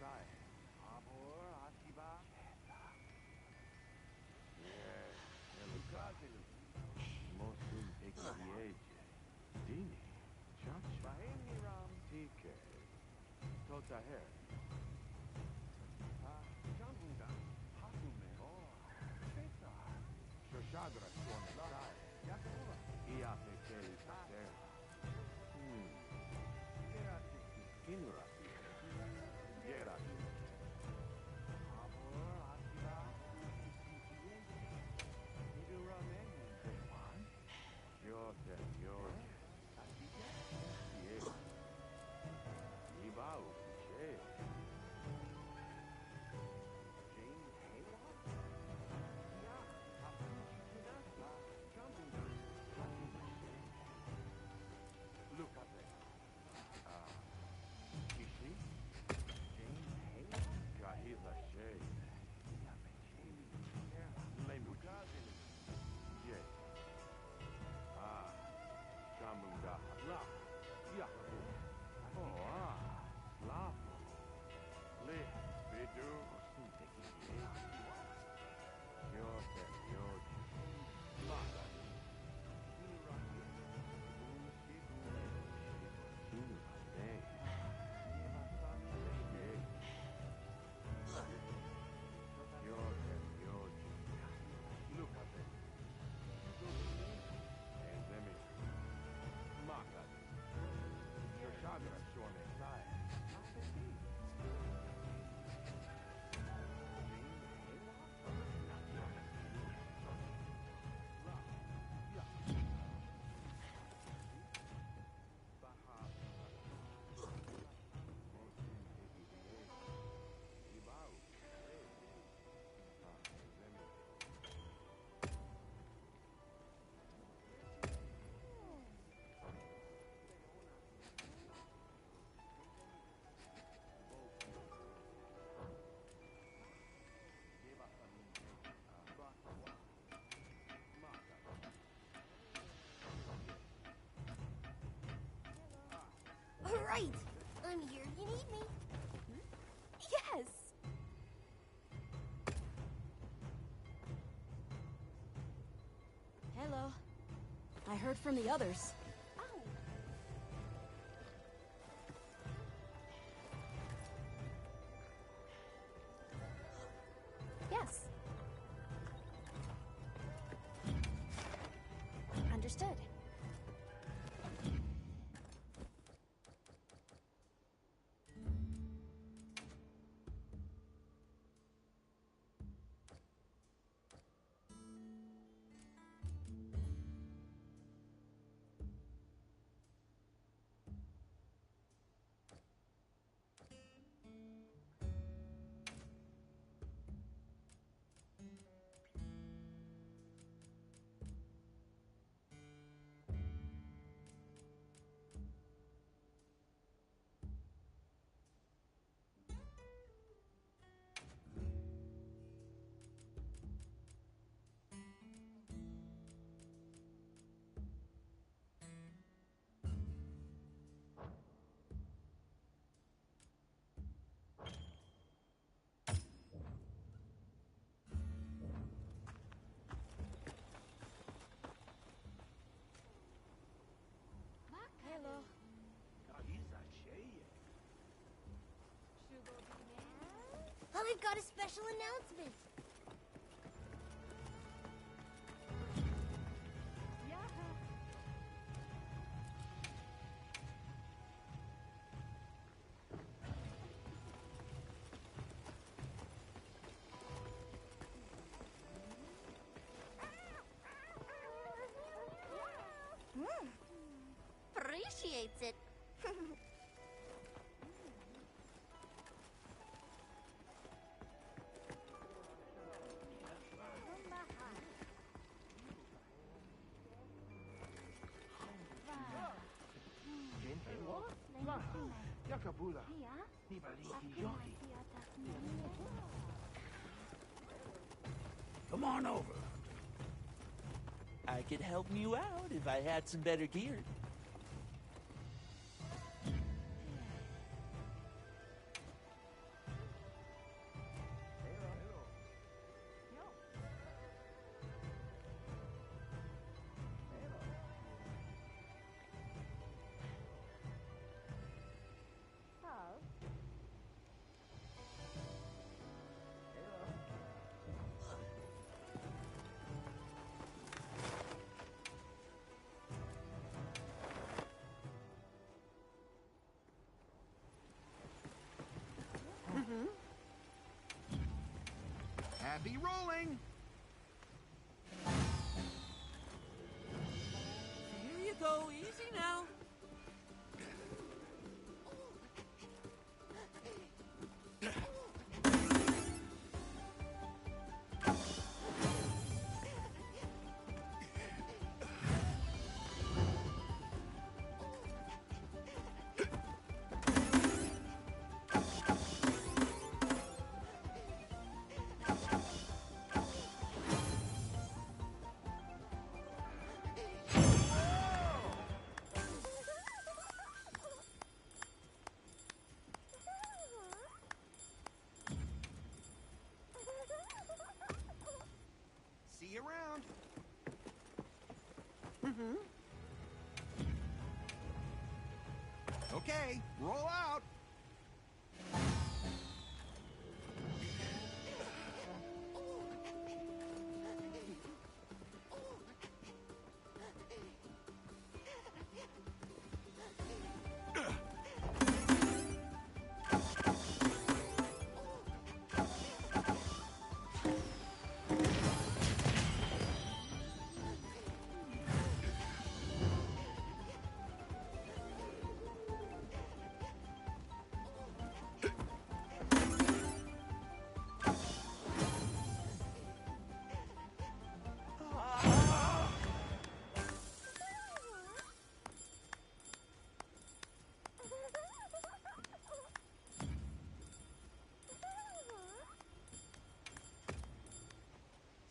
Sai. Amor, Akiba. Yeah. Elukazinu. Mosun Ekieje. Dini. Chacha. Bahiniram. Tike. Totaher. Jambundan. Hakume. Oh. Feta. Shoshadra Swami Sai. Yakura. Iape Keli Tater. Gerati. Inurati. Gerati. Amor, Akiba. Yote, yote. Yes. Ibao, che. Jane Haylock? Yeah. Look at that. Kishi? Jane Haylock? Kahila Shade. Lemukazi. Yes. Shamunga. La. Yaku. Oh, Lapo. Le. Bidu. Yote, yote. Mata. Look at them. And them is Makat. Shoshadra Shone Sai. All right, I'm here. You need me? Yes! Hello. I heard from the others. Oh. Yes. Understood. Hello. Oh, we've got a special announcement. Appreciates it. Yakabula. Nibaliki Yoki. Come on over. I could help you out if I had some better gear. Happy rolling! Here you go. Easy now. See you around. Okay, roll out.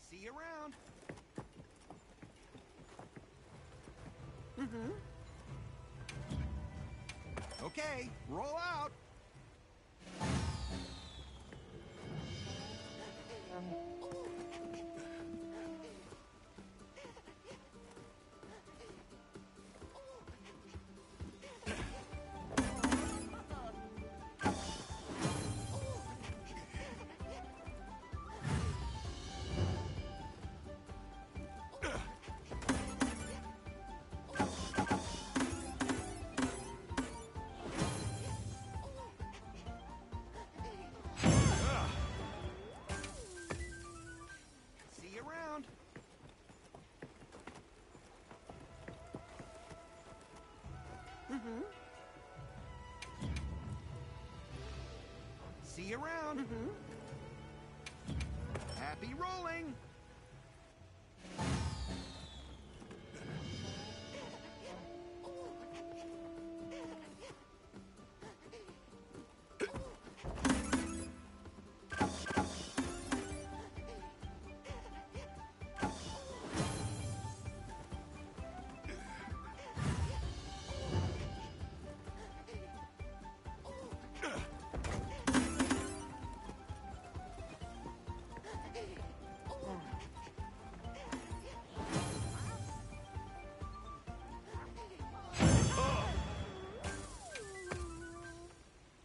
See you around. Okay, roll out. See you around. See you around. Happy rolling.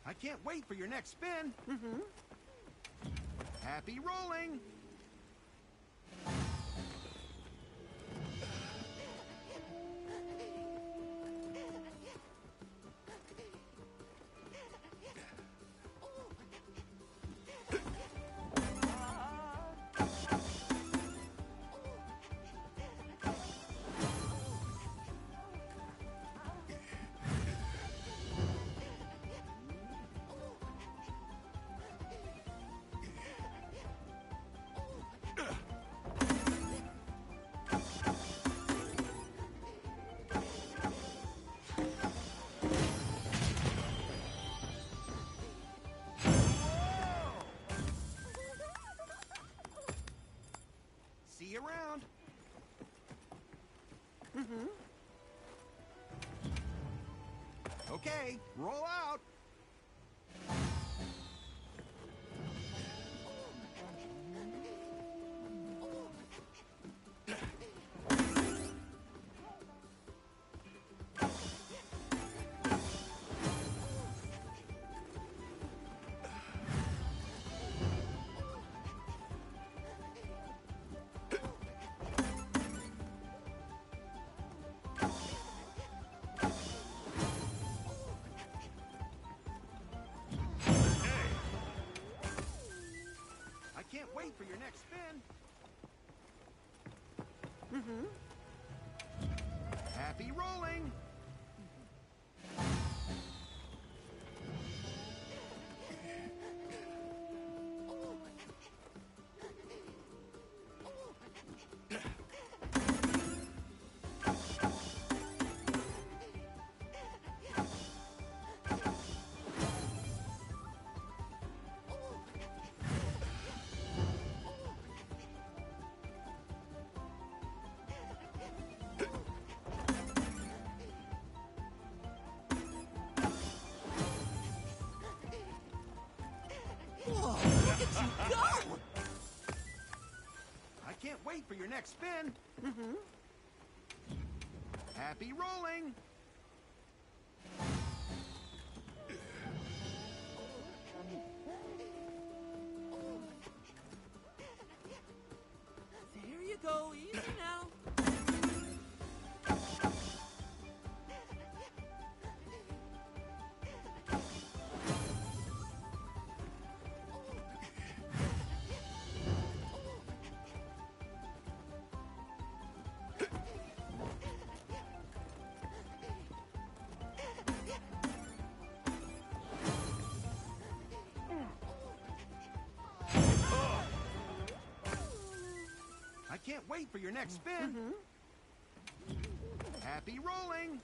I can't wait for your next spin. Happy rolling. See you around. Okay, roll out. can't wait for your next spin. Happy rolling. Go! I can't wait for your next spin. Happy rolling. There you go. Easy now. I can't wait for your next spin. Happy rolling.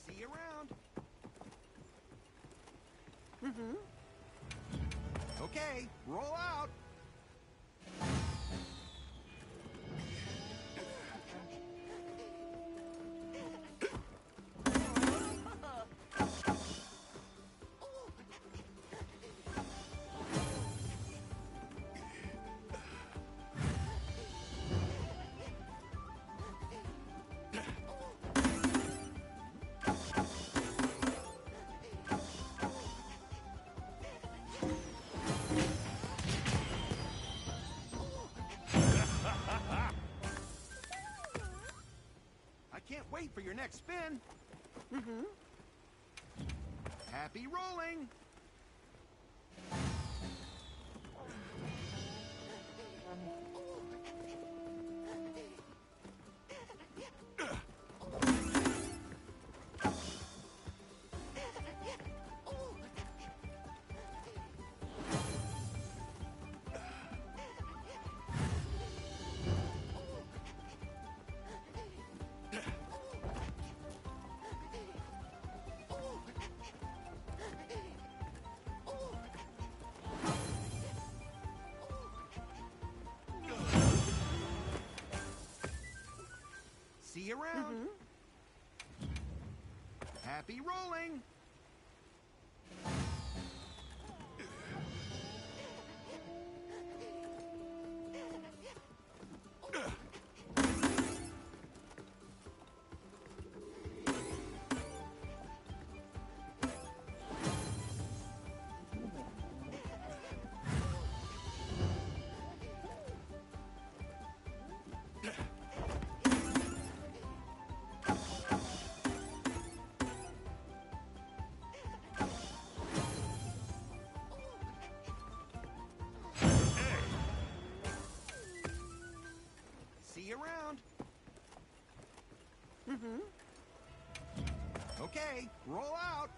See you around. Okay, roll out. I can't wait for your next spin. Happy rolling. See you around. Happy rolling. See you around. Okay, roll out.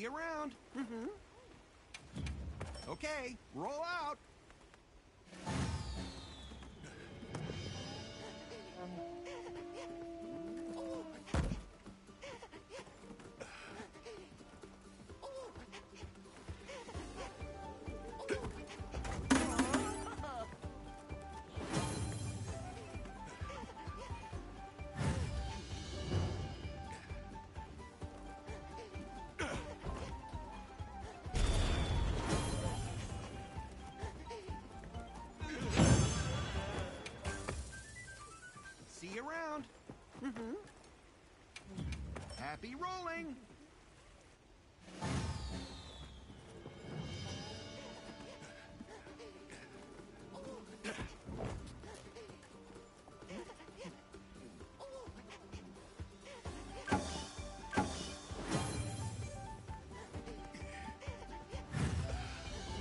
you around. Okay, roll out. See you around. Happy rolling.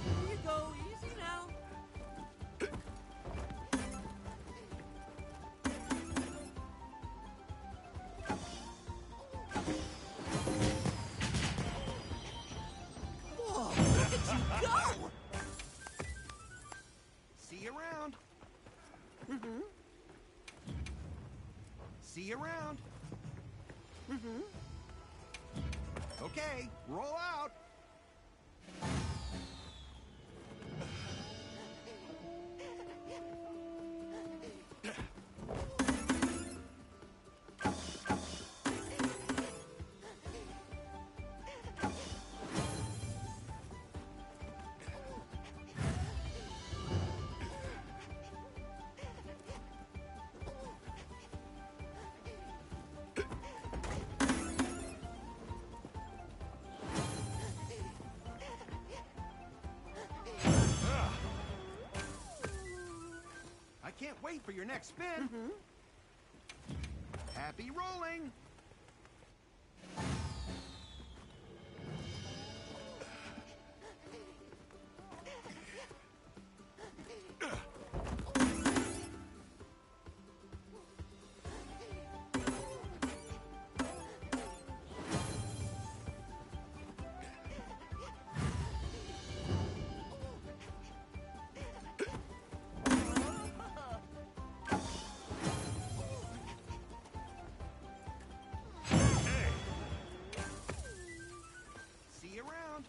Here you go. Easy now. Whoa, look at you go! See you around. See you around. Okay, roll out. I can't wait for your next spin. Happy rolling. See you around.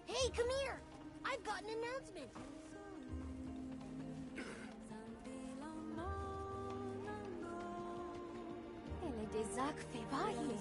Hey, come here! I've got an announcement. Elle est des actes février.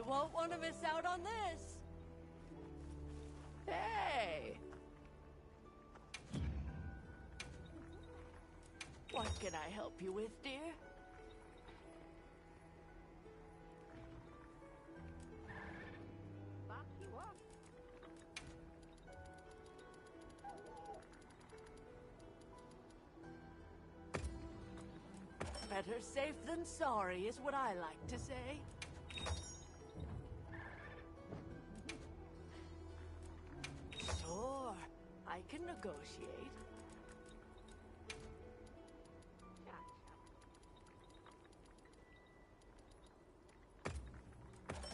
You won't want to miss out on this. Hey! What can I help you with, dear? Better safe than sorry is what I like to say. Sure, I can negotiate.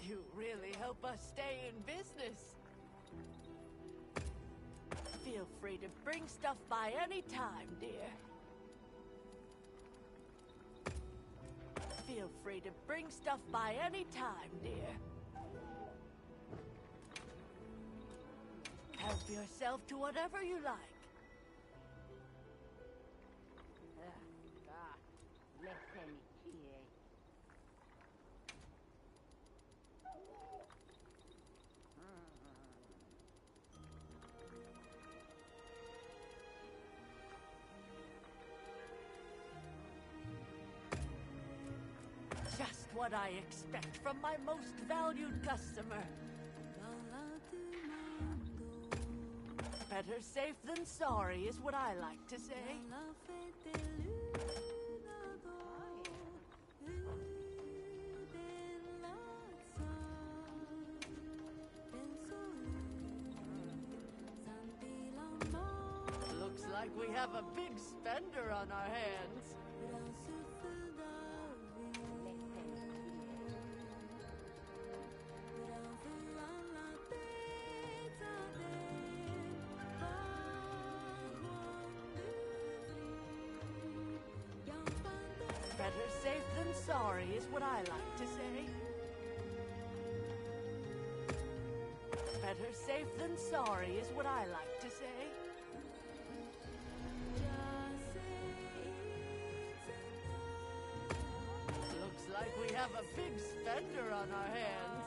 You really help us stay in business. Feel free to bring stuff by any time, dear. Feel free to bring stuff by any time, dear. Help yourself to whatever you like. Just what I expect from my most valued customer. Better safe than sorry is what I like to say. Looks like we have a big spender on our hands. Better safe than sorry is what I like to say. Better safe than sorry is what I like to say. Looks like we have a big spender on our hands.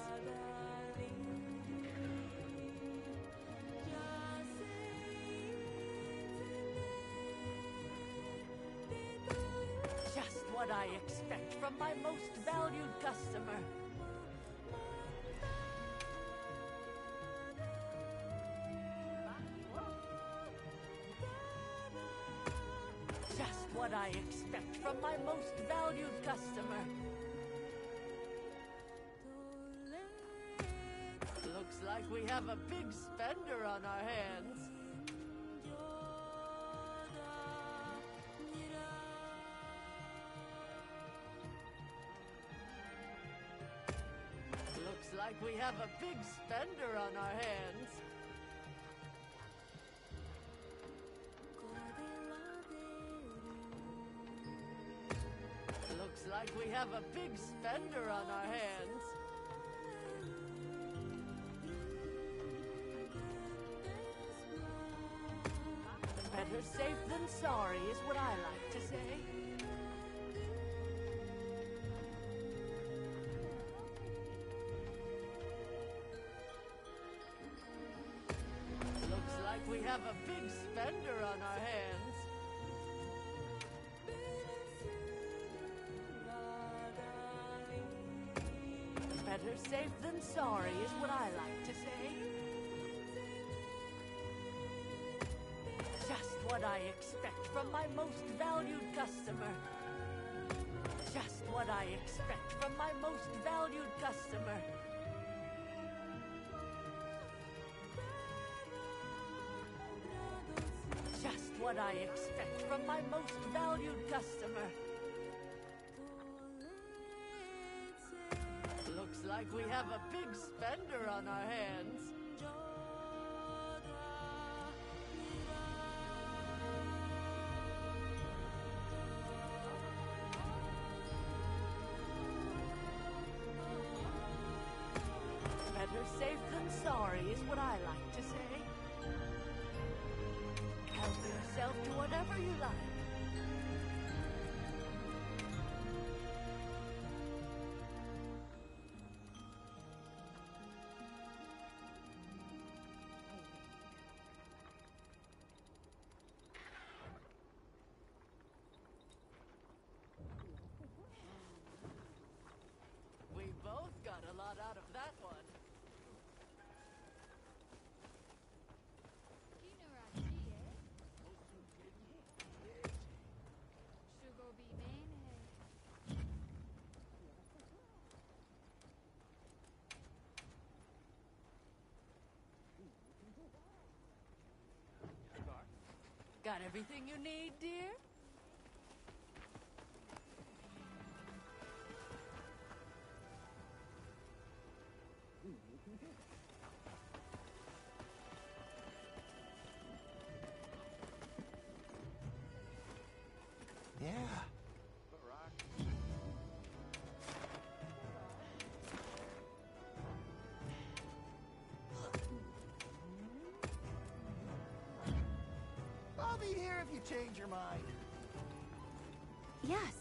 Just what I expect from my most valued customer. Just what I expect from my most valued customer. Looks like we have a big spender on our hands. Looks like we have a big spender on our hands. Looks like we have a big spender on our hands. Better safe than sorry is what I like to say. Looks like we have a big spender on our hands. Better safe than sorry is what I like to say. Just what I expect from my most valued customer. Just what I expect from my most valued customer. Just what I expect from my most valued customer. Looks like we have a big spender on our hands. Better safe than sorry is what I like to say. Help yourself to whatever you like. Got everything you need, dear? Yeah. I'll be here if you change your mind. Yes.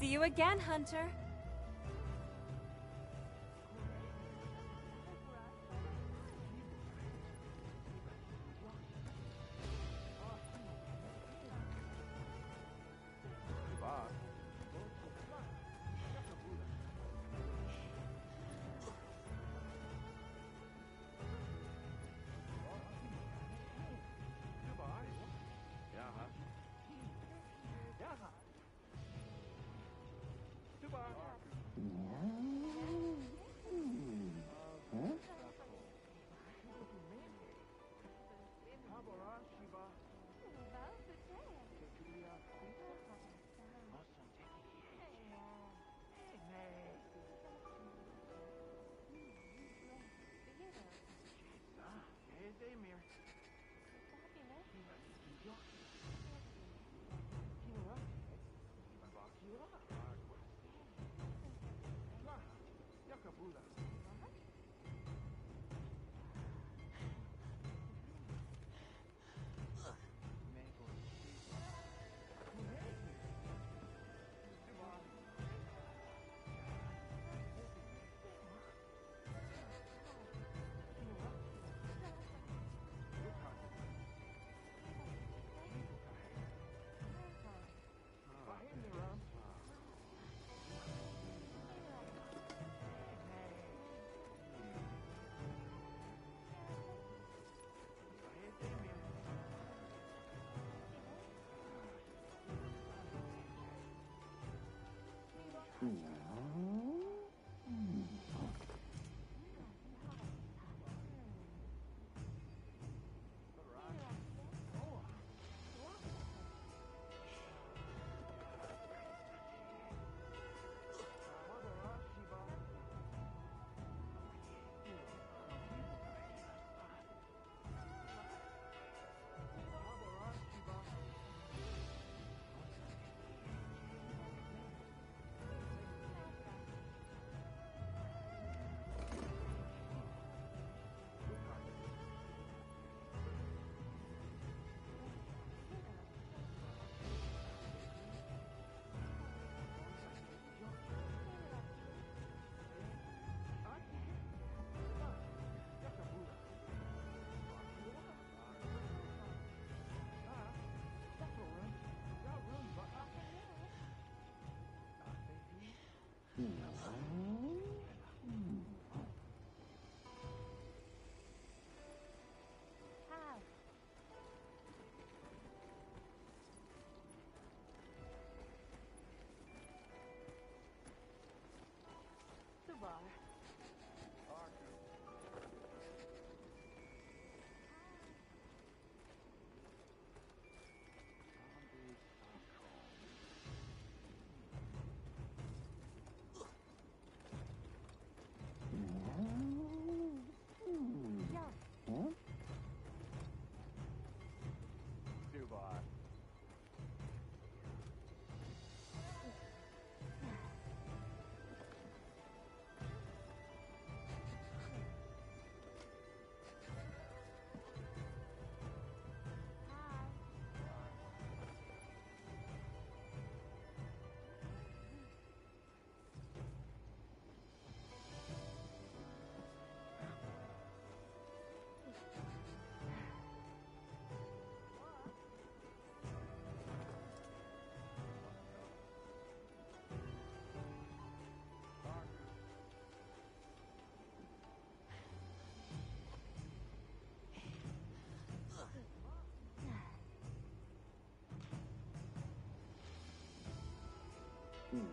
See you again, Hunter. Survive.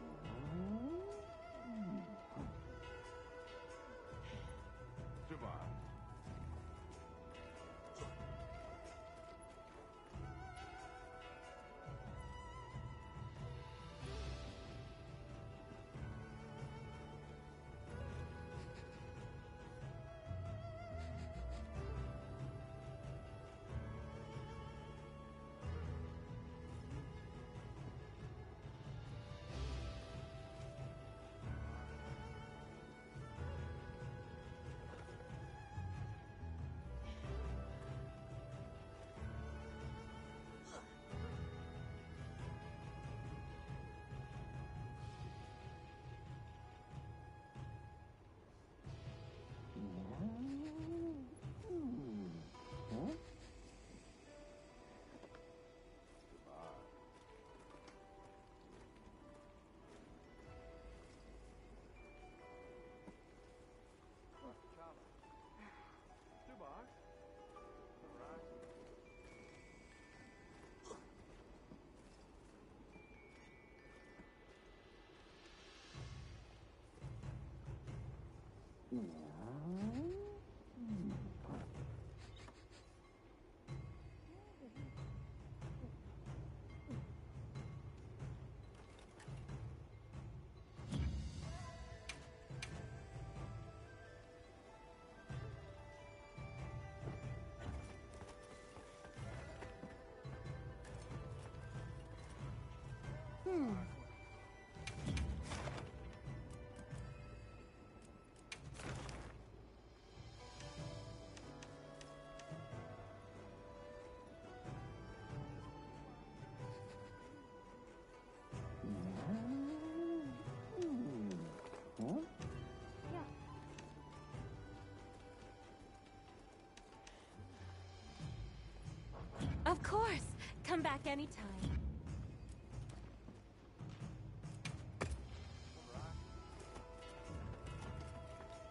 Of course. Come back anytime.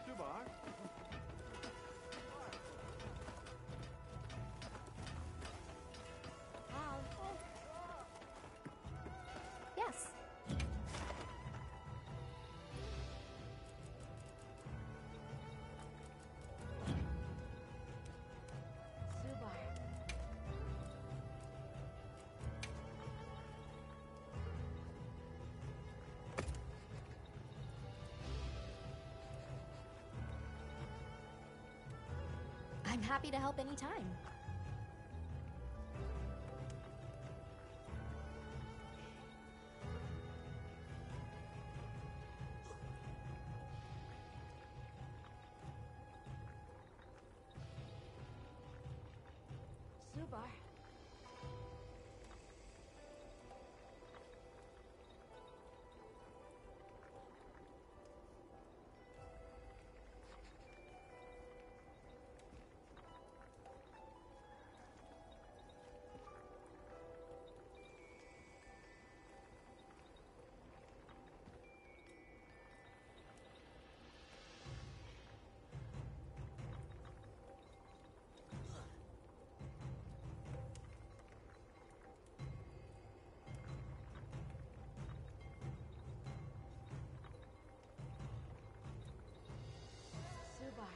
Survive. Yes. Subar. I'm happy to help anytime. Subar. Subar.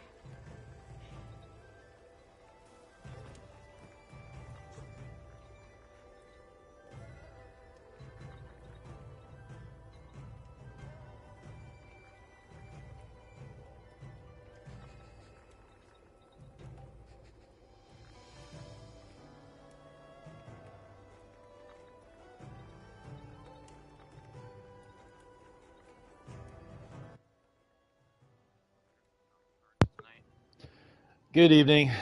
Good evening.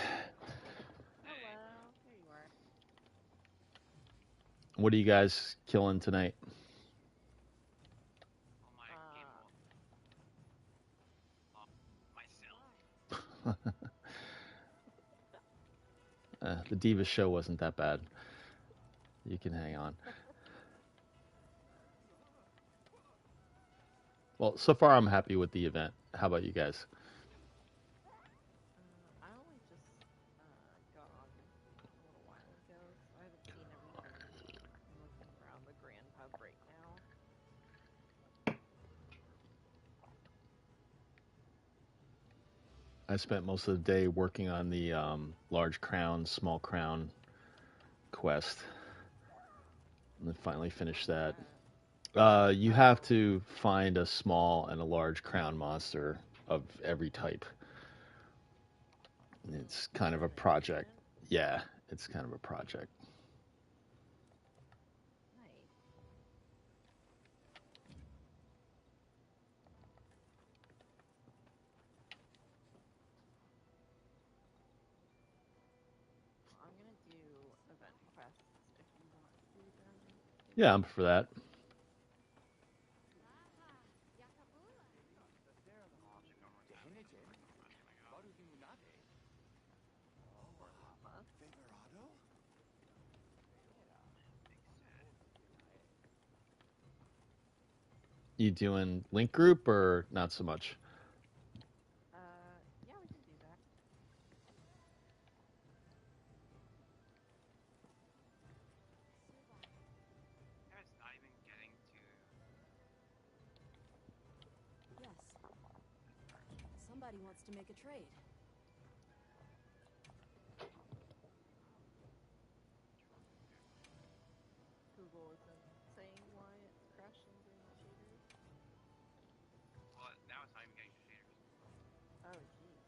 What are you guys killing tonight? The Diva show wasn't that bad. You can hang on. Well, so far I'm happy with the event. How about you guys? I only just got on a little while ago, so I haven't seen everything. I'm looking around the Grand Pub right now. I spent most of the day working on the large crown, small crown quest, and then finally finished that. You have to find a small and a large crown monster of every type. It's kind of a project. Yeah, it's kind of a project. Nice. I'm gonna do event quests if you want to do them. Yeah, I'm for that. You doing link group or not so much? Yeah, we can do that. Guys, not even getting to. Yes. Somebody wants to make a trade. Google isn't saying why it's crashing during the shaders. Well, now it's not even getting to shaders. Oh, jeez.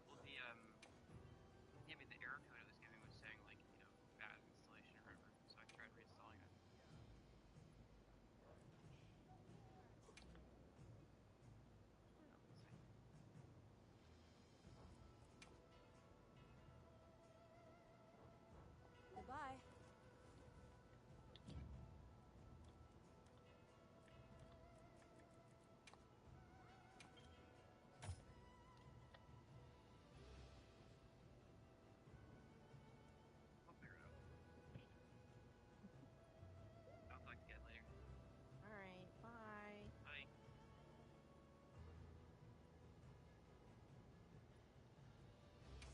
Well, yeah, I mean, the error code it was giving was saying, like, bad installation or whatever, so I tried reinstalling it. Goodbye. I'll figure it out. I'll talk again later. Alright, bye. Bye.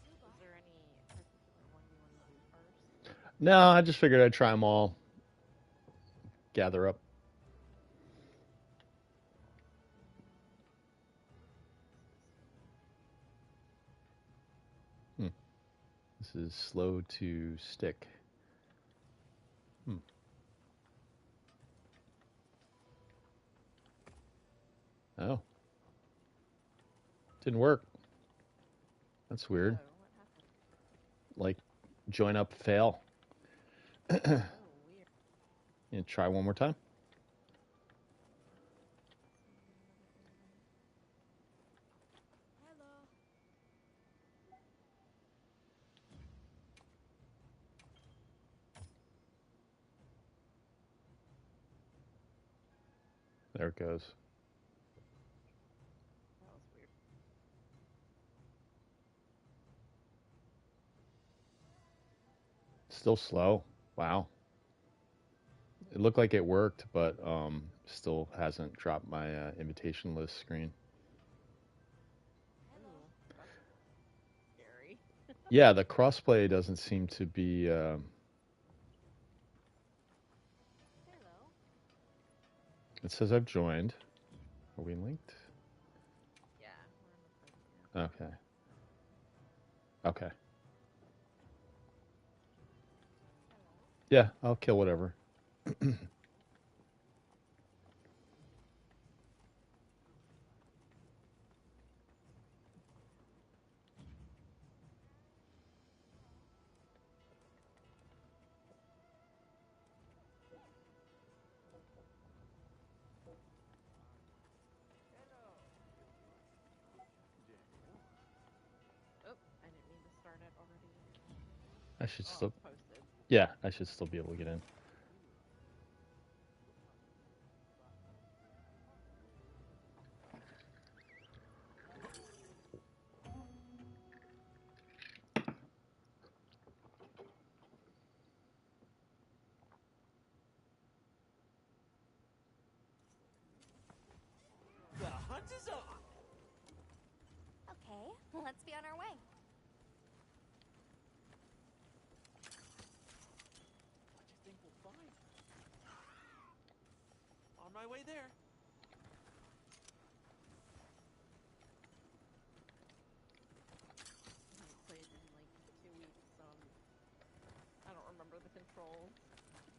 Is there any particular one you want to do first? No, I just figured I'd try them all. Gather up. This is slow to stick. Oh. Didn't work. That's weird. Oh, what happened? Like, join up, fail. Oh, weird. Yeah, try one more time. Hello. There it goes. That was weird. Still slow. Wow. It looked like it worked, but still hasn't dropped my invitation list screen. Hello. Ooh, that's scary. Yeah, the crossplay doesn't seem to be. Hello. It says I've joined. Are we linked? Yeah, we're in the party now. Okay. Okay. Yeah, I'll kill whatever. Oh, I didn't mean to start it already. I should Oh, still. it's posted. Yeah, I should still be able to get in. The hunt is on! Okay, let's be on our way. What do you think we'll find? On my way there.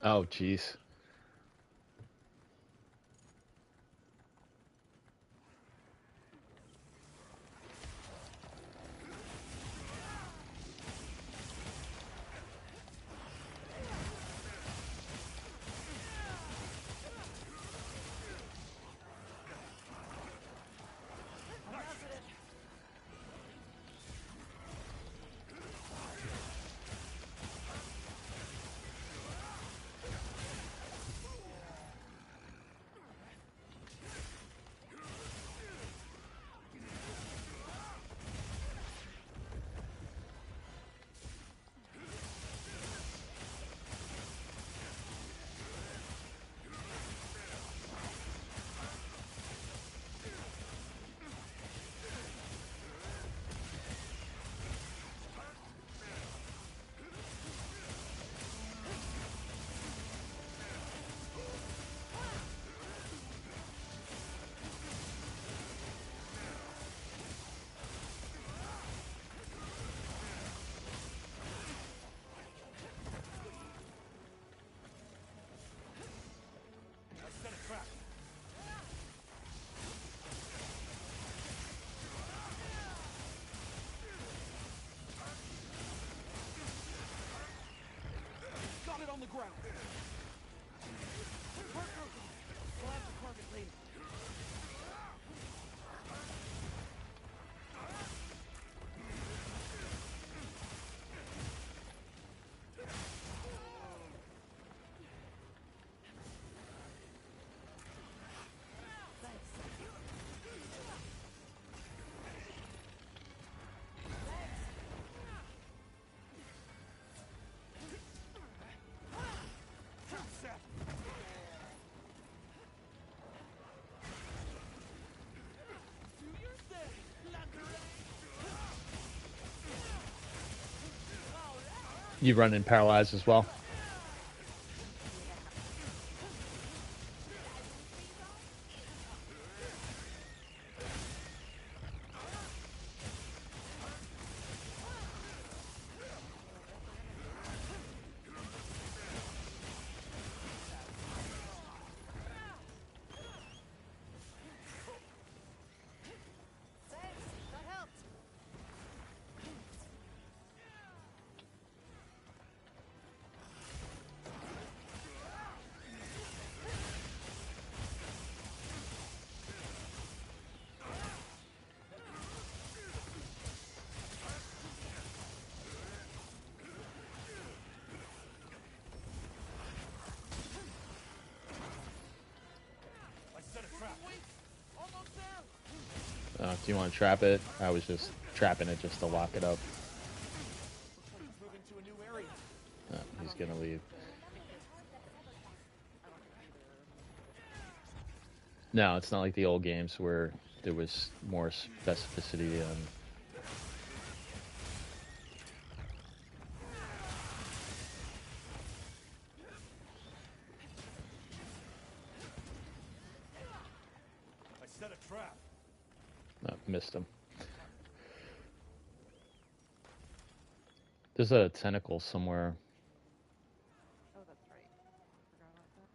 Oh, jeez. Got it on the ground. We'll have to carve it later. You run in paralyzed as well. That helped. I set a trap. Almost there. Do you want to trap it? I was just trapping it just to lock it up. Looks like he's moving to a new area. He's gonna leave. No, it's not like the old games where there was more specificity. I set a trap. Missed him. There's a tentacle somewhere. Oh, that's right. Forgot about that.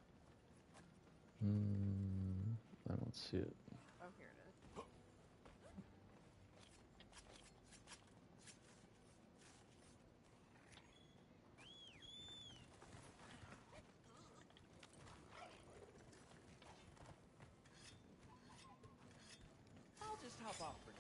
I don't see it. Oh, here it is. I'll just hop off for now.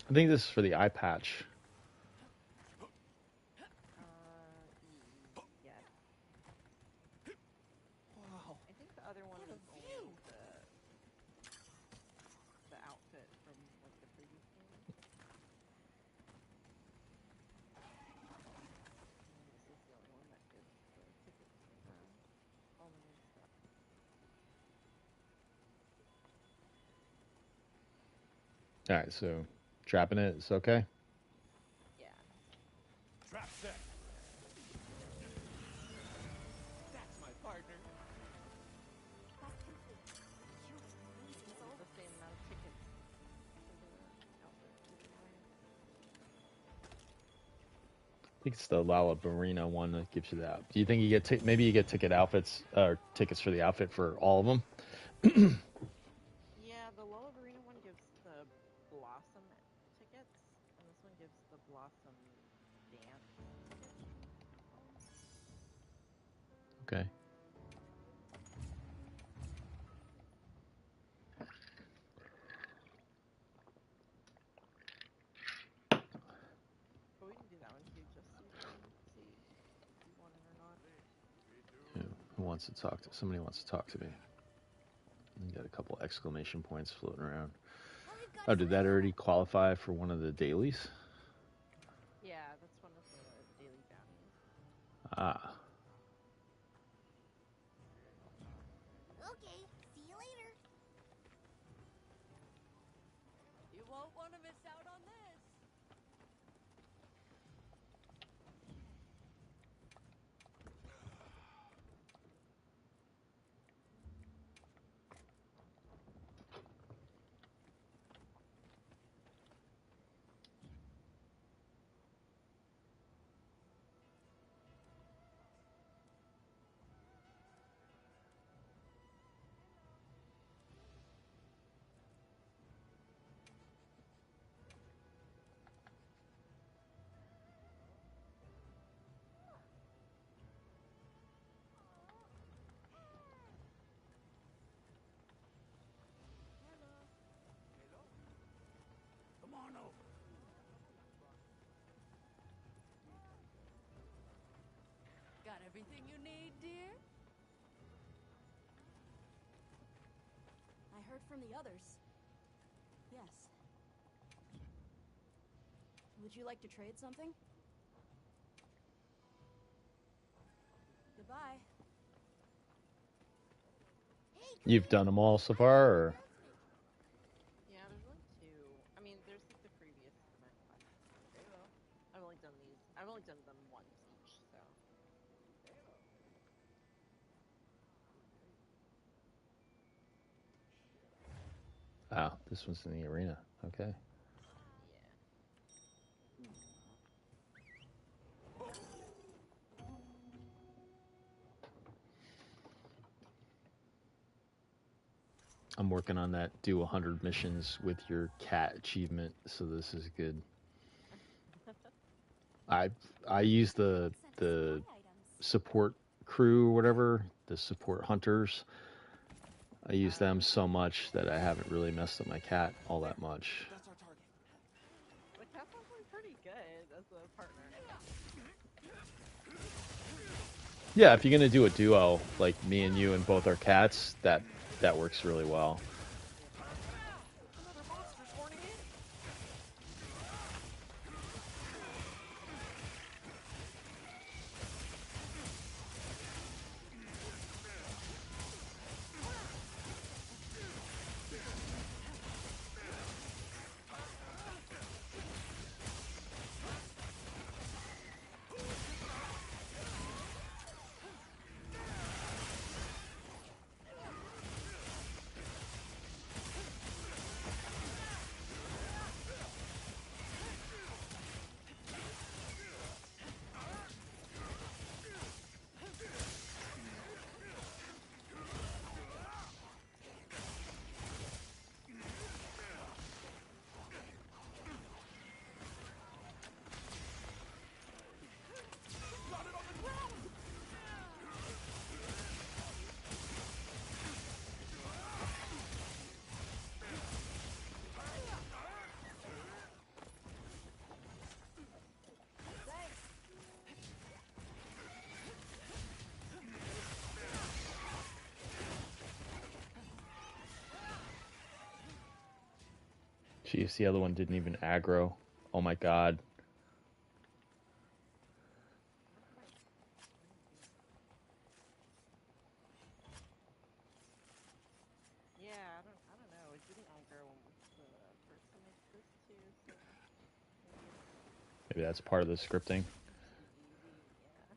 I think this is for the eye patch. Yes. Wow. I think the other one What a was only view. the outfit from like the previous game. And this is the only one that gives the tickets for all the new stuff. All right, so trapping it is okay. Yeah. Trap set. That's my partner. The same amount of tickets think it's the Lala Barina one that gives you that. Do you think you get maybe you get ticket outfits or tickets for the outfit for all of them? Yeah, the Lola Arena one gives the Blossom tickets, and this one gives the Blossom dance tickets. Okay. But we can do that one too, just so you can see if you want it or not. Who wants to talk to? Somebody wants to talk to me. You got a couple exclamation points floating around. Oh, did that already qualify for one of the dailies? Yeah, that's one of the daily bounties. Ah. Okay, see you later. You won't want to miss out on this. Come on over. Got everything you need, dear? I heard from the others. Yes. Would you like to trade something? Goodbye. You've done them all so far, or? Yeah, there's only two. I mean, there's like the previous event quests. I've only done these. I've only done them once each, so. Ah, this one's in the arena. Okay. Yeah. I'm working on that do 100 missions with your cat achievement, so this is good. I use the support crew or whatever, the support hunters. I use them so much that I haven't really messed up my cat all that much. That's our target. The cat's actually pretty good as a partner. Yeah, if you're gonna do a duo like me and you and both our cats, that works really well. Another monster sworn in. Jeez, the other one didn't even aggro. Oh my god. Yeah, I don't know. It didn't aggro with the person it goes to, so Maybe that's part of the scripting. easy, yeah.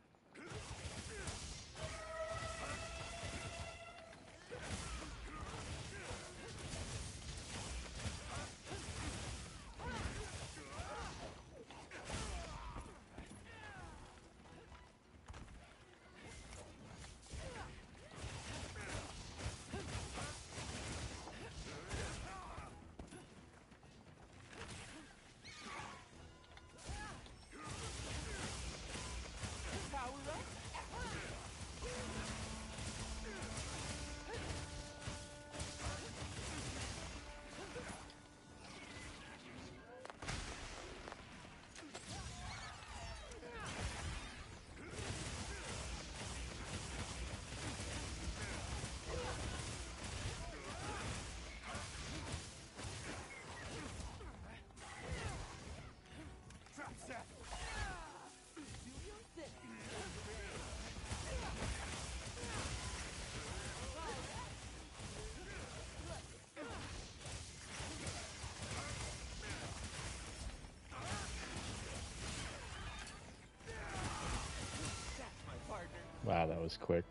Wow, that was quick.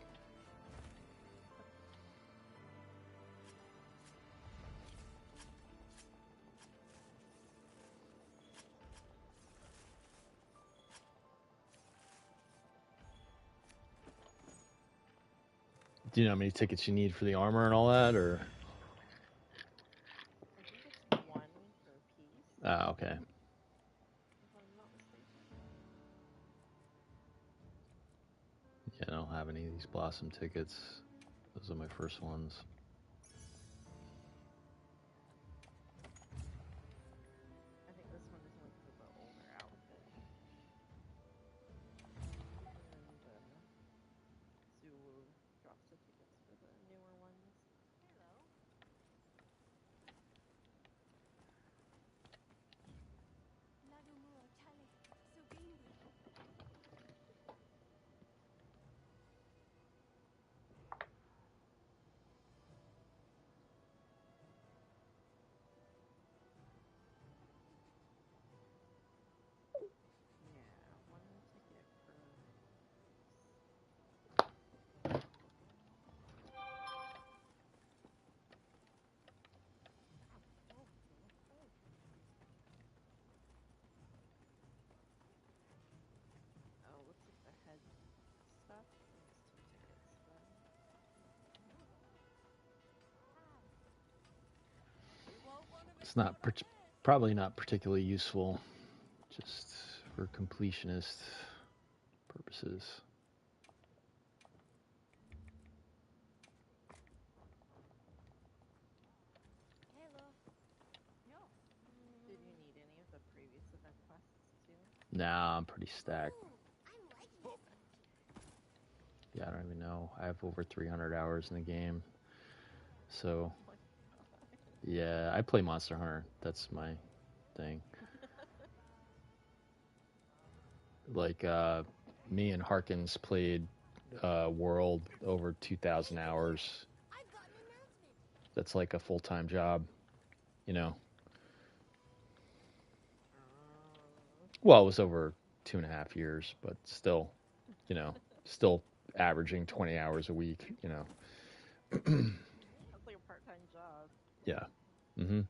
Do you know how many tickets you need for the armor and all that, or? I think it's one per piece, Ah, okay. if I'm not mistaken. Yeah, I don't have any of these Blossom tickets. Those are my first ones. I think this one is like for the older outfit. And then Zulu drops the tickets for the newer ones. Hello. Ladumu Tale, Subindi. Yeah, one ticket per Oh, looks like the head stuff is 2 tickets then. It's not probably not particularly useful, just for completionist purposes. Hello. Yo. Did you need any of the previous event quests too? Nah, I'm pretty stacked. Ooh, I'm liking this energy. Yeah, I don't even know. I have over 300 hours in the game. So, Oh my god. yeah, I play Monster Hunter. That's my thing. Like, me and Harkins played World over 2,000 hours. I've got an announcement. That's like a full-time job, you know. Well, it was over 2.5 years, but still, you know, still averaging 20 hours a week, you know. That's like a part-time job. Yeah. Mm-hmm.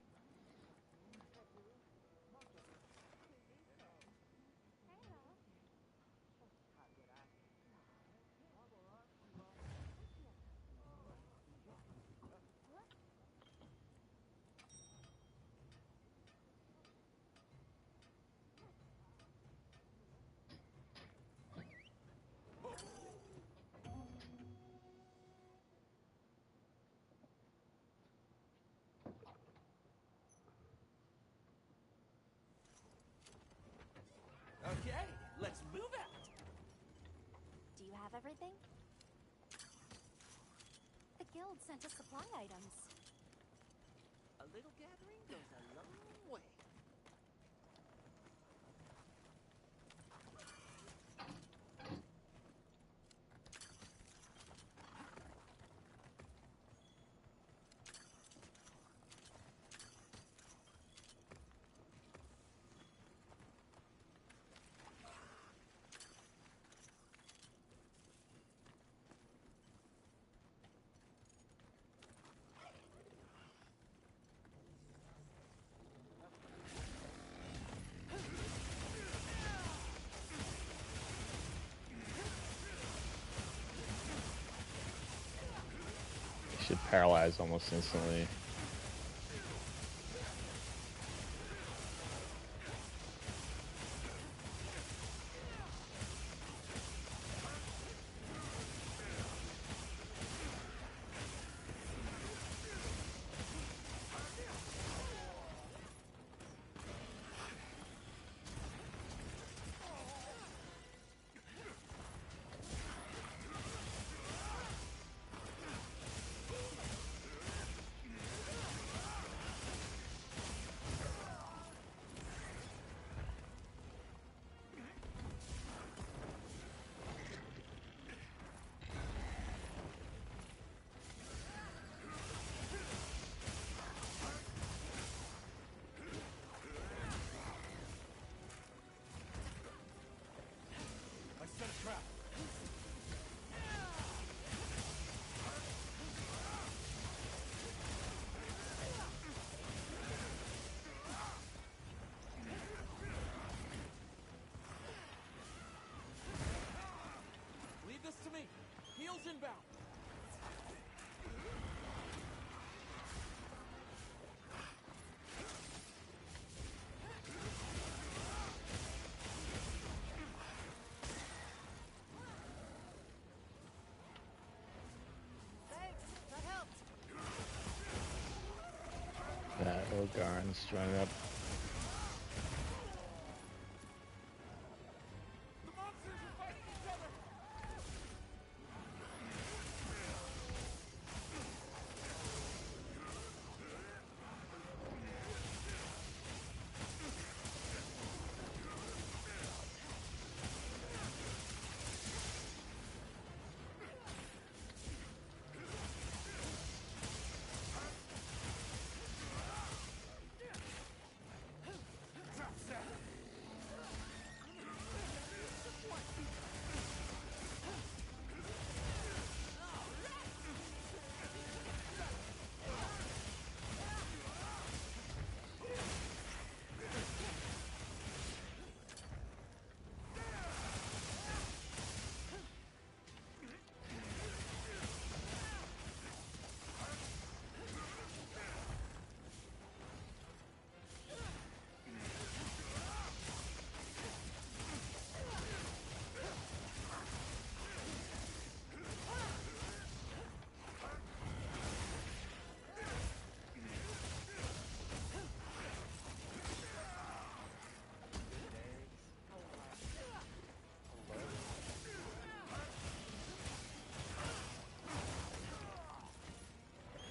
Okay, let's move out. Do you have everything? The guild sent us supply items. A little gathering goes a long way. Should paralyze almost instantly. Gills inbound. Thanks, that helped. That Ogaren's joining up. The monsters are fighting each other.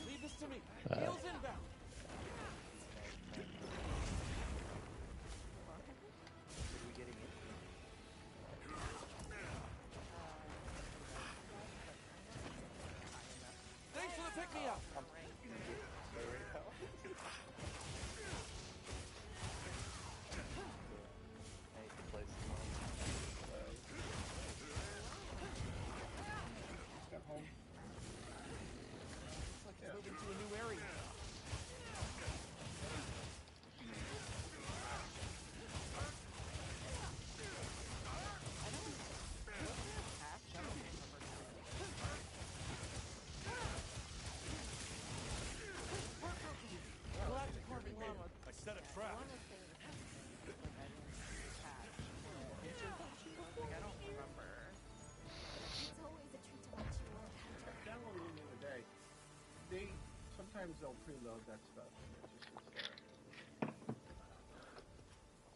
Leave this to me. Gills inbound. Thanks for the pick-me-up. Looks like it's moving to a new area. Galactic Carbon Llama. I set a trap. It's always a treat to watch you work. I downloaded it the other day. Sometimes they'll preload that stuff. And it just sits there.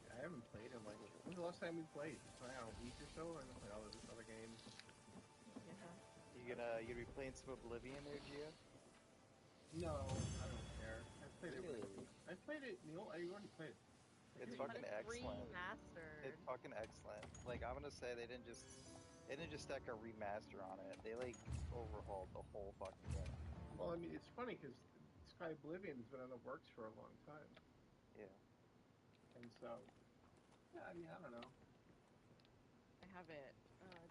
I haven't played it like. When's the last time we played? It's been, a week or so. I haven't played all those other games. You gonna be playing some Oblivion there, Gio? No, I don't care. I played it. Really? I played it. I already played it. It's But fucking it's excellent. remastered. It's fucking excellent. Like I'm gonna say they didn't just stack a remaster on it. They like overhauled the whole fucking game. Well, I mean, it's funny because Sky Oblivion's been in the works for a long time, Yeah. and so yeah, I mean, I don't know. I have it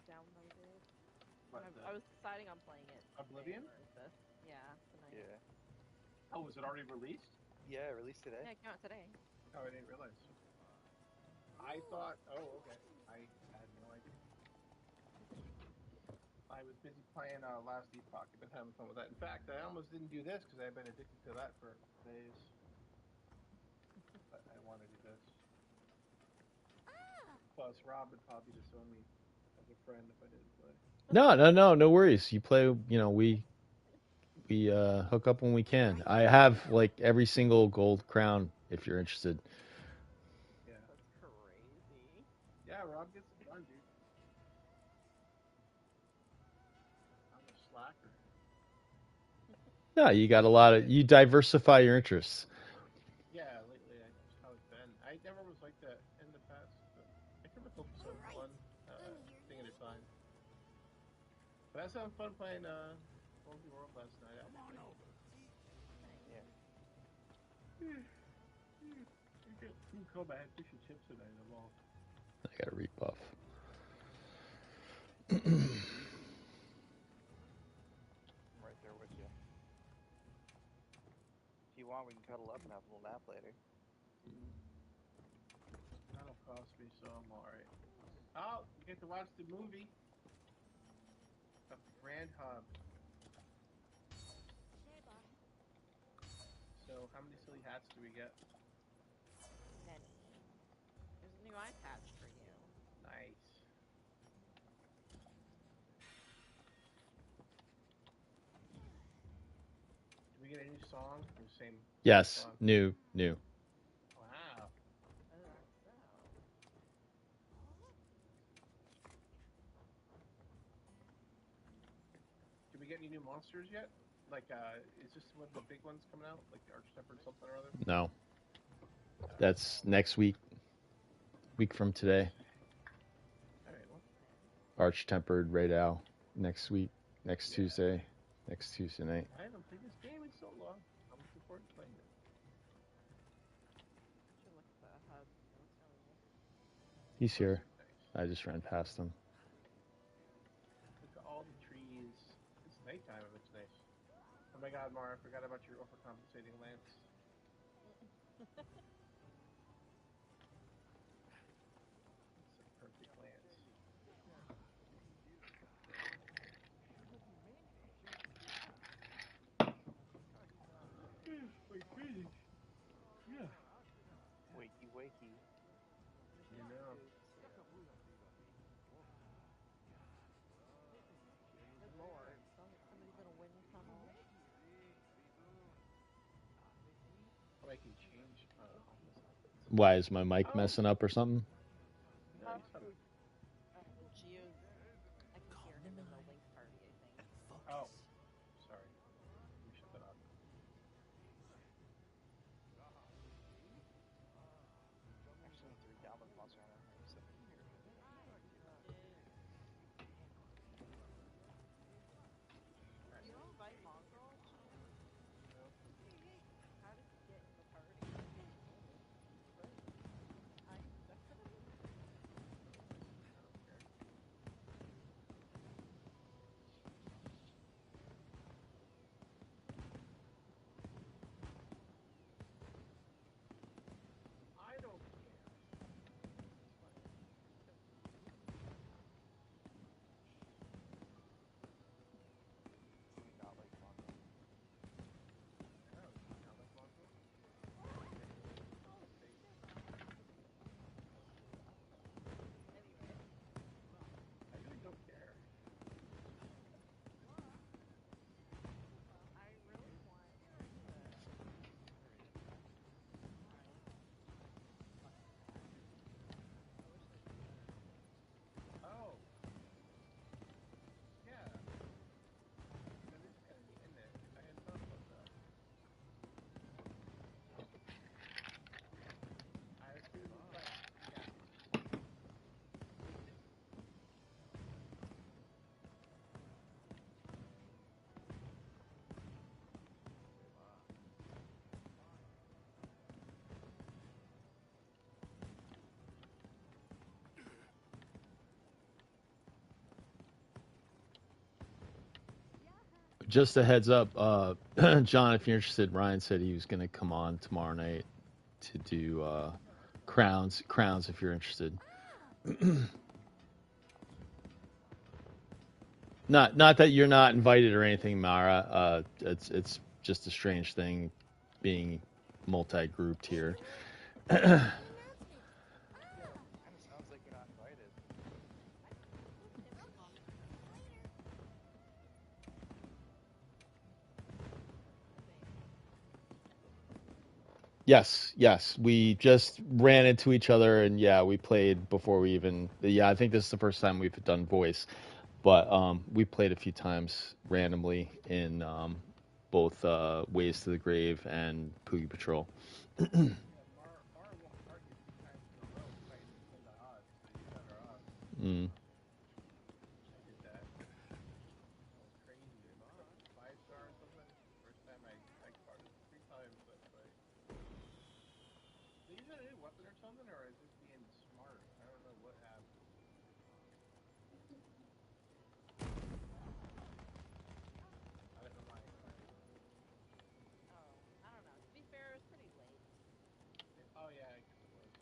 downloaded. But, I was deciding on playing it. Oblivion? This. Yeah, tonight. Yeah. Oh, was it already released? Yeah, released today. Yeah, it came out today. Oh, I didn't realize. I thought. Oh, okay. I had no idea. I was busy playing Last Epoch. I've been having fun with that. In fact, I almost didn't do this because I've been addicted to that for days. But I want to do this. Plus, Rob would probably disown me as a friend if I didn't play. No worries. You play, we hook up when we can. I have like every single gold crown if you're interested. Yeah. That's crazy. Yeah, Rob gets it done, dude. I'm a slacker. No, you diversify your interests. Yeah, lately that's how it's been. I never was like that in the past, but I can focus on one thing at a time. But I was having fun playing Old World last night. Come on over. Yeah. You can I had fish and chips tonight. I'm all. I got a rebuff. I'm right there with you. If you want, we can cuddle up and have a little nap later. That'll cost me, so I'm alright. Oh, you get to watch the movie. Grand Hub. So, how many silly hats do we get? Many. There's a new eye patch for you. Nice. Did we get a new song? Or the same Yes, song? new. Wow. So. Did we get any new monsters yet? Like, is this one of the big ones coming out? Like the Arch-Tempered something or other? No. That's next week. Week from today. Alright, well. Arch-Tempered Raid Owl next week. Next Tuesday. Next Tuesday night. I haven't played this game in so long. I'm looking forward to playing it. Should look at the hub. It looks really nice. He's here. I just ran past him. Look at all the trees. It's nighttime if it's nice. Oh my god, Mara, I forgot about your overcompensating lance. It's a perfect lance. Wakey, wakey. You know. Good lord. Somebody's in a wind tunnel. Oh, I can change. Why is my mic messing up or something? No, you said it. Gio's. I can hear him in the link party, I think. Oh, sorry. Let me shut that off. Actually, 3 Goblin Monster Hunter. So here. You don't invite Mongol? How did he get in the party? I accepted him? I don't care. Do you not like Mongo? No, not like Mongo. I really don't care. I really want Oh. Yeah. That is kind of neat, isn't it? I hadn't thought about that. I assume but yeah. Just a heads up, John, if you're interested, Ryan said he was going to come on tomorrow night to do crowns if you're interested. Not that you're not invited or anything, Mara. It's just a strange thing being multi-grouped here. Kind of sounds like you're not invited. Yes. We just ran into each other, and yeah, we played before we even. Yeah, I think this is the first time we've done voice, but we played a few times randomly in both Ways to the Grave and Poogie Patrol. Yeah, Mar won't target 2 times in a row fighting in the odds, so you better off. Mm. I did that. That was crazy. It was like 5-star or something. First time I farted 3 times that fight. Did you use a new weapon or something, or is this being smart? I don't know what happened. I don't know why. Oh, I don't know. To be fair, it was pretty late. Oh yeah, I guess it was.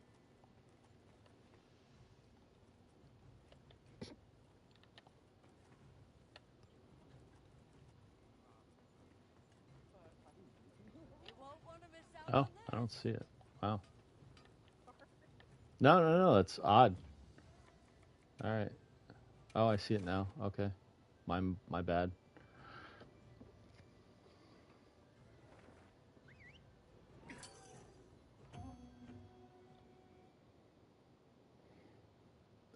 I don't see it. Wow. No. That's odd. All right. Oh, I see it now. Okay. My bad.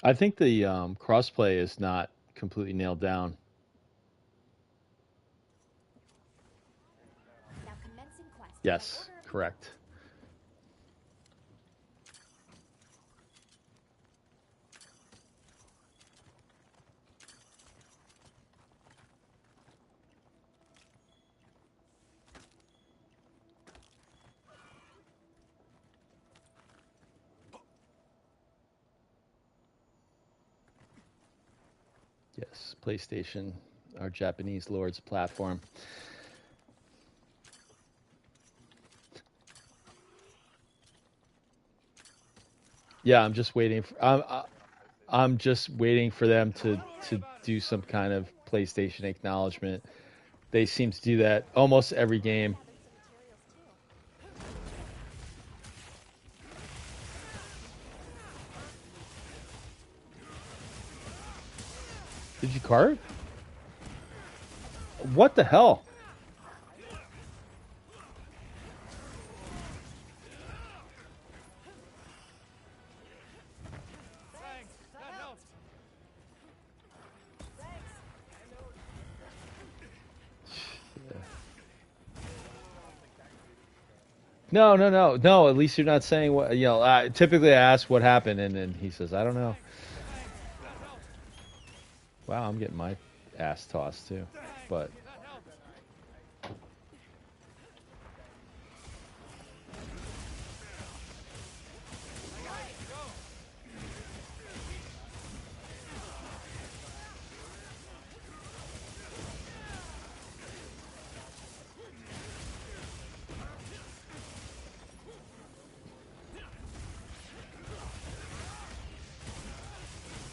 I think the crossplay is not completely nailed down. Now commencing quest. Yes, correct. Yes, PlayStation, our Japanese lord's platform. Yeah, I'm just waiting. I'm just waiting for them to do some kind of PlayStation acknowledgement. They seem to do that almost every game. Did you cart? What the hell? No. At least you're not saying what. Typically I ask what happened, and then he says, "I don't know." Wow, I'm getting my ass tossed too, but.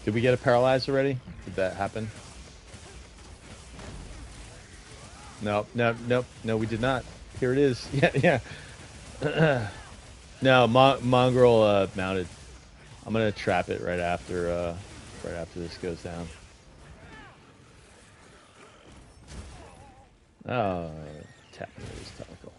Did we get a paralyzed already? Did that happen? No, we did not. Here it is. Yeah. No, mongrel mounted. I'm gonna trap it right after this goes down. Oh, tapping it is topical.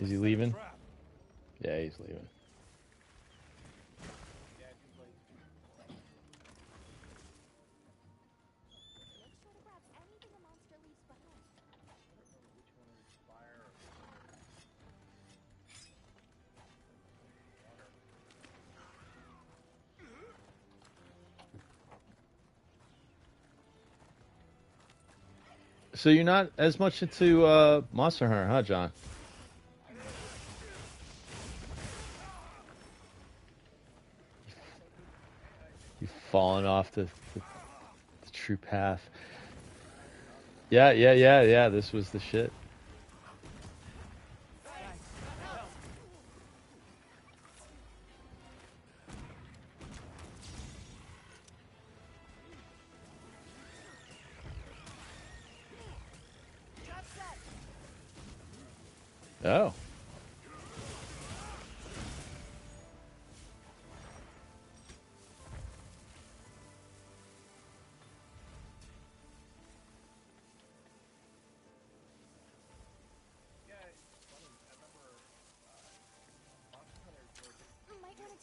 Is he leaving? Yeah, he's leaving. So you're not as much into Monster Hunter, huh, John? You've fallen off the true path. Yeah. This was the shit. Oh.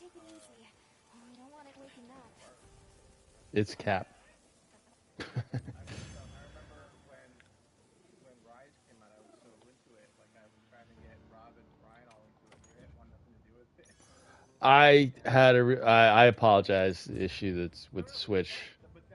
take it easy. We don't want it waking up. It's Cap. I remember when Rise came out, I was so into it. Like I was trying to get Rob and Brian all into it. You didn't want nothing to do with it. I apologize. The issue that's with the Switch. But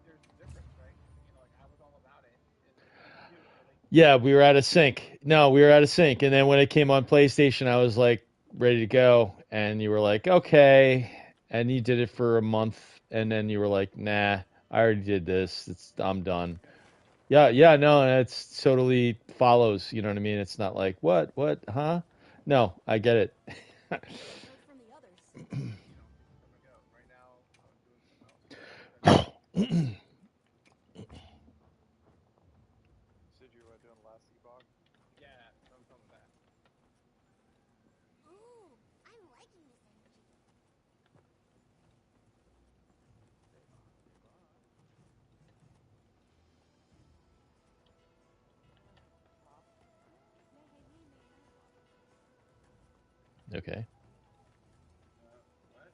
there's a difference, right? You know, like I was all about it. And you, like, Yeah, we were out of sync. No, we were out of sync. And then when it came on PlayStation, I was like ready to go. And you were like, okay. And you did it for a month. And then you were like, nah, I already did this. I'm done. Yeah, no, it's totally follows. You know what I mean? It's not like, what, huh? No, I get it. Heard from the others. I'm gonna go right now. I'm doing something else. Said you were doing last Ebog? Yeah, I'm coming back. Ooh, I'm liking this energy. Okay. What?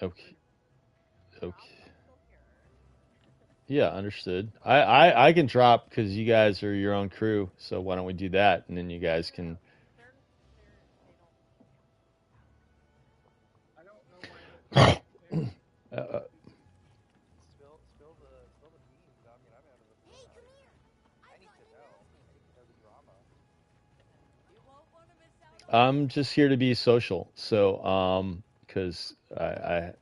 Okay. Yeah, understood. I can drop because you guys are your own crew. So why don't we do that, and then you guys can. I don't know why. Spill the beans. I mean, I'm out of the blue. I need to know. I need to know the drama. You won't want to miss out on I'm just here to be social. So because I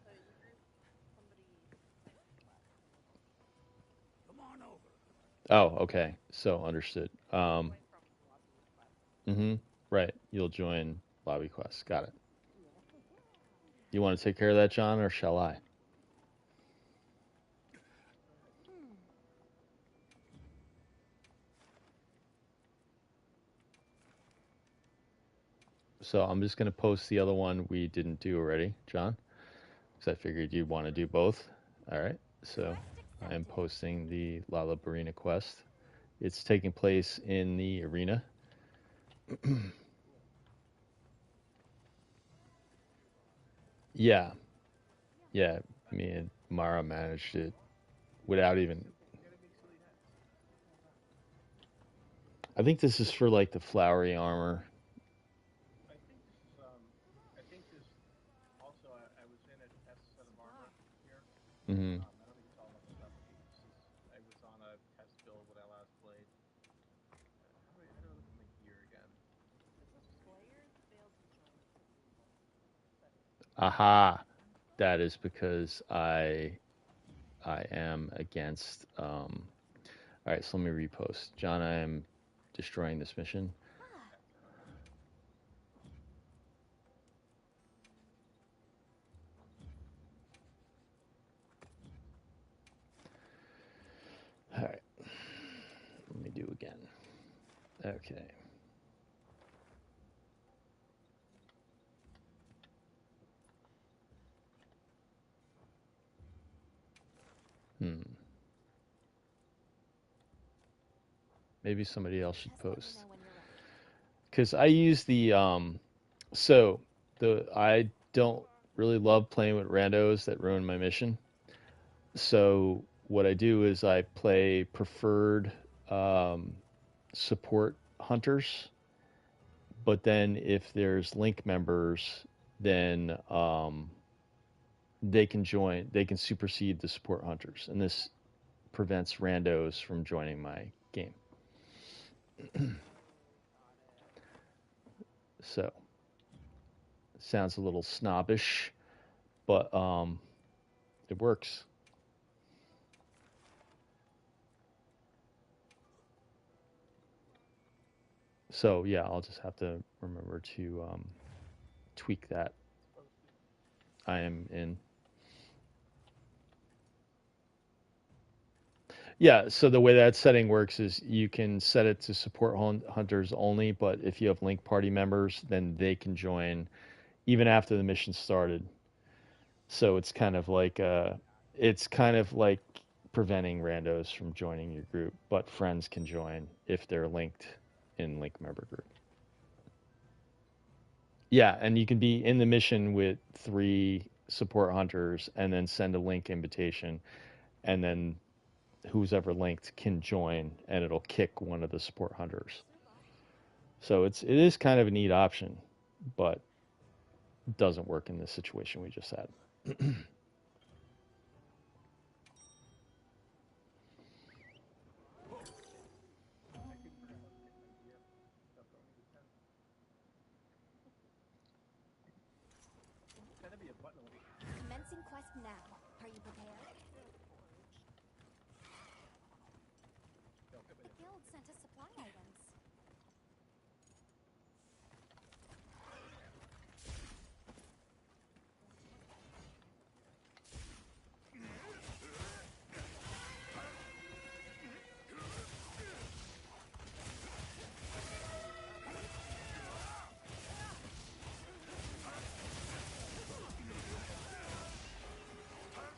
Come on over. oh, okay. So understood. Right. You'll join Lobby Quest. Got it. You want to take care of that, John, or shall I? So I'm just going to post the other one we didn't do already, John, because I figured you'd want to do both. All right. So I am posting the Lala Barina quest. It's taking place in the arena. Yeah. Yeah. Me and Mara managed it without even. I think this is for like the flowery armor. I think this also. I was in a test set of armor here. Mm-hmm. I don't think it's all about the stuff. I was on a test build when I last played. How do I look at my gear again? Aha. That is because I am against. All right, so let me repost. John, I am destroying this mission. All right. Let me do again. Okay. Maybe somebody else should post. Because I use the I don't really love playing with randos that ruin my mission. So what I do is I play preferred support hunters, but then if there's link members, then they can join. They can supersede the support hunters, and this prevents randos from joining my game. So sounds a little snobbish, but it works. So yeah, I'll just have to remember to tweak that. I am in. Yeah, so the way that setting works is you can set it to support hunters only, but if you have link party members, then they can join even after the mission started. So it's kind of like it's kind of like preventing randos from joining your group, but friends can join if they're linked in link member group. Yeah, and you can be in the mission with 3 support hunters and then send a link invitation, and then who's ever linked can join, and it'll kick one of the support hunters. So it is kind of a neat option, but doesn't work in this situation we just had. Commencing quest now. Are you prepared? The guild sent us supply items.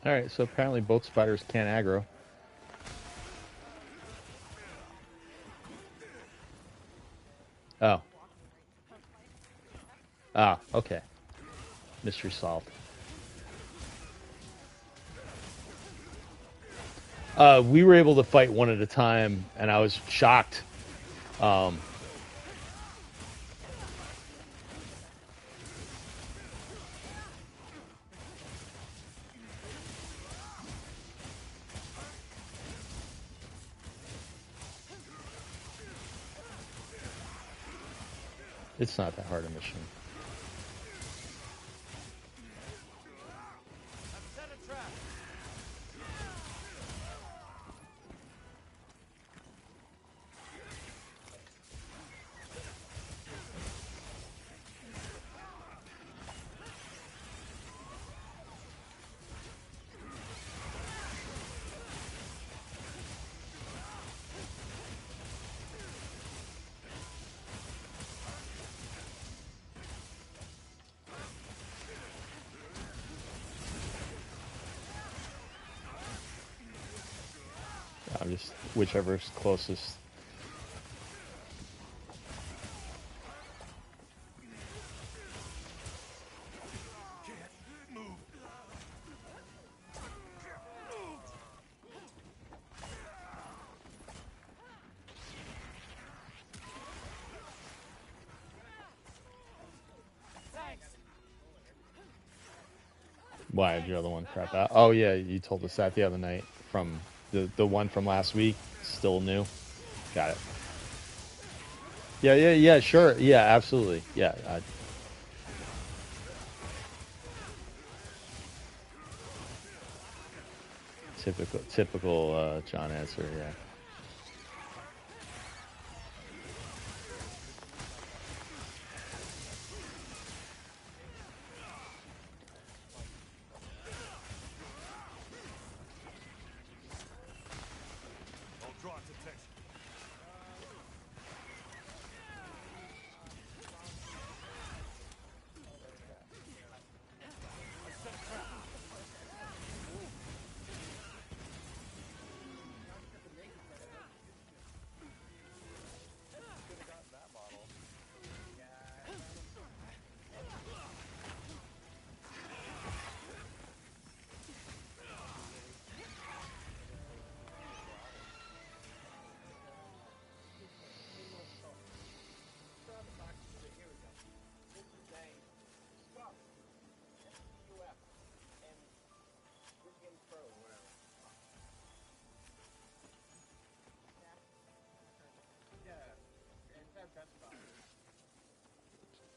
All right, so apparently both spiders can aggro. Oh. Ah, okay. Mystery solved. We were able to fight one at a time, and I was shocked. It's not that hard a mission. I'm just whichever's closest. Why did your other one crap out? Oh yeah, you told us that the other night from the one from last week. Still new. Got it. Yeah, sure. Yeah, absolutely. Yeah. Typical John answer. Yeah.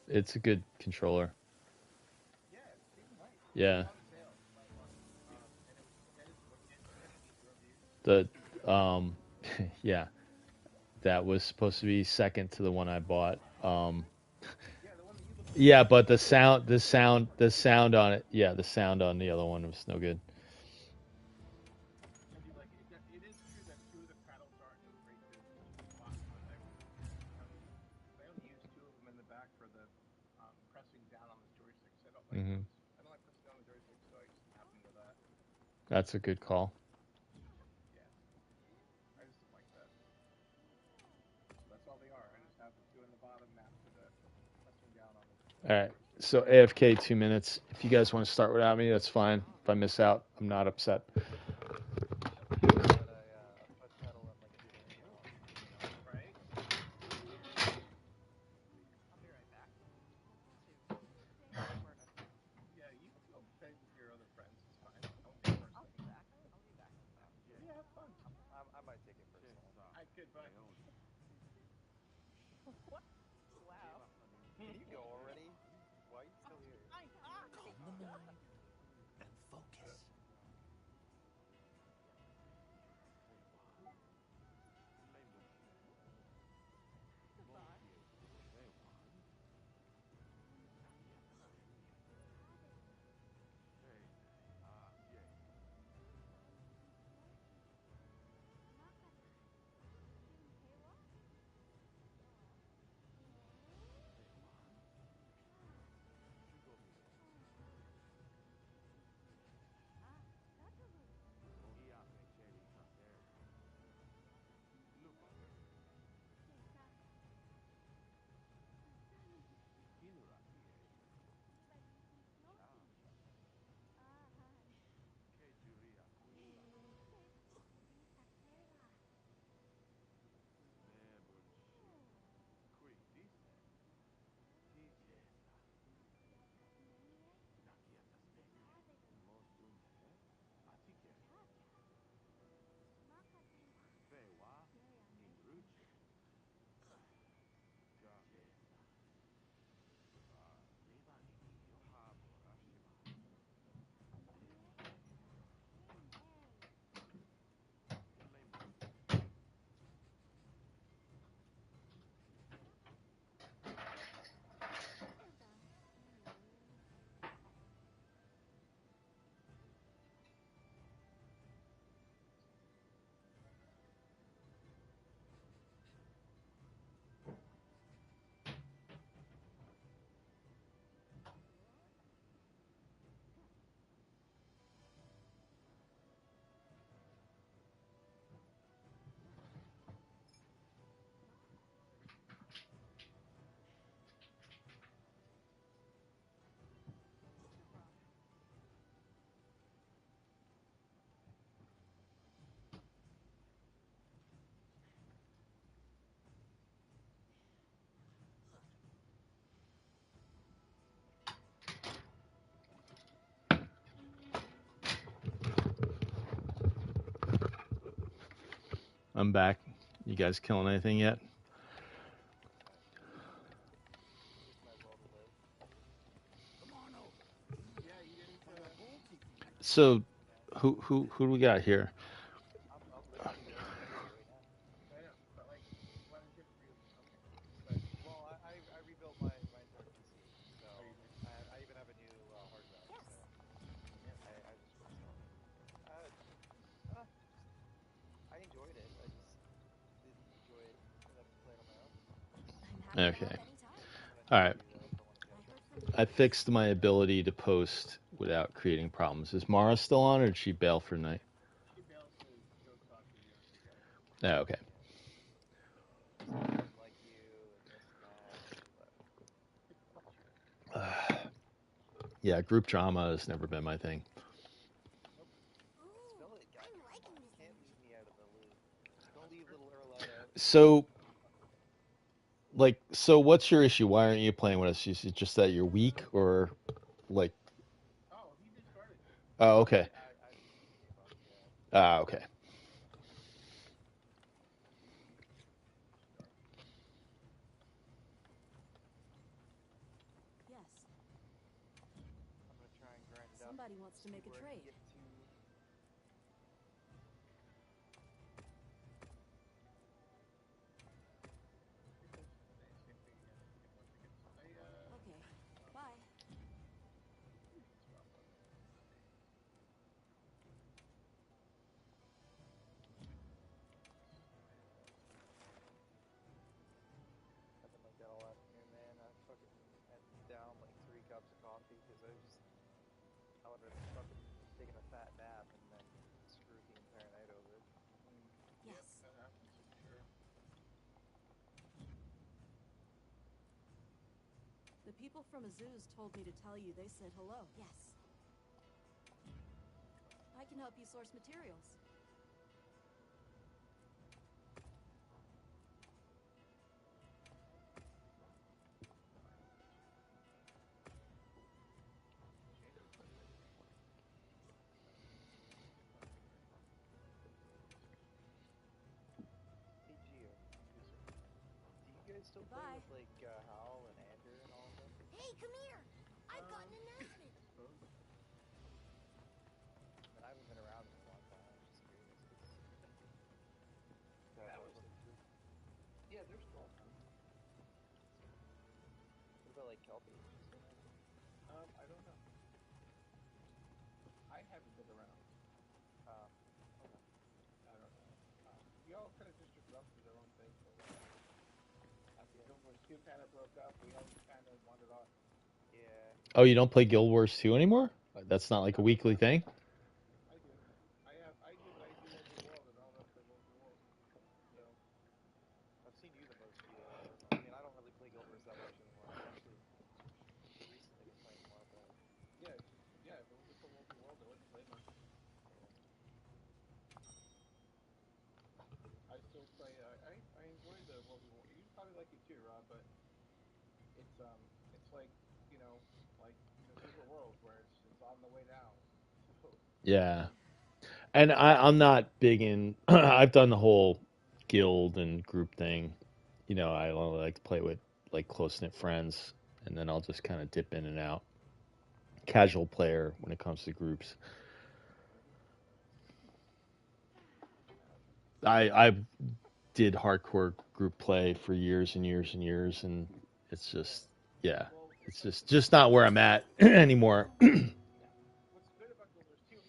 It's a good controller. Yeah. The yeah, that was supposed to be second to the one I bought. Yeah, but the sound on it. Yeah, the sound on the other one was no good. Mm-hmm. That's a good call. I just don't like that. That's all they are. I just have the two in the bottom map to the pressing down on the. All right. So AFK 2 minutes. If you guys want to start without me, that's fine. If I miss out, I'm not upset. Right? I'll be right back. Yeah, you can go play with your other friends. It's fine. I'll be first. I'll be back. I'll be back in a sec. Yeah, have fun. I might take it personally. I could, but What? Wow. Can you go already? Why are you still here? I'm talking. Calm the mind and focus. Goodbye. I'm back. You guys killing anything yet? yeah, you didn't. So, who do we got here? I know, but like, why didn't you rebuild? Okay, but Well, I rebuilt my entire PC, so I even have a new hard drive. So I just switched over. I enjoyed it. I just didn't enjoy it enough to play it on my own. I'm happy to Okay. help anytime. All right. I heard from I fixed my ability to post without creating problems. Is Mara still on, or did she bail for the night? she bailed to go talk to you again. Oh, okay. Didn't like you and this and that. Yeah, group drama has never been my thing. Spill it, guys. I'm liking this. Can't leave me out of the loop. Don't leave little Earl out. So, so what's your issue? Why aren't you playing with us? Is it just that you're weak, or like? Oh, he just started. Oh, okay. I gave up, yeah. Ah, okay. Yes. I'm gonna try and grind it up. Somebody wants to see make a where I can trade. get to. Same thing again. Okay. Bye. I've been like that all afternoon, man. I fucking had down like 3 cups of coffee because I wanted to fucking taking a The people from Azuz told me to tell you they said hello. Yes. I can help you source materials. Hey, Gio. Do you guys still play Bye. with like Hal and Andrew and all of them? Hey, come here! I've got an announcement! I haven't been around in a long time. I'm just curious. Yeah, there's 12. What about like Kelpie? I don't know. I haven't been around. Okay. I don't know. We all kind of just jumped to their own thing for a while. After Guild Wars 2 kind of broke up, we all kind of wandered off. Yeah. Oh, you don't play Guild Wars 2 anymore? That's not like a weekly thing? I do. I do Open World and all that stuff Open World. So, I've seen you the most, Gio. I mean, I don't really play Guild Wars that much anymore. I've actually recently been playing more, but yeah, if it was just an Open World, I wouldn't play much. I still play, I enjoy the World War. You probably like it too, Rob, but it's like, you know, like the Secret World where it's on the way now. So, Yeah. And I'm not big in. I've done the whole guild and group thing. You know, I only like to play with like close knit friends, and then I'll just kind of dip in and out. Casual player when it comes to groups. I did hardcore group play for years and years and years, and it's just it's just not where I'm at anymore. what's good about Guild Wars 2 is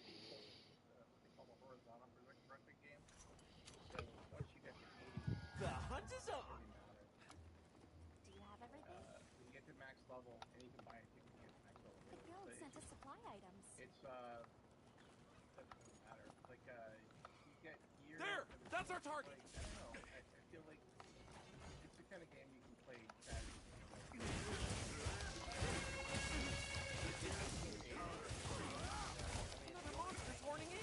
what they call a horizontal progression game. So once you get to 80, The hunt is on! it doesn't matter. Do you have everything? When you get to max level, and you can buy it, you can get to max level. The guild sent us supply items. It's doesn't matter. Like you get years. There! That's our target! Like, I don't know. I feel like it's the kind of game you can play casually. Another monster's horning in!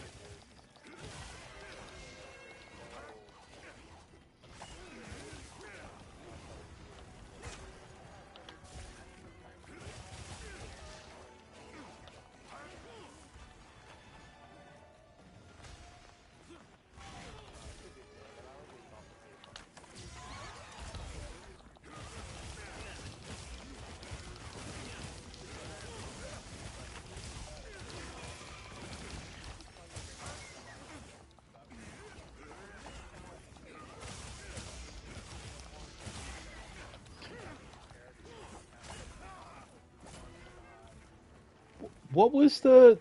What was the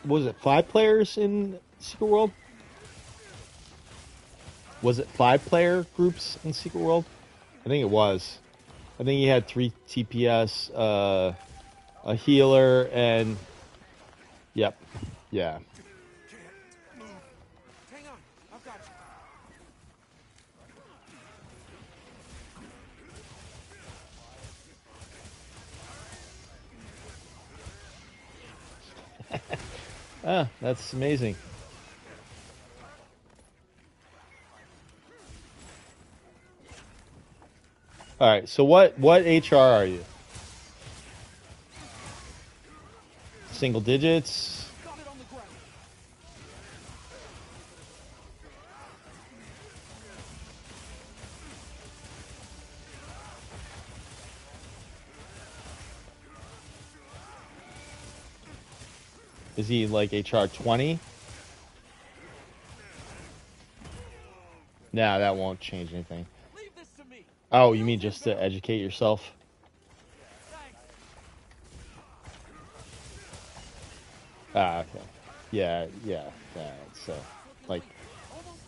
was it 5 players in Secret World? Was it 5-player groups in Secret World? I think it was. I think you had 3 TPS, a healer, and yep, yeah. Can't move. Hang on, I've got you. Ah, that's amazing. All right, so what HR are you? Single digits? Got it on the ground. Is he like HR 20? Nah, that won't change anything. Leave this to me. Oh, you mean just to educate yourself? Thanks. Ah, okay. Yeah. So, like,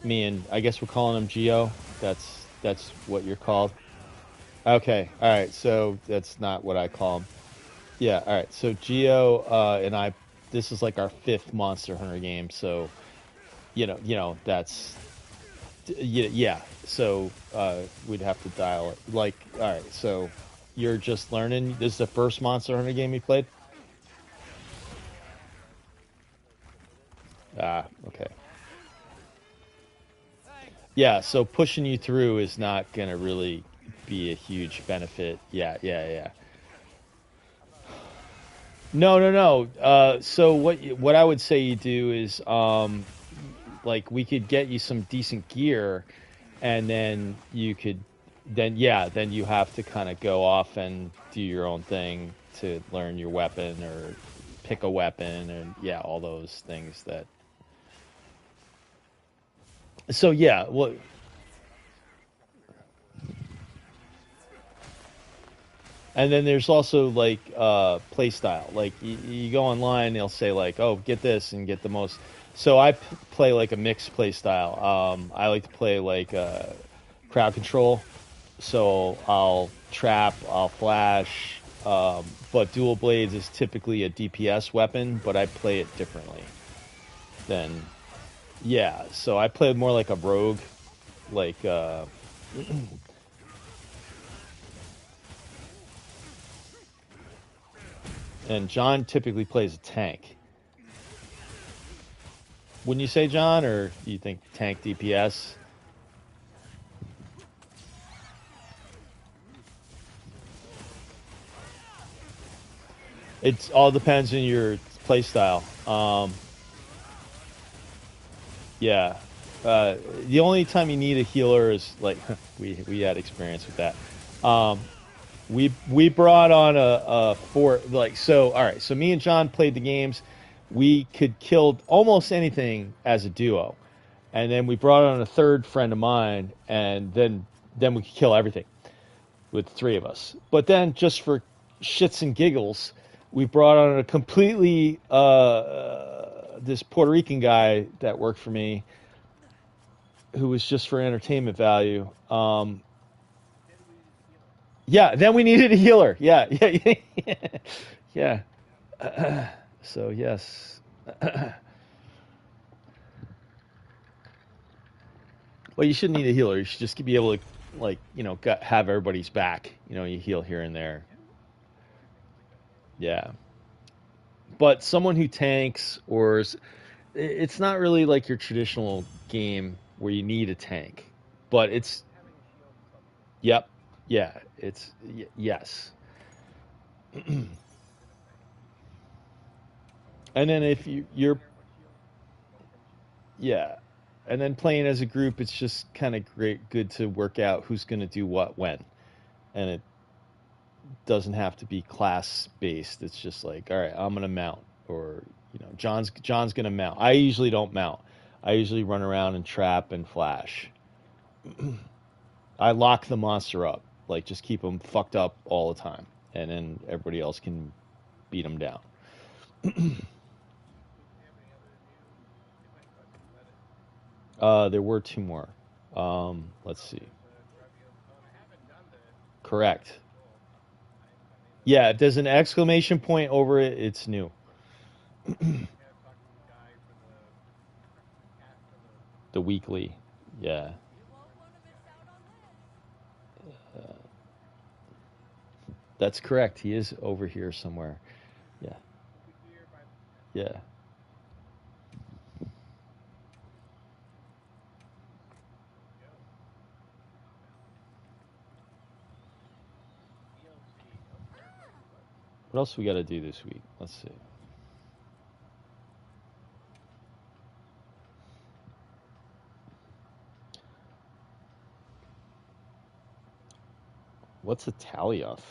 me and I guess we're calling him Geo. That's what you're called. Okay. All right. So that's not what I call him. Yeah. All right. So Geo and I, this is like our 5th Monster Hunter game. So, you know that's yeah. So we'd have to dial it. Like, all right. So you're just learning? This is the first Monster Hunter game you played? Ah, okay. Yeah, so pushing you through is not going to really be a huge benefit. Yeah. No. So what I would say you do is, like, we could get you some decent gear, and then then you have to kind of go off and do your own thing to learn your weapon or pick a weapon, and yeah, all those things that. So yeah, well. And then there's also like play style. Like you go online, they'll say like, "Oh, get this and get the most." So I play like a mixed play style. I like to play like crowd control. So I'll trap, I'll flash, but dual blades is typically a DPS weapon, but I play it differently. Then, yeah. So I play more like a rogue, like. And John typically plays a tank. Wouldn't you say, John, or do you think tank DPS? It all depends on your play style. Yeah. The only time you need a healer is like we had experience with that. We brought on a four, like, so all right, so me and John played the games. We could kill almost anything as a duo, and then we brought on a third friend of mine, and then we could kill everything with the three of us. But then just for shits and giggles, we brought on a completely this Puerto Rican guy that worked for me, who was just for entertainment value. Yeah, then we needed a healer. Yeah. Yeah. So, yes. Well, you shouldn't need a healer. You should just be able to, like, have everybody's back. You heal here and there. Yeah. But someone who tanks, or it's not really like your traditional game where you need a tank. But it's, yep. Yeah, it's, yes. And then if you're, yeah, and then playing as a group, it's just kind of good to work out who's going to do what when, and it doesn't have to be class based. It's just like, all right, I'm going to mount, or John's going to mount. I usually don't mount. I usually run around and trap and flash. I lock the monster up, like just keep them fucked up all the time, and then everybody else can beat them down. There were two more. Let's see. Correct. Yeah, if there's an exclamation point over it, it's new. The weekly. Yeah. That's correct. He is over here somewhere. Yeah. Yeah. What else we got to do this week? Let's see. What's a Talioth?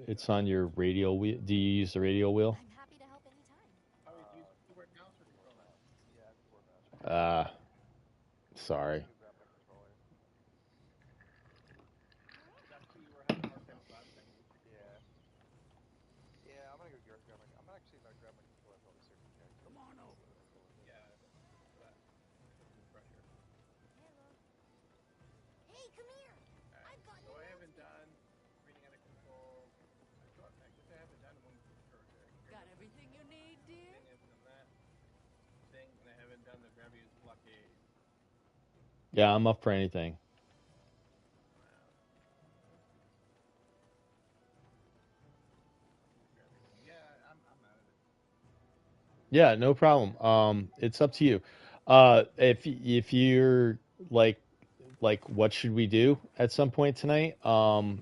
It's on your radial wheel. Do you use the radial wheel? I'm happy to help anytime. Sorry. Yeah. Yeah, I'm gonna go grab my. I'm actually gonna grab my controller. Probably certain character. Come on over. Hey, come here! I've got So I haven't done reading out of control. I thought I guess I haven't done one for Got everything you need, dear? thing. I haven't done that thing, and I haven't done the Gravius blockade. Yeah, I'm up for anything. Yeah, I'm out of it. Yeah, no problem. It's up to you. If you're like what should we do at some point tonight? I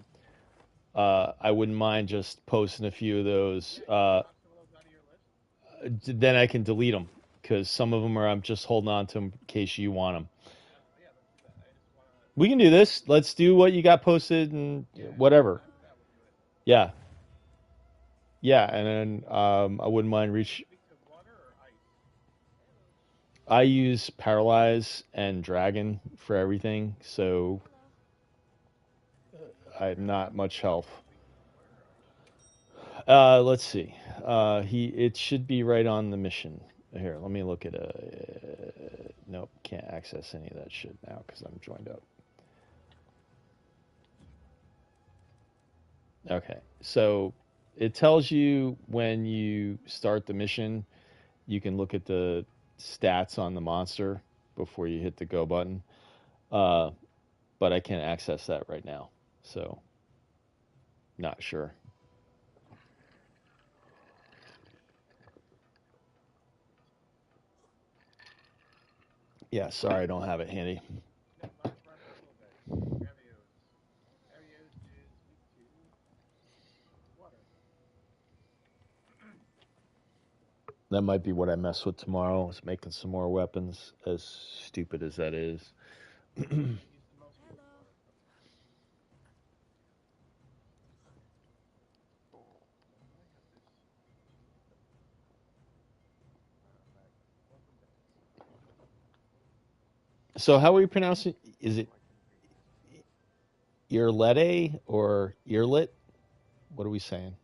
wouldn't mind just posting a few of those. Then I can delete them because some of them are I'm just holding on to them in case you want them. We can do this. Let's do what you got posted and whatever. Yeah. Yeah, and then I wouldn't mind reach. I use Paralyze and Dragon for everything, so I have not much health. Let's see. It should be right on the mission. Here, let me look at nope, can't access any of that shit now because I'm joined up. Okay, so it tells you when you start the mission, you can look at the stats on the monster before you hit the go button. But I can't access that right now, so not sure. Yeah, sorry, I don't have it handy. That might be what I mess with tomorrow, is making some more weapons, as stupid as that is. So how are you pronouncing? Is it Earlette or Earlit? What are we saying?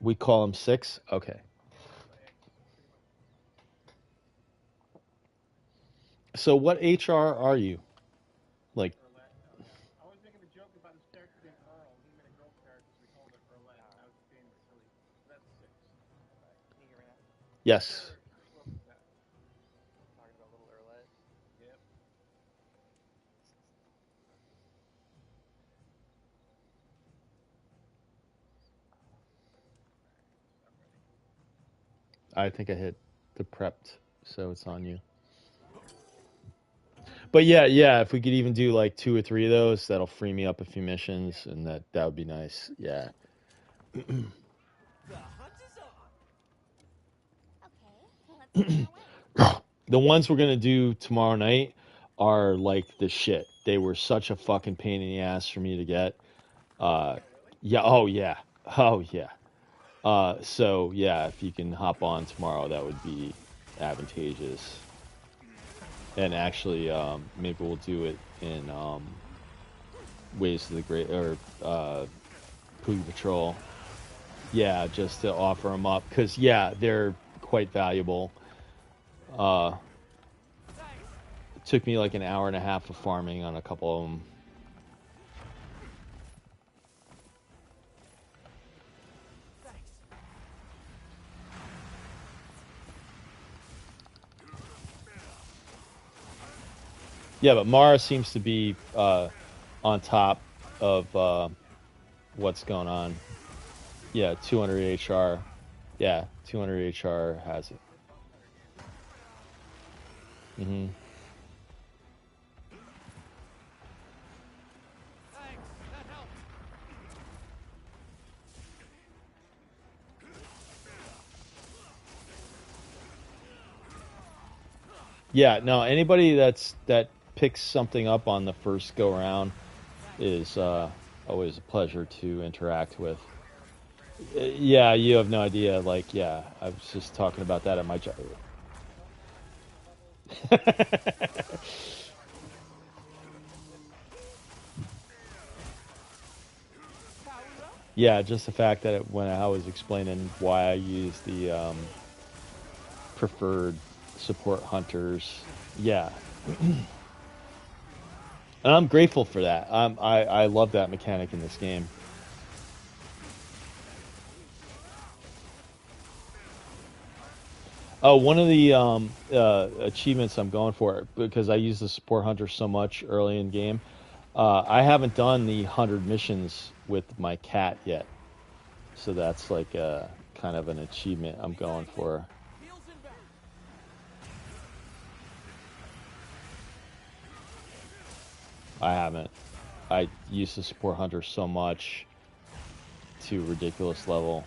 We call him Six? Okay. So what HR are you? Like, I was making a joke about his character named Earl. He made a girl character, so we called it Earlette. I was being silly. That's 6. Can you hear me now? yes. Talking about little Earlette. Yep. I think I hit the prepped, so it's on you. But yeah, if we could even do like 2 or 3 of those, that'll free me up a few missions, and that would be nice. Yeah. The hunt is on. Okay, let's get The ones we're gonna do tomorrow night are like the shit. They were such a fucking pain in the ass for me to get. Yeah. Oh yeah. Oh yeah. So yeah, if you can hop on tomorrow, that would be advantageous. And actually, maybe we'll do it in Ways to the Great or Poogie Patrol. Yeah, just to offer them up because yeah, they're quite valuable. It took me like an hour and a half of farming on a couple of them. Yeah, but Mara seems to be on top of what's going on. Yeah, 200 HR. Yeah, 200 HR has it. Mm-hmm. Yeah, no, anybody that picks something up on the first go around is always a pleasure to interact with. Yeah, you have no idea. Like, yeah, I was just talking about that at my job. Yeah, just the fact that when I was explaining why I use the preferred support hunters, yeah, and I'm grateful for that. I love that mechanic in this game. Oh, one of the achievements I'm going for, because I use the support hunter so much early in game, I haven't done the 100 missions with my cat yet. So that's like a kind of an achievement I'm going for. I haven't. I used to support hunter so much to a ridiculous level.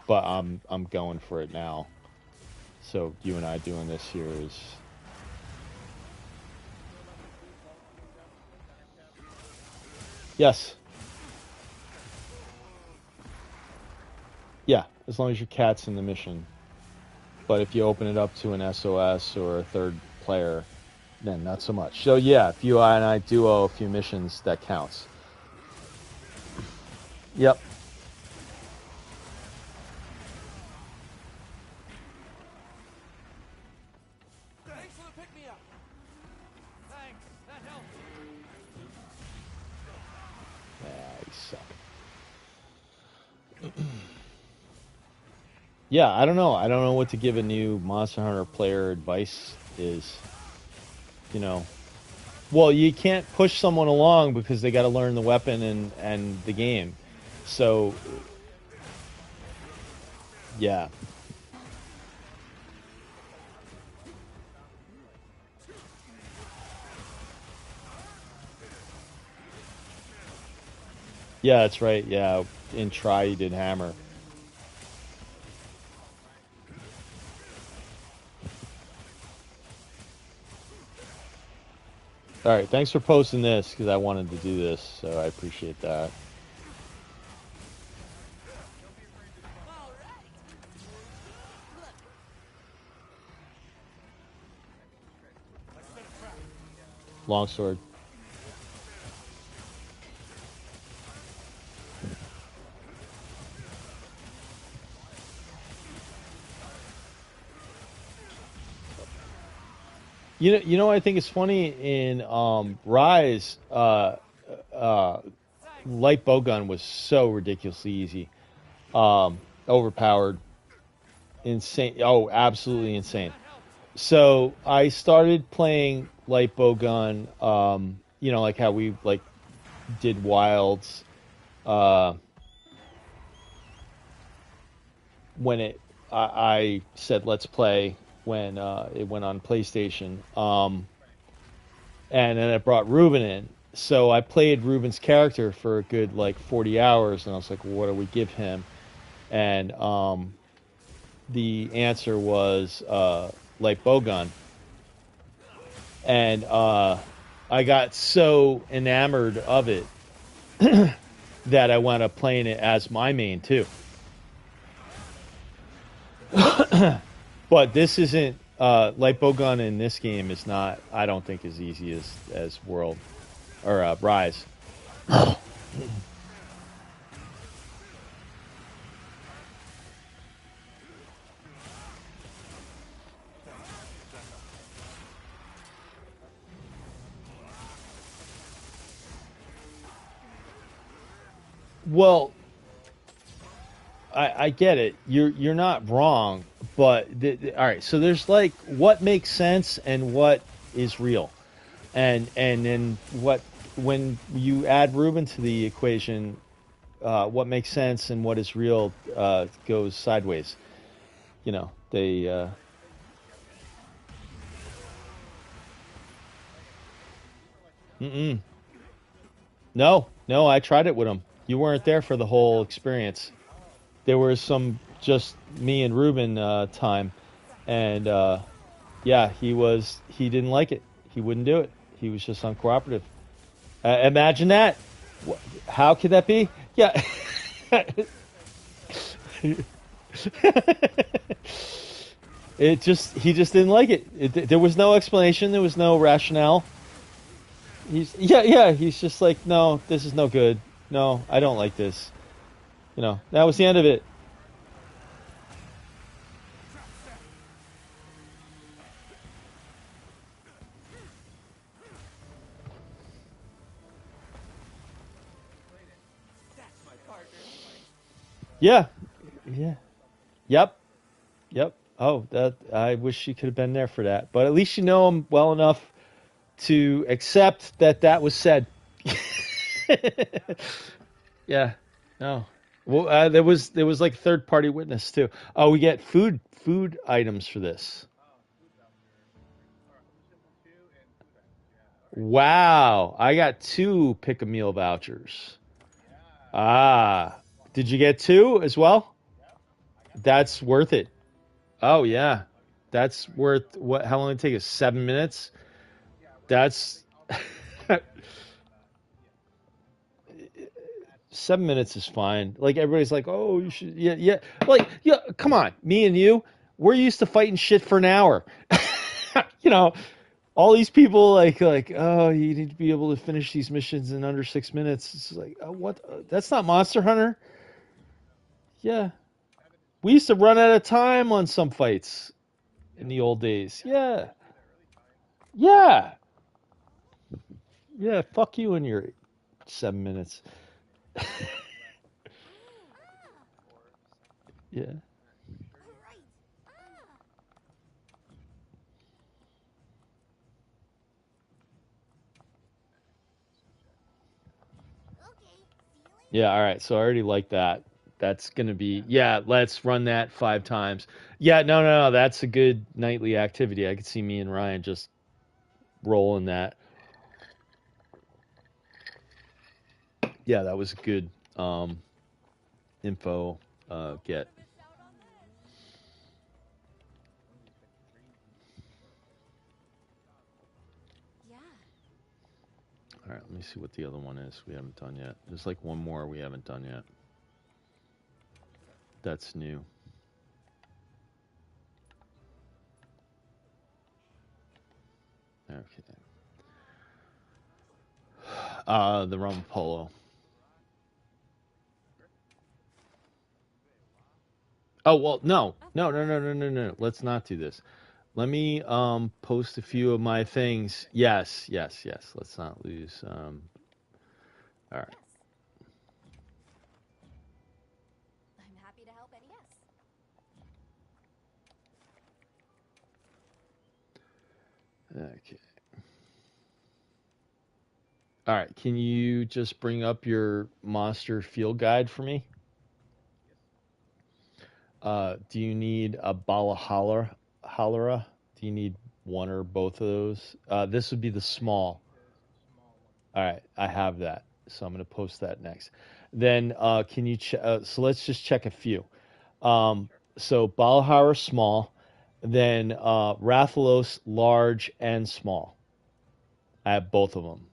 But I'm going for it now. So you and I doing this here is yes. Yeah, as long as your cat's in the mission. But if you open it up to an SOS or a third player, then not so much. So yeah, if you and I duo a few missions, that counts. Yep. Thanks for the pick-me-up. Thanks, that helped. You suck. Yeah, I don't know. I don't know what to give a new Monster Hunter player advice is. You know, well, you can't push someone along because they got to learn the weapon and the game. So, yeah. Yeah, that's right. Yeah, in Try you did hammer. All right, thanks for posting this because I wanted to do this, so I appreciate that. Longsword. You know, I think it's funny in Rise, light bowgun was so ridiculously easy, overpowered, insane. Oh, absolutely insane. So I started playing light bowgun. You know, like how we like did Wilds. When I said let's play when it went on PlayStation, and then it brought Ruben in. So I played Ruben's character for a good like 40 hours, and I was like, well, what do we give him? And the answer was light bowgun, and I got so enamored of it that I wound up playing it as my main too. But this isn't light bowgun in this game is not, I don't think, as easy as World or Rise. Well, I get it. You're not wrong, but all right. So there's like what makes sense and what is real, and then what when you add Ruben to the equation, what makes sense and what is real goes sideways. You know they. No, I tried it with him. You weren't there for the whole experience. There was some just me and Ruben time, and yeah, he didn't like it. He wouldn't do it. He was just uncooperative. Imagine that. How could that be? Yeah. He just didn't like it. There was no explanation. There was no rationale. He's just like, no, this is no good. No, I don't like this. That was the end of it. Yeah. Yep. Oh, that I wish she could have been there for that. But at least you know him well enough to accept that was said. Yeah. No. Well, there was like third party witness too. Oh, we get food items for this. Wow, I got 2 pick a meal vouchers. Ah, did you get 2 as well? That's worth it. Oh yeah, that's worth what? How long did it take us? 7 minutes. That's 7 minutes is fine. Like everybody's like, oh, you should, yeah. Like, yeah, come on, me and you, we're used to fighting shit for an hour. All these people like, oh, you need to be able to finish these missions in under 6 minutes. It's like, what? That's not Monster Hunter. Yeah, we used to run out of time on some fights in the old days. Yeah. Fuck you and your 7 minutes. Yeah. Yeah, all right. So I already like that. That's going to be, yeah, let's run that 5 times. Yeah, no. That's a good nightly activity. I could see me and Ryan just rolling that. Yeah, that was a good info get. All right, let me see what the other one is we haven't done yet. There's like one more we haven't done yet. That's new. Okay. The rum polo. Oh, well, no. Let's not do this. Let me post a few of my things. Yes. Let's not lose. All right. I'm happy to help any Okay. All right. Can you just bring up your monster field guide for me? Do you need a Balahalra? Do you need one or both of those? This would be the small. All right, I have that, so I'm going to post that next. Then can you? So let's just check a few. So Balahalra small, then Rathalos large and small. I have both of them.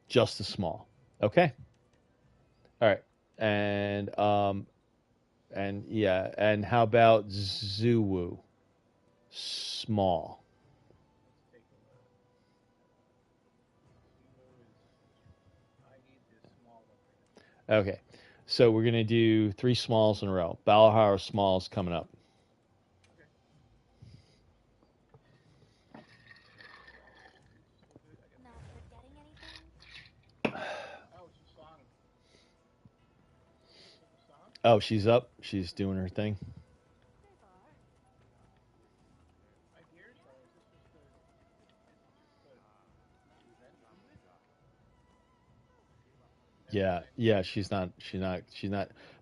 Just a small. Okay. All right, and yeah, and how about Zuwu? Small. Okay, so we're gonna do 3 smalls in a row. Balahalra smalls coming up. Oh, she's up. She's doing her thing. Yeah, she's not,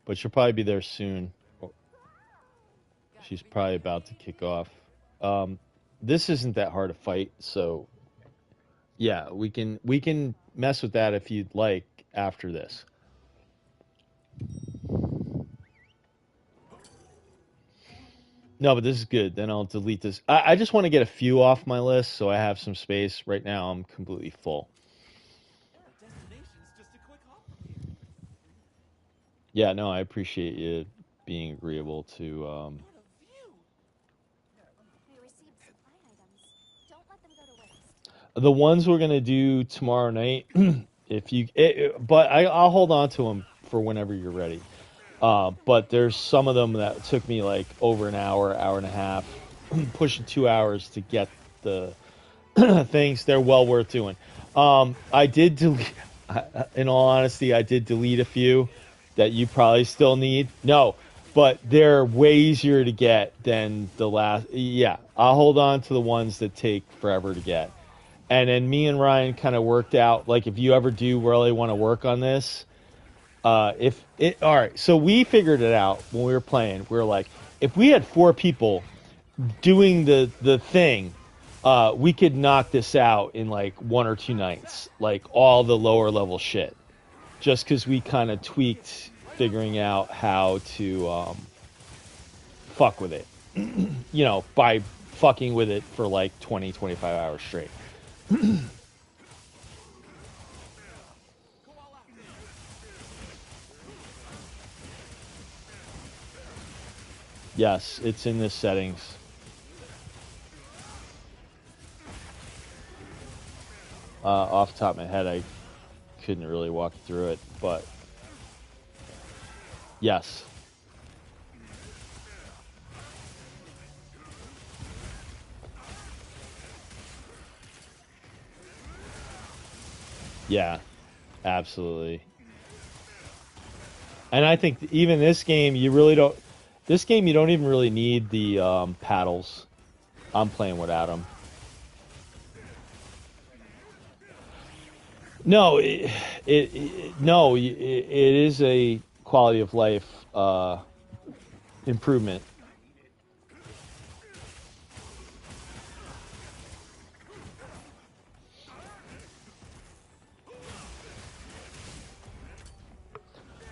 but she'll probably be there soon. She's probably about to kick off. This isn't that hard to fight, so yeah, we can mess with that if you'd like after this. No, but this is good. Then I'll delete this. I just want to get a few off my list so I have some space. Right now, I'm completely full. Yeah, no, I appreciate you being agreeable to. I received supply items. Don't let them go to waste. The ones we're gonna do tomorrow night. If you, but I'll hold on to them for whenever you're ready. But there's some of them that took me like over an hour, hour and a half, pushing 2 hours to get the things. They're well worth doing. I did delete. In all honesty, I did delete a few that you probably still need. No, but they're way easier to get than the last. Yeah, I'll hold on to the ones that take forever to get. And then me and Ryan kind of worked out, like, if you ever do really want to work on this, all right, so we figured it out when we were playing. We were like, if we had 4 people doing the thing, we could knock this out in like 1 or 2 nights, like all the lower level shit, just because we kind of tweaked figuring out how to fuck with it, by fucking with it for like 20, 25 hours straight. Yes, it's in the settings. Off the top of my head, I couldn't really walk through it, but yes. Yeah, absolutely. And I think even this game, you really don't. This game, you don't even really need the paddles. I'm playing without them. No, it is a quality of life improvement.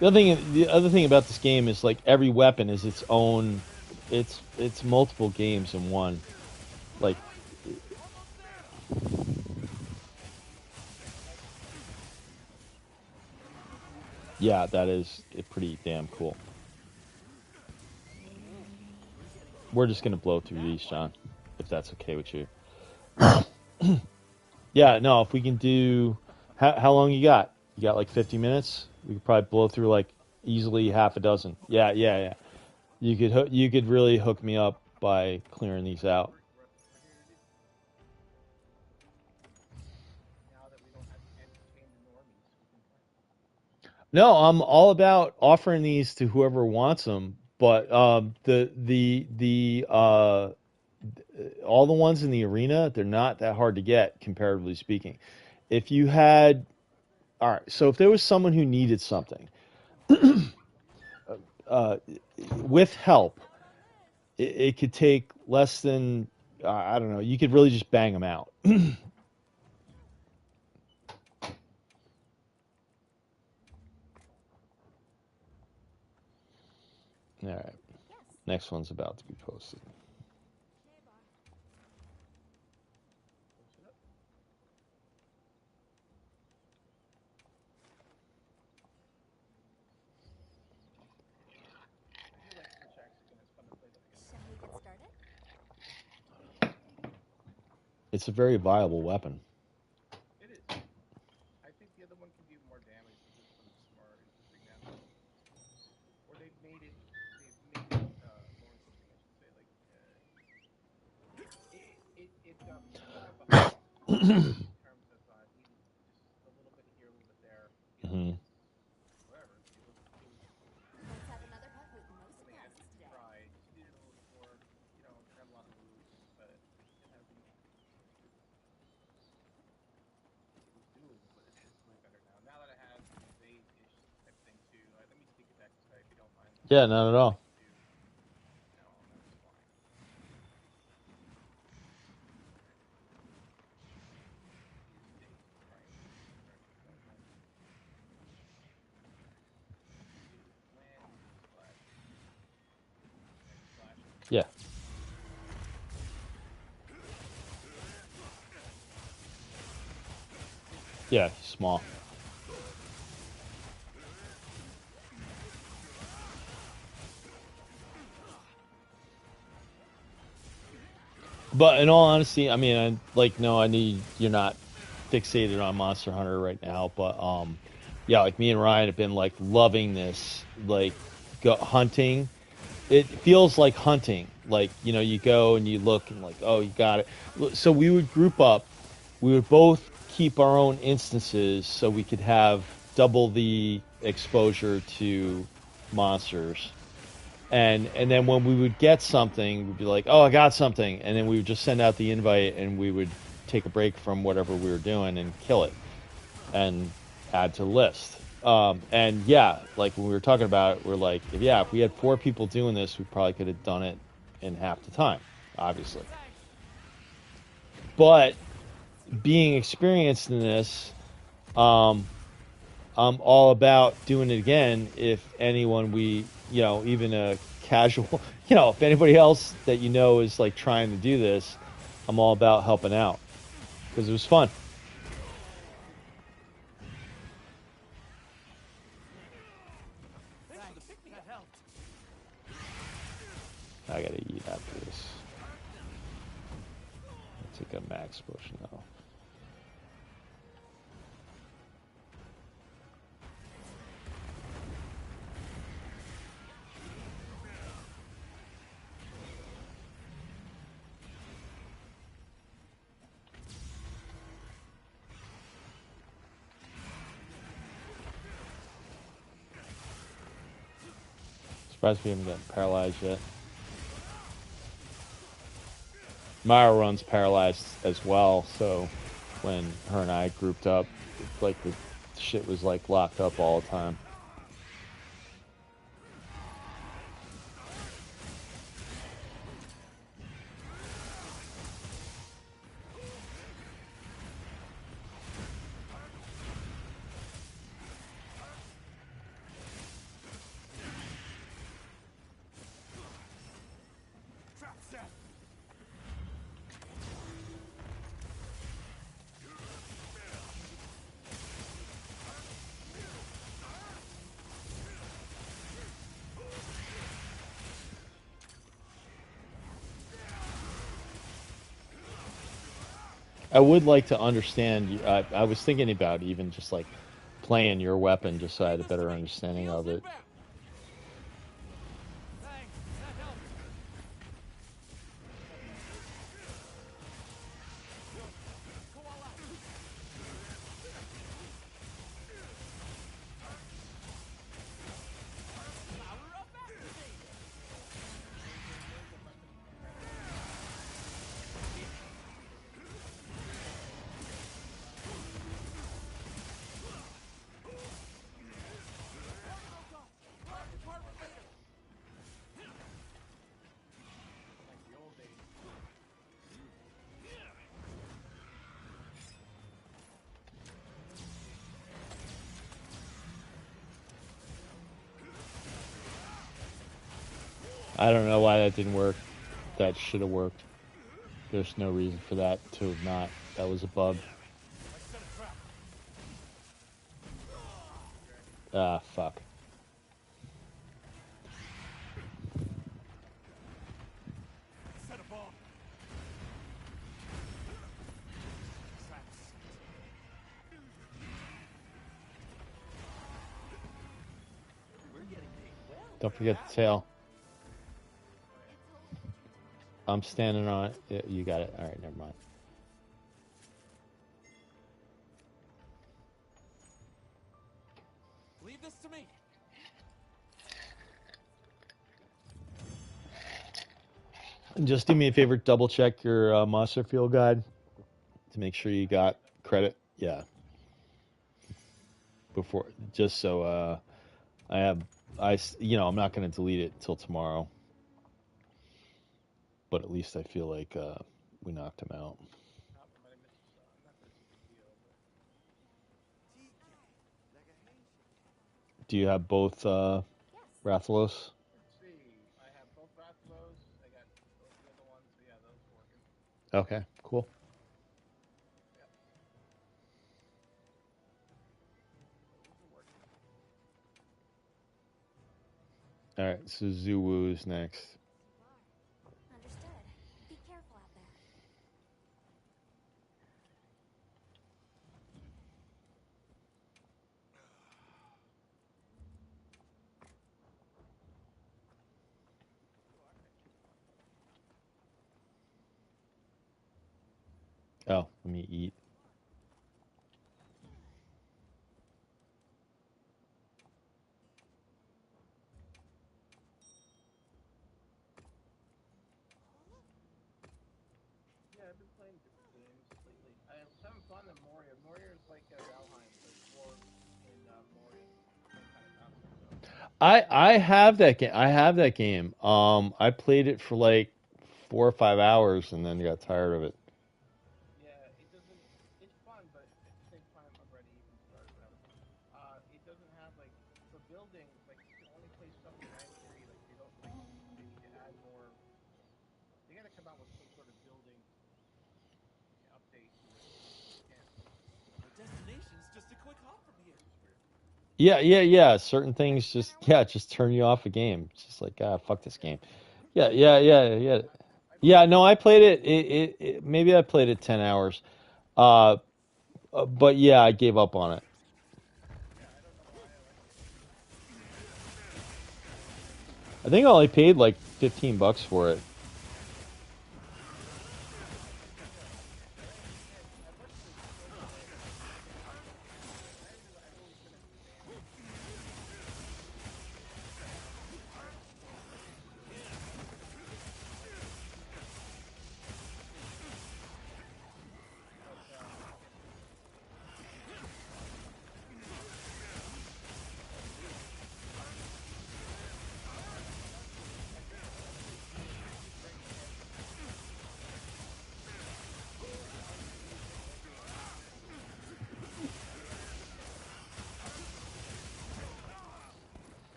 The other thing about this game is, like, every weapon is its own. It's multiple games in one. Like, yeah, that is pretty damn cool. We're just gonna blow through these, John, if that's okay with you. Yeah, no, if we can do. How long you got? You got like 50 minutes? We could probably blow through like easily half a dozen. Yeah. You could really hook me up by clearing these out. No, I'm all about offering these to whoever wants them, but all the ones in the arena, they're not that hard to get, comparatively speaking. If you had, all right, so if there was someone who needed something, with help, it could take less than, I don't know, you could really just bang them out. All right. Next one's about to be posted. It's a very viable weapon. It is. I think the other one can do more damage because this one's more interesting now. Or they've made it more interesting, I should say. Like, it got behind in terms of needing just a little bit here, a little bit there. Mm-hmm. Whatever. Let's have another putt with no surprises today. Try. Just needed a little bit more, have a lot of moves, but it hasn't. It was doing, but it's way better now. Now that I have evade-ish type thing too, let me sneak attack this guy if you don't mind. Yeah, not at all. Yeah. Yeah, small. But in all honesty, I mean, I need you're not fixated on Monster Hunter right now, but yeah, like me and Ryan have been like loving this, like hunting. It feels like hunting. Like, you go and you look and like, oh, you got it. So we would group up. We would both keep our own instances so we could have double the exposure to monsters. And then when we would get something, we'd be like, oh, I got something. And then we would just send out the invite and we would take a break from whatever we were doing and kill it and add to the list. And yeah, like when we were talking about it, we're like, if we had 4 people doing this, we probably could have done it in half the time, obviously. But being experienced in this, I'm all about doing it again if anyone even a casual, if anybody else that is like trying to do this, I'm all about helping out because it was fun. I gotta eat after this. I'll take a max potion though. Surprised we haven't gotten paralyzed yet. Mara runs paralyzed as well, so when her and I grouped up, like the shit was like locked up all the time. I would like to understand. I was thinking about even just like playing your weapon, just so I had a better understanding of it. I don't know why that didn't work. That should have worked. There's no reason for that to have not. That was a bug. Ah, fuck. Don't forget the tail. I'm standing on it. Yeah, you got it. All right, never mind. Leave this to me. Just do me a favor, double check your monster field guide to make sure you got credit. Yeah. Before, just so I'm not going to delete it till tomorrow. But at least I feel like we knocked him out. Do you have both Rathalos? Let's see. I have both Rathalos. I got both the other ones. So yeah, those are working. Okay, cool. All right, so Zuwu is next. Understood. Be careful out there. Oh, let me eat. Yeah, I've been playing different games lately. I was having fun in Moria. Moria is like Valheim, but more in Moria. Same kind of concept, though. I have that game. I have that game. I played it for like 4 or 5 hours and then got tired of it. Yeah, it doesn't. It's fun, but at the same time, I'm ready to even start it up. It doesn't have like for building. Like you can only play stuff in rank 3. Like they don't like. They need to add more. They got to come out with some sort of building update to it because you can't. The destination's just a quick hop from here. This is weird. Yeah. Certain things just turn you off a game. It's just like fuck this game. Yeah. No, I played it. Maybe I played it 10 hours. Uh, but yeah, I gave up on it. Yeah, I don't know why I liked it. I think I only paid like $15 for it. I virtually killed the game. I've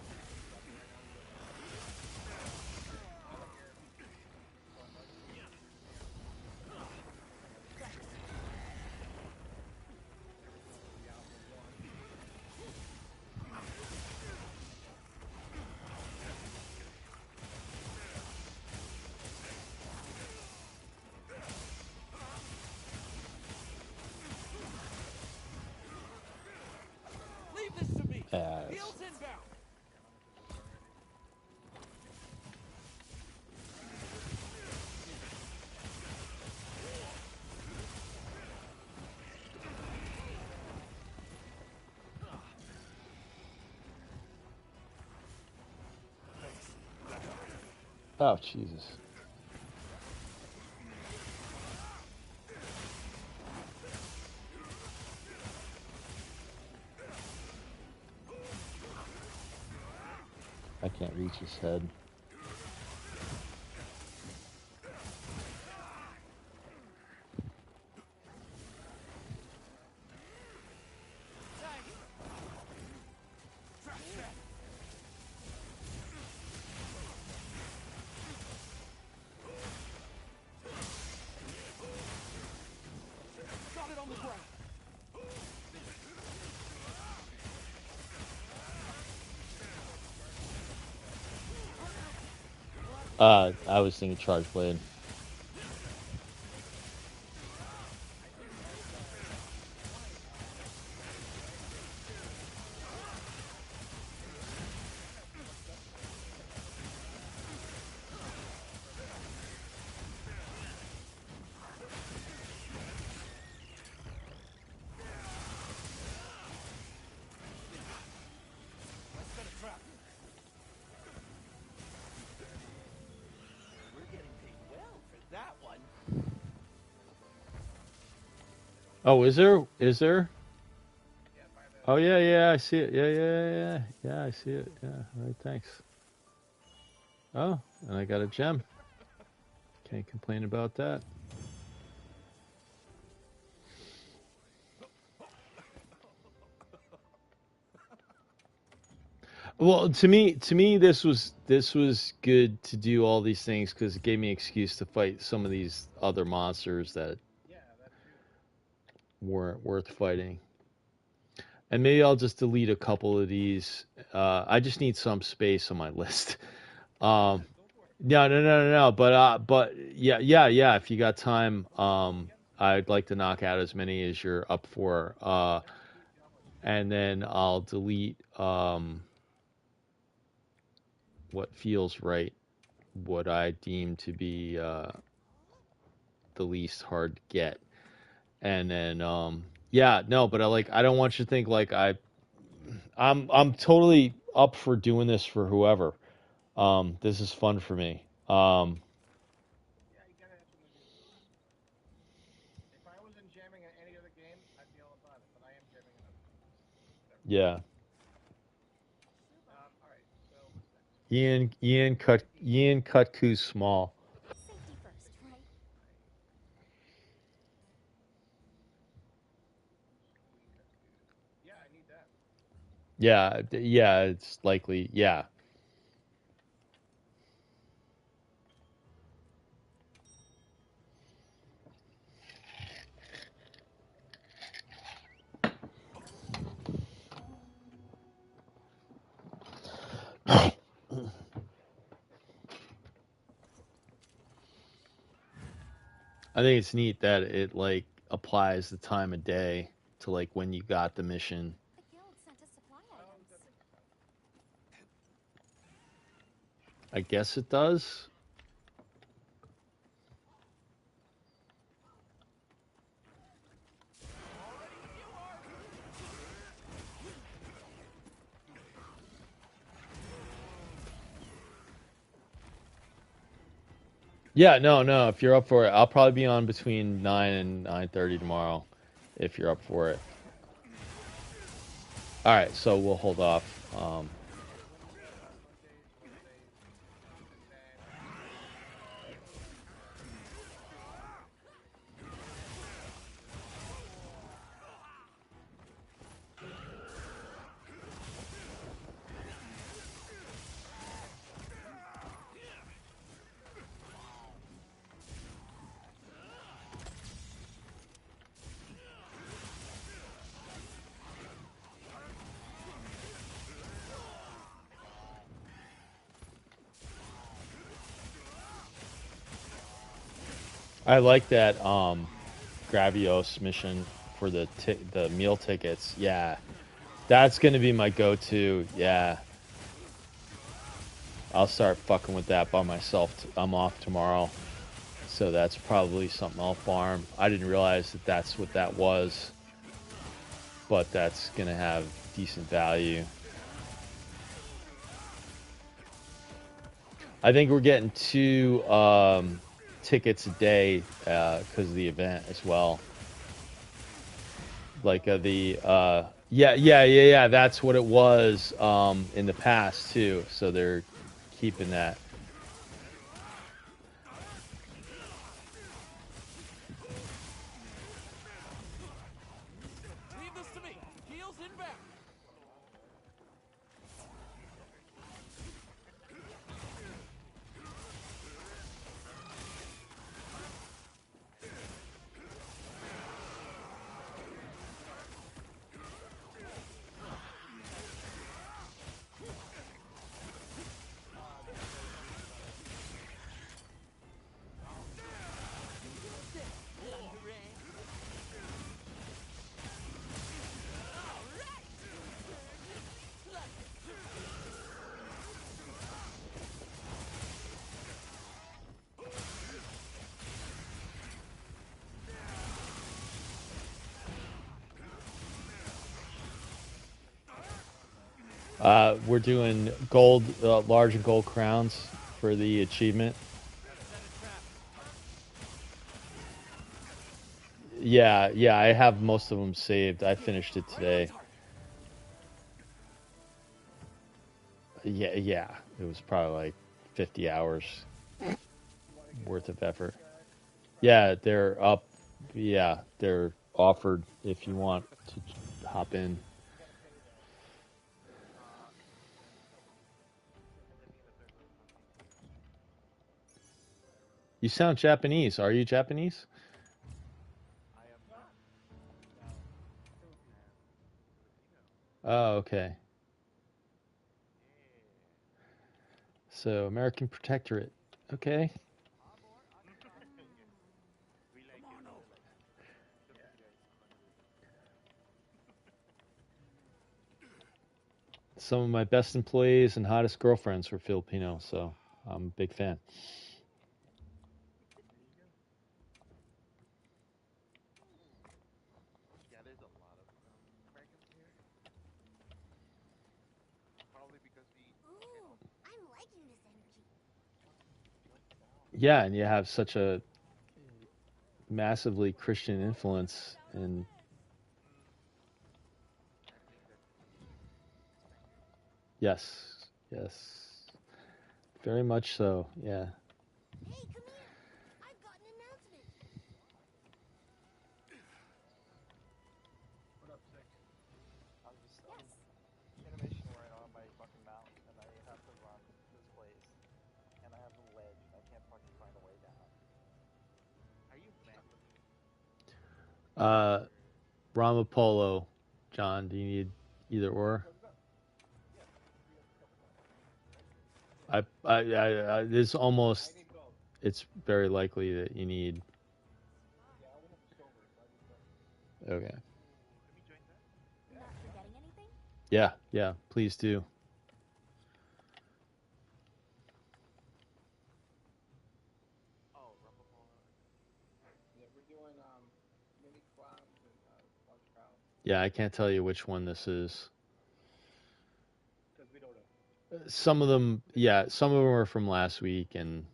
only finished the main but Leave this to me. Yes. Heels inbound. Oh Jesus. I can't reach his head. Got it on the ground. I was thinking Charge Blade. Let's set a trap. We're getting paid well for that one. Oh, is there? Is there? Oh yeah, I see it. Yeah, I see it. Yeah, all right, thanks. Oh, and I got a gem. Can't complain about that. Well, to me, this was good to do all these things because it gave me an excuse to fight some of these other monsters that weren't worth fighting. And maybe I'll just delete a couple of these. I just need some space on my list. No. But yeah. If you got time, I'd like to knock out as many as you're up for. And then I'll delete what feels right. what I deem to be the least hard to get. And then yeah, no, but I don't want you to think like I'm totally up for doing this for whoever. This is fun for me. Yeah, you gotta have something to do. If I wasn't jamming at any other game, I'd be all about it. But I am jamming at other games. Yeah. All right. So what's next? Ian Cutcoo's small. Safety first, right? Yeah, I need that. Yeah, it's likely. Yeah. I think it's neat that it like applies the time of day to like when you got the mission. The guild sent us supply items. I guess it does. Yeah, no. If you're up for it, I'll probably be on between 9 and 9:30 tomorrow. If you're up for it. All right, so we'll hold off. I like that Gravios mission for the meal tickets. Yeah, that's gonna be my go-to. Yeah, I'll start fucking with that by myself. I'm off tomorrow, so that's probably something I'll farm. I didn't realize that that's what that was, but that's gonna have decent value. I think we're getting 2 tickets a day because of the event as well. Like yeah. That's what it was in the past too. So they're keeping that. Leave this to me. Heels inbound. We're doing gold, large and gold crowns for the achievement. Yeah, I have most of them saved. I finished it today. Yeah. It was probably like 50 hours worth of effort. Yeah, they're up. Yeah, they're offered if you want to hop in. You sound Japanese. Are you Japanese? Oh, okay. So, American Protectorate. Okay. Some of my best employees and hottest girlfriends were Filipino, so I'm a big fan. Yeah, there's a lot of Americans here. Probably because we, Ooh, I'm liking this energy. Yeah, and you have such a massively Christian influence, and I think that's expected. yes, yes, very much so. Yeah. Hey, come here. I've got an announcement. What up, Six? I'm just Yes. in a mission where I'm on my fucking mountain and I have to run this place, and I have a ledge and I can't fucking find a way down. Are you mad? Ramapolo, John, do you need either or? It's almost, I need both. it's very likely that you need. Yeah, I only have the silver, so I need both. Okay. Let me join that. Not forgetting anything? Yeah, yeah, please do. Oh, Rumble. Yeah, we're doing mini clouds and large crowds Yeah, I can't tell you which one this is. because we don't know. Some of them, yeah, some of them are from last week, and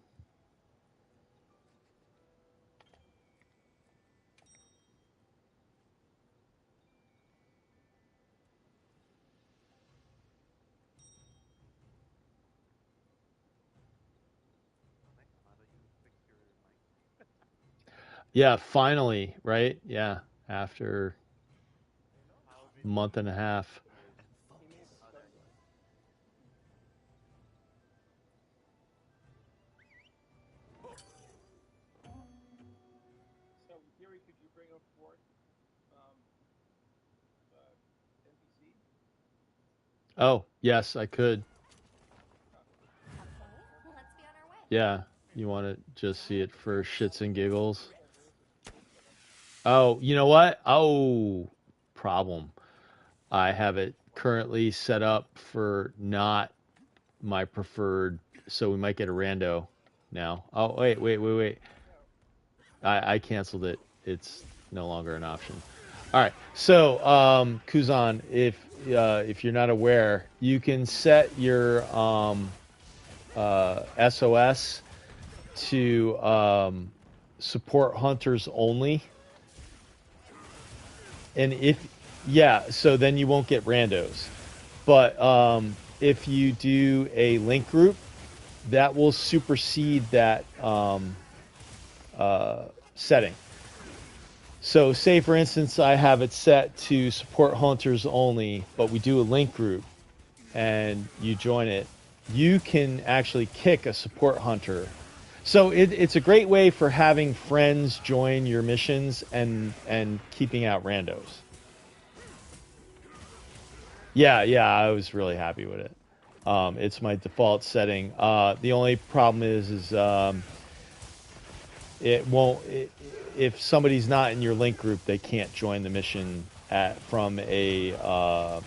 Nice, Amado. You fixed your mic. yeah, finally, right? Yeah, after How's a month and a half. So, Yuri, could you bring up forth NPC? Oh, yes, I could. Okay, let's be on our way. Yeah, you want to just see it for shits and giggles? Oh, you know what? Oh, problem. I have it currently set up for not my preferred, so we might get a rando now. Oh, wait. I canceled it. It's no longer an option. All right. So, Kuzan, if you're not aware, you can set your SOS to support hunters only. And so then you won't get randos. But if you do a link group, that will supersede that setting. So say, for instance, I have it set to support hunters only, but we do a link group and you join it, you can actually kick a support hunter. So it's a great way for having friends join your missions and keeping out randos. Yeah, I was really happy with it. It's my default setting. The only problem is it won't. If somebody's not in your link group, they can't join the mission from a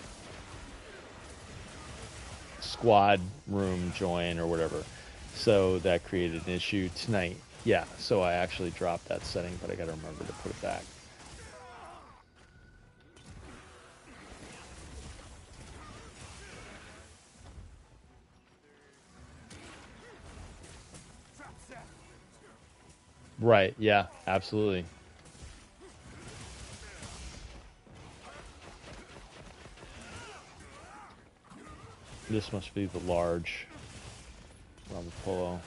squad room join or whatever. So that created an issue tonight. Yeah, so I actually dropped that setting, but I got to remember to put it back. Right, yeah, absolutely. This must be the large Ramapolo.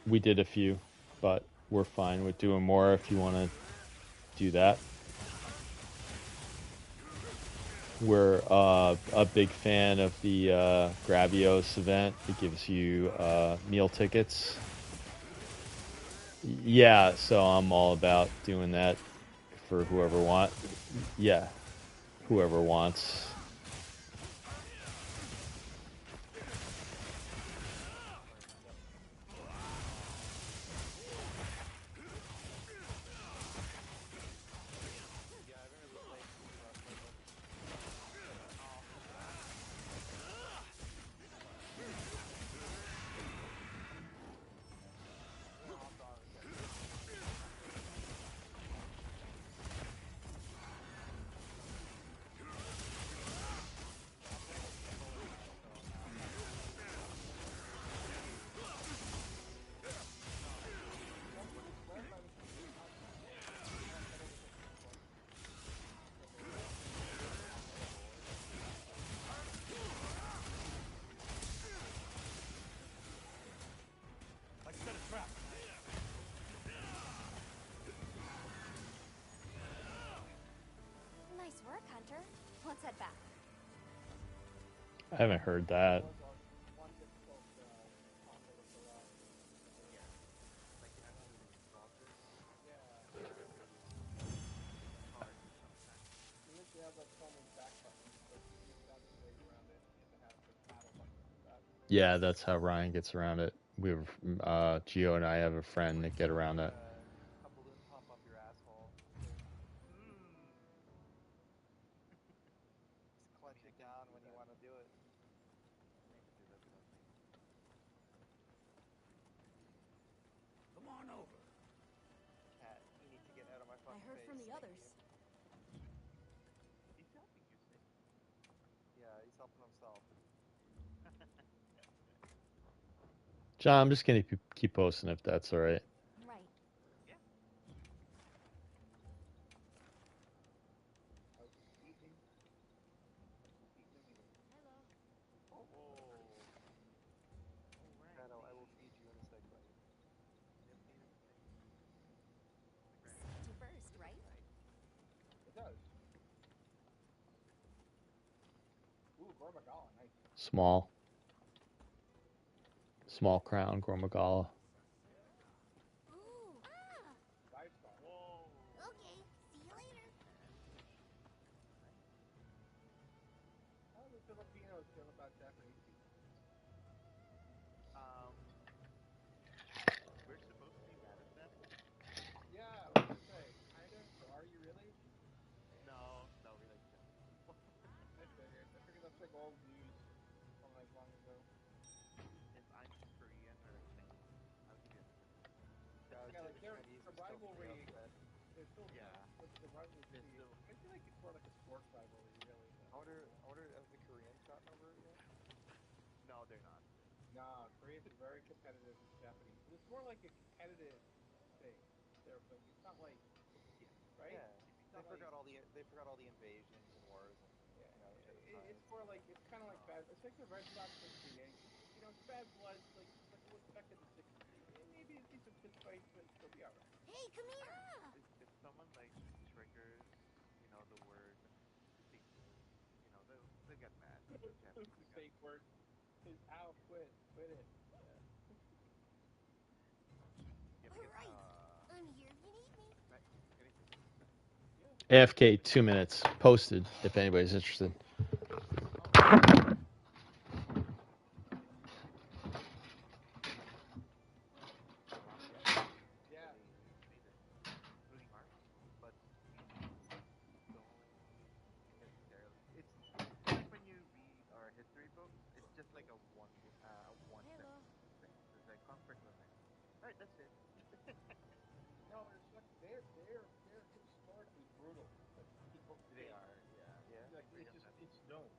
We did a few, but we're fine with doing more if you want to do that. We're a big fan of the Gravios event. It gives you meal tickets. Yeah, so I'm all about doing that for whoever wants. Yeah, whoever wants. I haven't heard that. One difficult combo with the rock. Yeah. Like absolute bosses. Yeah. Hard sometimes. Even if you have like so many back buttons, like that's the way around it. You have to have the paddle button at the back. Yeah, that's how Ryan gets around it. We have Gio and I have a friend that get around that. A balloon pump up your asshole. Just clutch it down when you want to do it. Need to do that without me. Come on over. Cat, you need to get out of my I fucking heard face. from the Thank others. you. He's helping you, see? Yeah, he's helping himself. John, I'm just gonna keep posting if that's all right. Right. Yeah. Hello. Oh. Alright. Shadow, I will feed you in a sec, buddy. Safety first, right? It does. Ooh, Gormagala, nice. Small crown, Gormagala. Ooh. Ah. 5-star. Whoa. Okay. See you later. How do the Filipinos feel about Japanese people? We're supposed to be mad at them? Yeah, I was gonna say, kind of, but are you really? No, we like them. I figured that's like old news from like long ago. If I'm Korean or like Chinese, I'll give you a minute. Yeah, like the rivalry is still Yeah. the rivalry. There's still- I feel like it's more like a sports rivalry, really. I wonder have the Koreans gotten over it yet? No, they're not. Nah, Koreans are very competitive with Japanese. It's more like a competitive thing. Like it's not like right? Yeah. They forgot all the invasions and wars and it's more like it's kind of like bad. It's like the Red Sox versus the Yankees. You know, it's bad blood. Like it was back in the '60s. Maybe it'd be some good fights, but it'll be alright. Hey, come here. If someone like triggers, the word safe word, they'll get mad. It's the safe word. Is ow, quit it. Yeah, All because, right. I'm here if you need me. AFK 2 minutes posted if anybody's interested. Yeah. Including Mark, but we don't necessarily. It's like when you read our history books, it's just like a one Hello. thing. It's like conquered women. Alright, that's it. No, they're historically brutal. Like people. They are, yeah. Like it's known.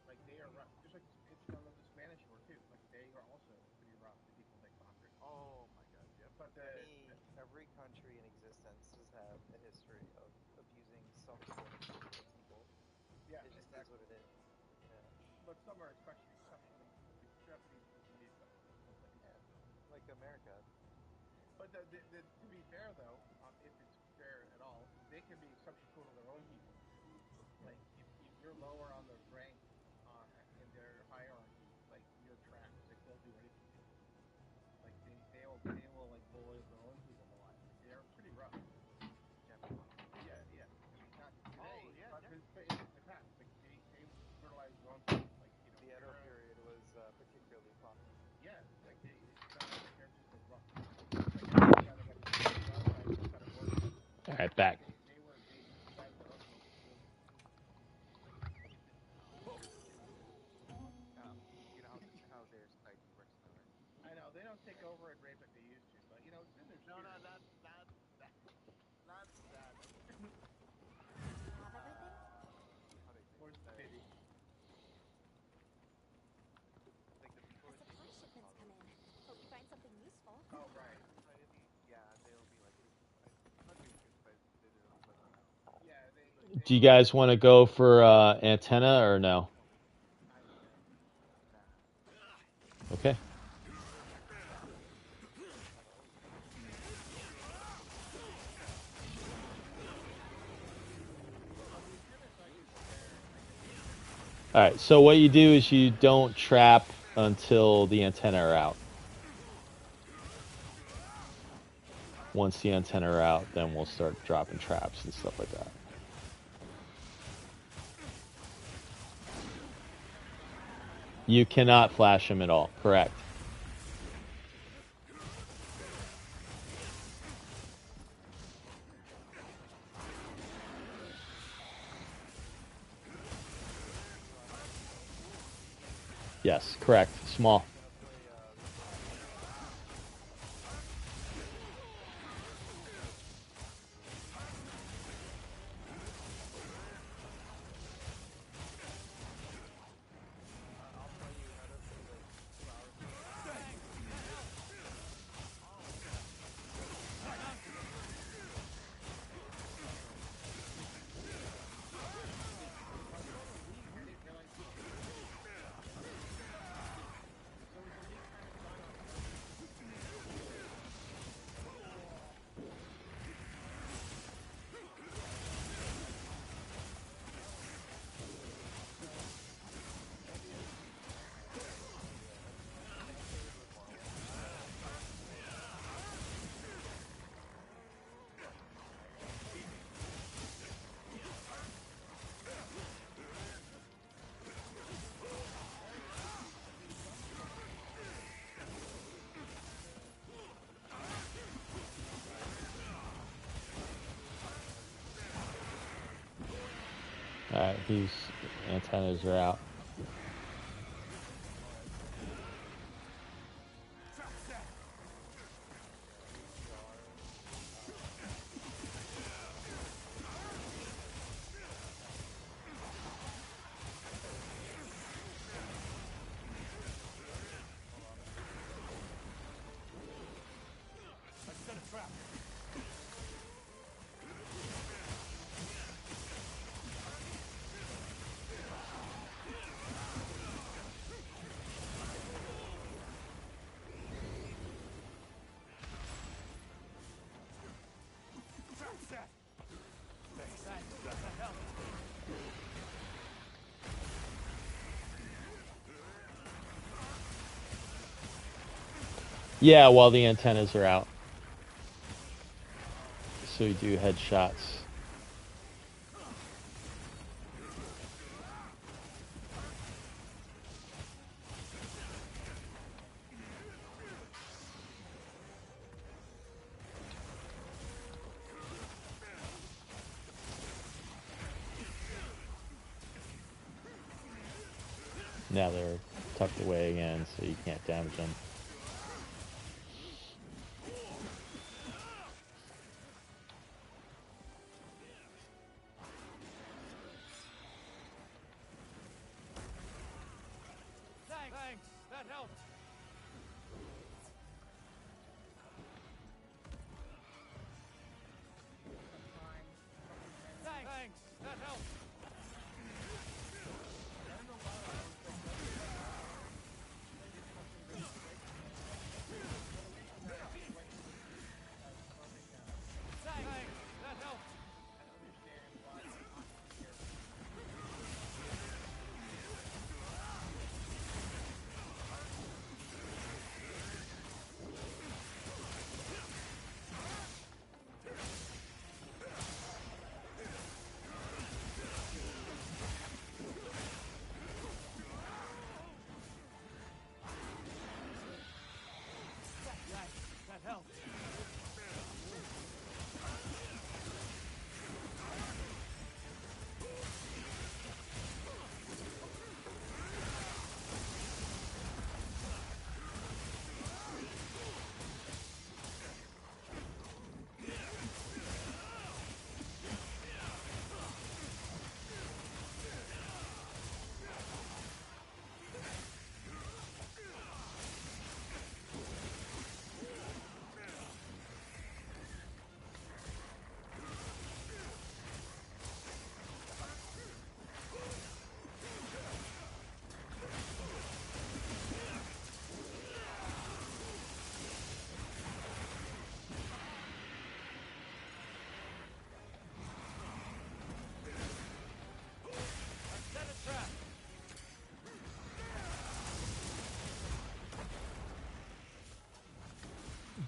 Like they are rough. Just like it's from the Spanish War too. Like they are also pretty rough. The people they conquered. Oh my god, yep. But every country in existence has had a history of abusing some sort of group of people. Yeah, it just is what it is. Yeah. But some are exceptionally. The Japanese people can be exceptionally cool. Like America. But to be fair though, if it's fair at all, they can be exceptionally cool to their own people. Like if you're lower on the rank in their hierarchy, like you're trash. Like they'll do anything to you. Like they will like bully their own people a lot. Like, they're pretty rough. Japanese. Yeah. I mean not today, yeah, but in the past, like they brutalize their own people. Like the Edo period was particularly fun. Yeah, like they're just a rough. All right, back. They guys that are close to them. How their society works now, right? I know they don't take over and rape like they used to, but it's in their spirit. No, not that. Have everything? Where's the baby? Like the people A supply shipment's come in. Hope you find something useful. Oh right. Yeah, they'll be like not users, but literally but Yeah, Do you guys want to go for antenna or no? Okay. Alright, so what you do is you don't trap until the antennae are out. Once the antennae are out, then we'll start dropping traps and stuff like that. You cannot flash him at all, correct. Yes, correct. Small. Alright, these antennas are out. Yeah, while the antennas are out. So you do headshots. Now they're tucked away again, so you can't damage them. Thanks, that helped. Thanks, that helped.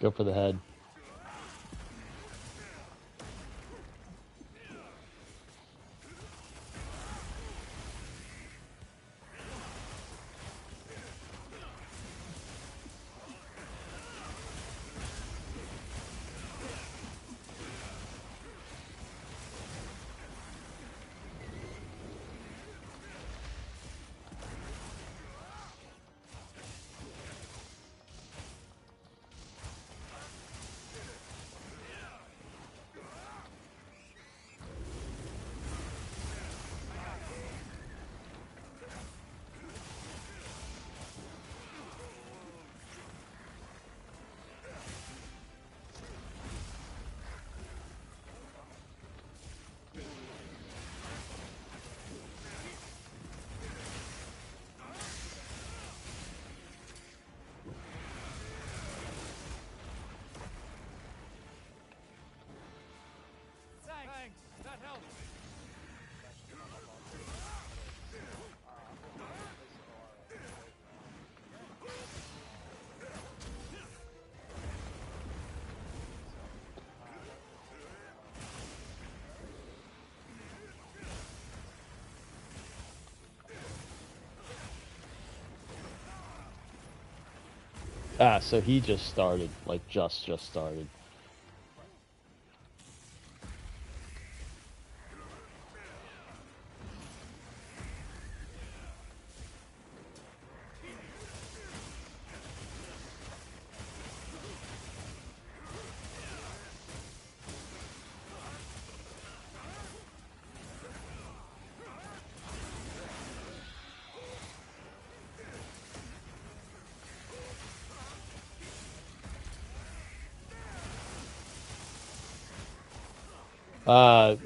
Go for the head. Thanks. That helps. Ah, so he just started, like just started.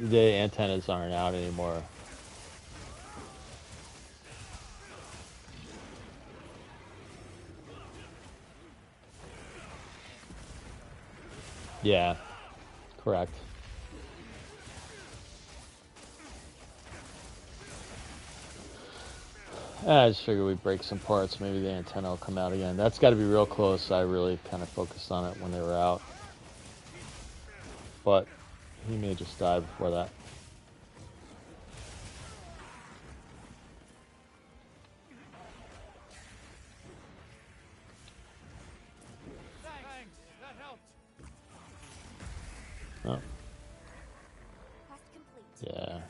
The antennas aren't out anymore. Yeah, correct. I just figured we'd break some parts. Maybe the antenna will come out again. That's got to be real close. I really kind of focused on it when they were out. But he may just die before that. Thanks. That helped. Oh, Quest complete. yeah.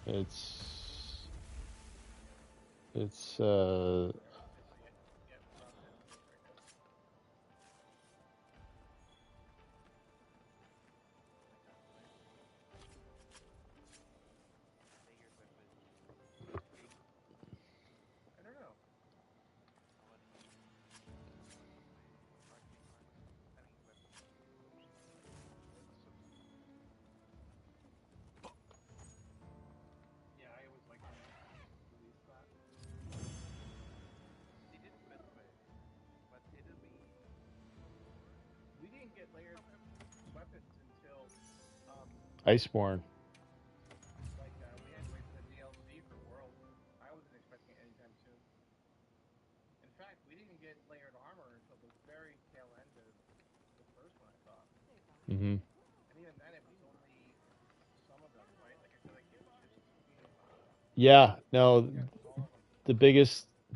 It's I don't know. Yeah, I always like when they release that. They didn't specify it, but it'll be. We didn't get layered weapons until, Iceborne. we had to wait for the DLC for World. I wasn't expecting it anytime soon. In fact, we didn't get layered armor until the very tail end of the first one, I thought. Mm-hmm. And even then, it was only some of them, right? Like I feel like it was just, Yeah. No, we got all of them.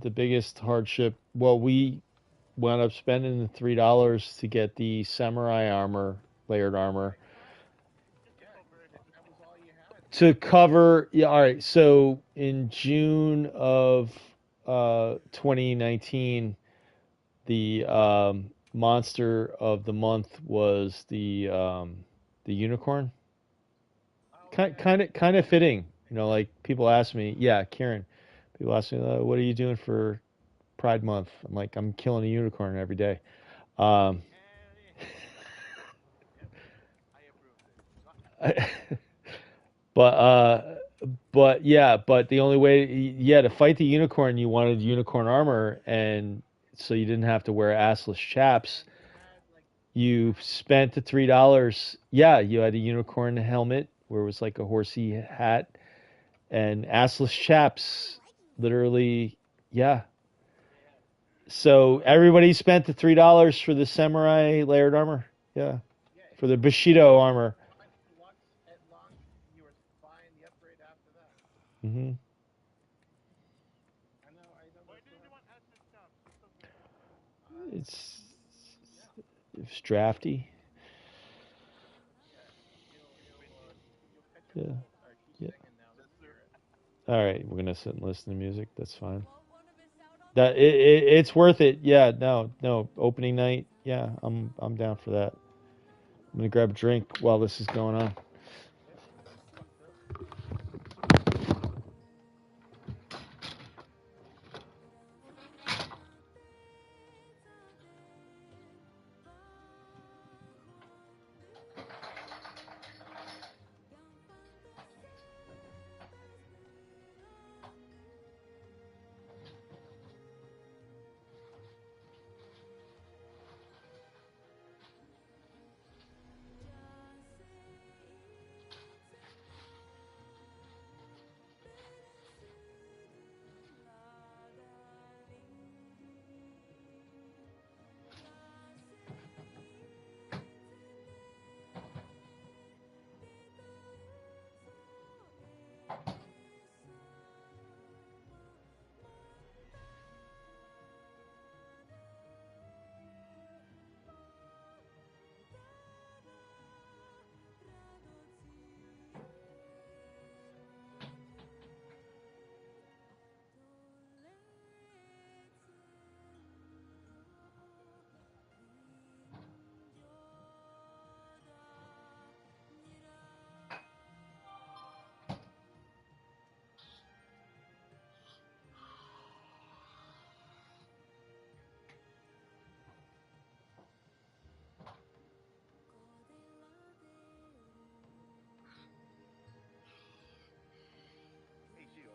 the biggest hardship. Well, we wound up spending the $3 to get the samurai armor, layered armor. Yeah, that was all you had. To cover, yeah, all right. So in June of 2019, the monster of the month was the unicorn. Kind of fitting, you know. Like people ask me, yeah, Kieran. People ask me, what are you doing for Pride Month? I'm like, I'm killing a unicorn every day. Um, I approved it. but yeah, but the only way, yeah, to fight the unicorn, you wanted unicorn armor, and so you didn't have to wear assless chaps. You spent the $3. Yeah, you had a unicorn helmet where it was like a horsey hat and assless chaps. Literally, yeah. So everybody spent the $3 for the samurai layered armor. Yeah, for the Bushido armor. At launch, you were buying the upgrade after that. Mm-hmm. I know. Why didn't you want Aztec Jobs? It's so good. It's drafty. You'll catch Yeah. it. All right, keep singing now. Let's hear it. All right, we're gonna sit and listen to music. That's fine. That it's worth it. Yeah. No. Opening night. Yeah. I'm down for that. I'm gonna grab a drink while this is going on. Hey, Gio.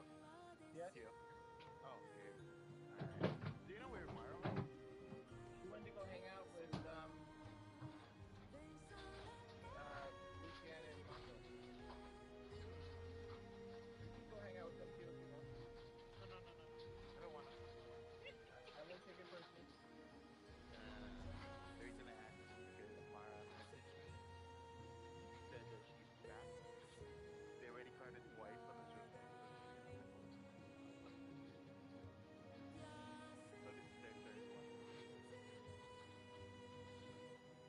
Yes. Gio. Oh, okay. Alright. Do you know where Mara went? She went to go hang out with Luciana and Marco. You can go hang out with them too if you want. No. I don't wanna. I won't take it personally. The reason I asked is because Mara messaged me, said that she's back. They already carded twice on the Zoom, so she's gonna host. So this is their third one.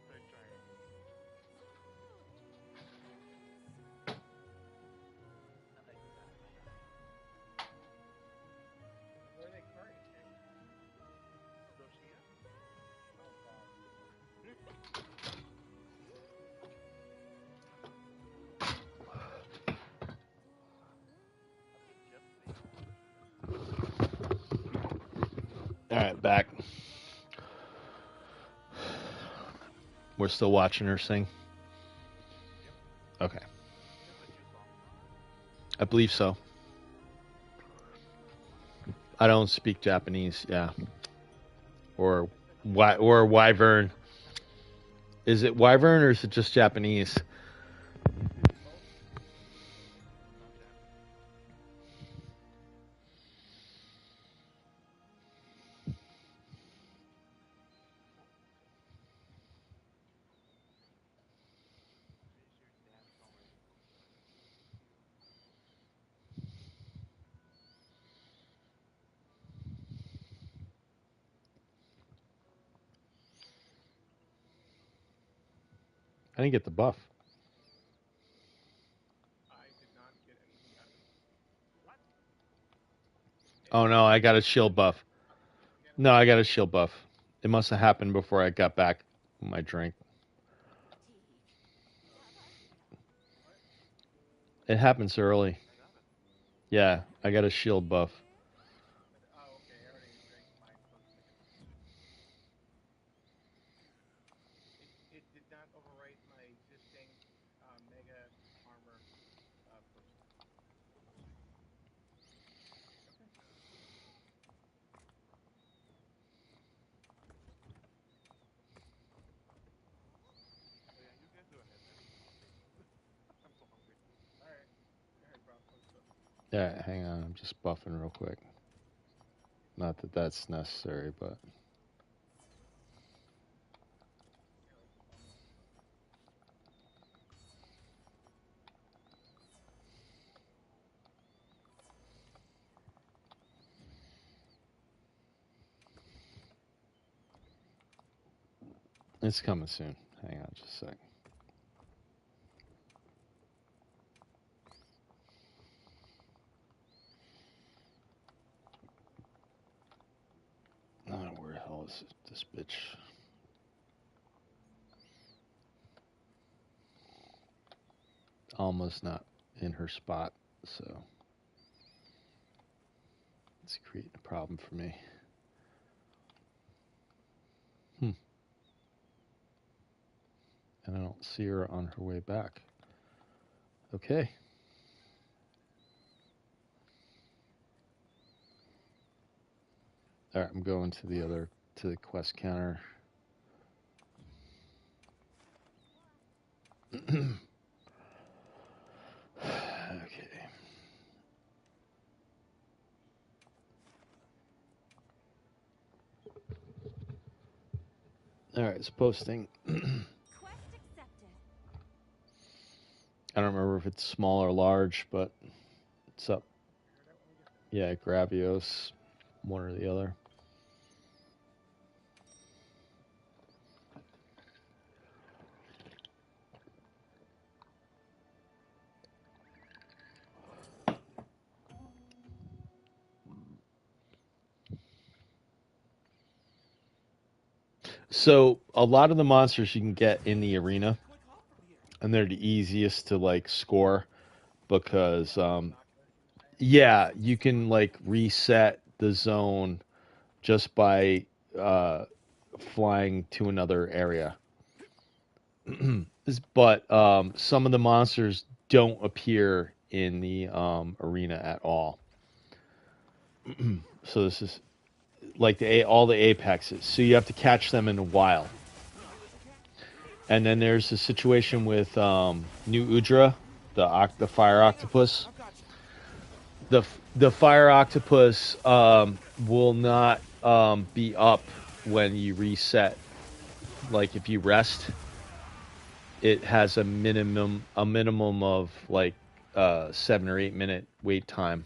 Third try. I like that. Where are they current? Roshia? Oh God. All right, back. We're still watching her sing. Okay. I believe so. I don't speak Japanese. Yeah. Or Wyvern. Is it Wyvern or is it just Japanese? I didn't get the buff. I did not get anything out of it. What? Oh no, I got a shield buff. No, I got a shield buff. It must have happened before I got back my drink. It happens early. Yeah, I got a shield buff. Oh, okay. I already drank mine personally. It did not overwrite my existing mega armor personally. Okay. Oh yeah, you guys go ahead. Let me eat first. I'm so hungry. All right. Go ahead, bro. Let's go. Yeah, hang on. I'm just buffing real quick. Not that that's necessary, but... It's coming soon. Hang on just a sec. Oh, where the hell is this bitch? Alma's not in her spot, so it's creating a problem for me. And I don't see her on her way back. Okay. All right, I'm going to the quest counter. Okay. All right, it's posting. I don't remember if it's small or large, but it's up. Yeah, Gravios, one or the other. So a lot of the monsters you can get in the arena, and they're the easiest to like score because yeah, you can like reset the zone just by flying to another area. But some of the monsters don't appear in the arena at all. So this is like all the apexes. So you have to catch them in the wild. And then there's a situation with New Udra, the fire octopus. The fire octopus will not be up when you reset. Like if you rest, it has a minimum of like 7 or 8 minute wait time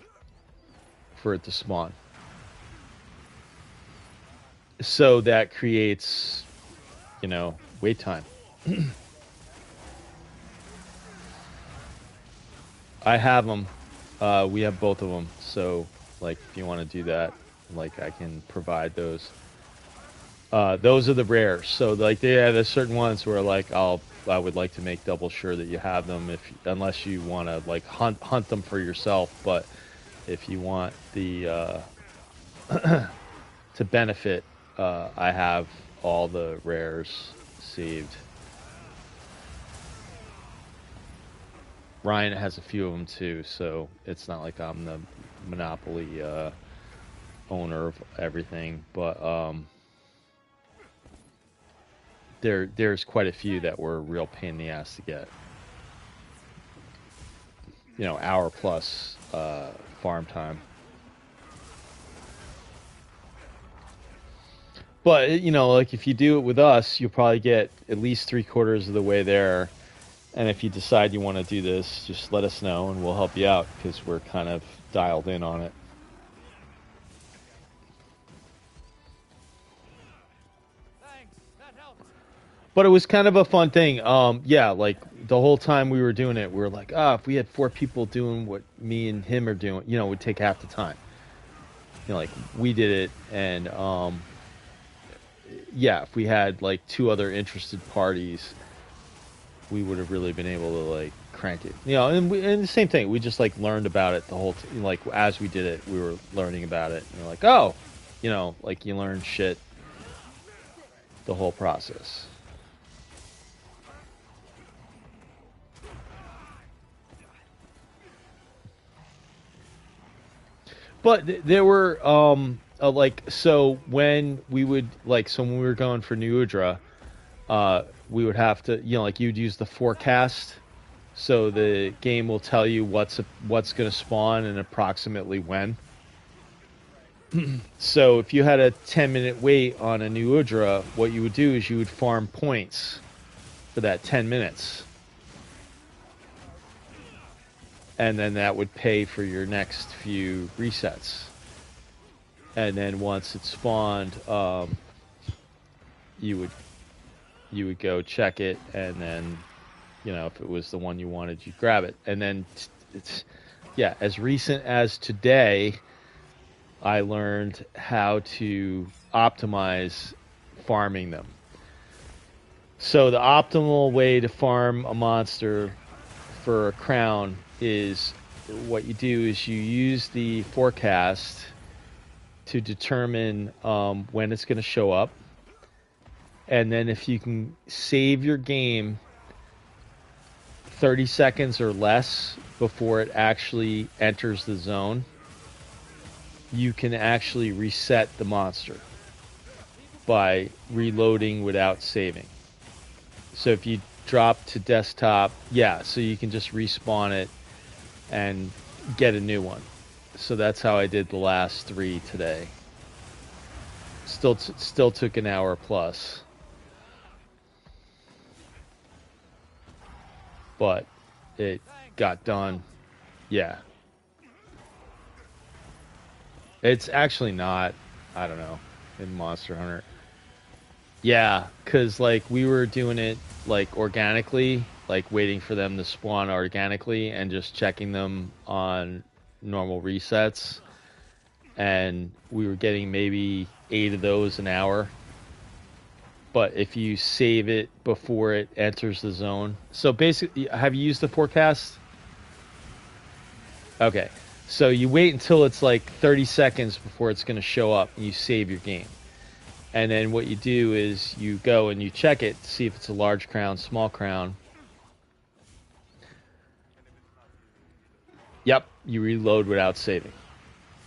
for it to spawn. So that creates, wait time. I have them. We have both of them. So, like, if you want to do that, like, I can provide those. Those are the rares. So, like, there's certain ones where, like, I would like to make double sure that you have them, unless you want to like hunt them for yourself. But if you want the to benefit, I have all the rares saved. Ryan has a few of them too, so it's not like I'm the monopoly owner of everything, but there's quite a few that were a real pain in the ass to get. Hour plus farm time. But, like if you do it with us, you'll probably get at least 3/4 of the way there. And if you decide you want to do this, just let us know and we'll help you out because we're kind of dialed in on it. Thanks, that helps. But it was kind of a fun thing. Yeah, like the whole time we were doing it, we were like, if we had 4 people doing what me and him are doing, it would take half the time. Like we did it, and yeah, if we had like 2 other interested parties, we would have really been able to like crank it. And the same thing, we just like learned about it the whole like as we did it, we were learning about it, and we're like, like you learn shit the whole process. But there were so when we would when we were going for New Udra, we would have to you'd use the forecast, so the game will tell you what's going to spawn and approximately when. So if you had a 10-minute wait on a new Udra, what you would do is you would farm points for that 10 minutes. And then that would pay for your next few resets. And then once it spawned, you would go check it, and then, you know, if it was the one you wanted, you'd grab it. And then it's, yeah, as recent as today, I learned how to optimize farming them. So the optimal way to farm a monster for a crown is, what you do is you use the forecast to determine when it's going to show up. And then if you can save your game 30 seconds or less before it actually enters the zone, you can actually reset the monster by reloading without saving. So if you drop to desktop, yeah, so you can just respawn it and get a new one. So that's how I did the last 3 today. Still took an hour plus. But it got done. Yeah. It's actually not, I don't know, in Monster Hunter. Yeah, because, like, we were doing it, like, organically, like, waiting for them to spawn organically and just checking them on normal resets. And we were getting maybe 8 of those an hour. But if you save it before it enters the zone. So basically, have you used the forecast? Okay. So you wait until it's like 30 seconds before it's going to show up, and you save your game. And then what you do is you go and you check it to see if it's a large crown, small crown. Yep, you reload without saving.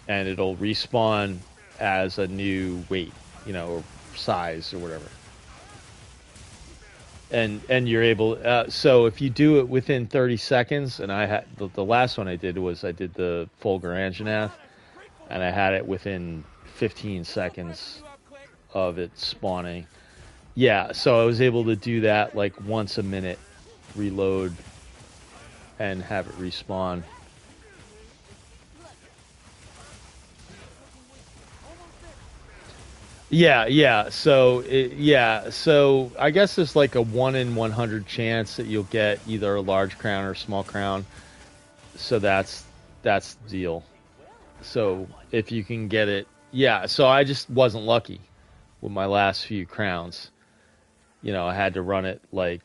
And it'll respawn as a new weight, you know, or size or whatever. And you're able, so if you do it within 30 seconds, and I had, the last one I did was I did the Fulgur Anjanath, and I had it within 15 seconds of it spawning. Yeah, so I was able to do that like once a minute, reload, and have it respawn. Yeah. So so I guess there's like a 1 in 100 chance that you'll get either a large crown or small crown. So that's the deal. So if you can get it, yeah. So I just wasn't lucky with my last few crowns. You know, I had to run it like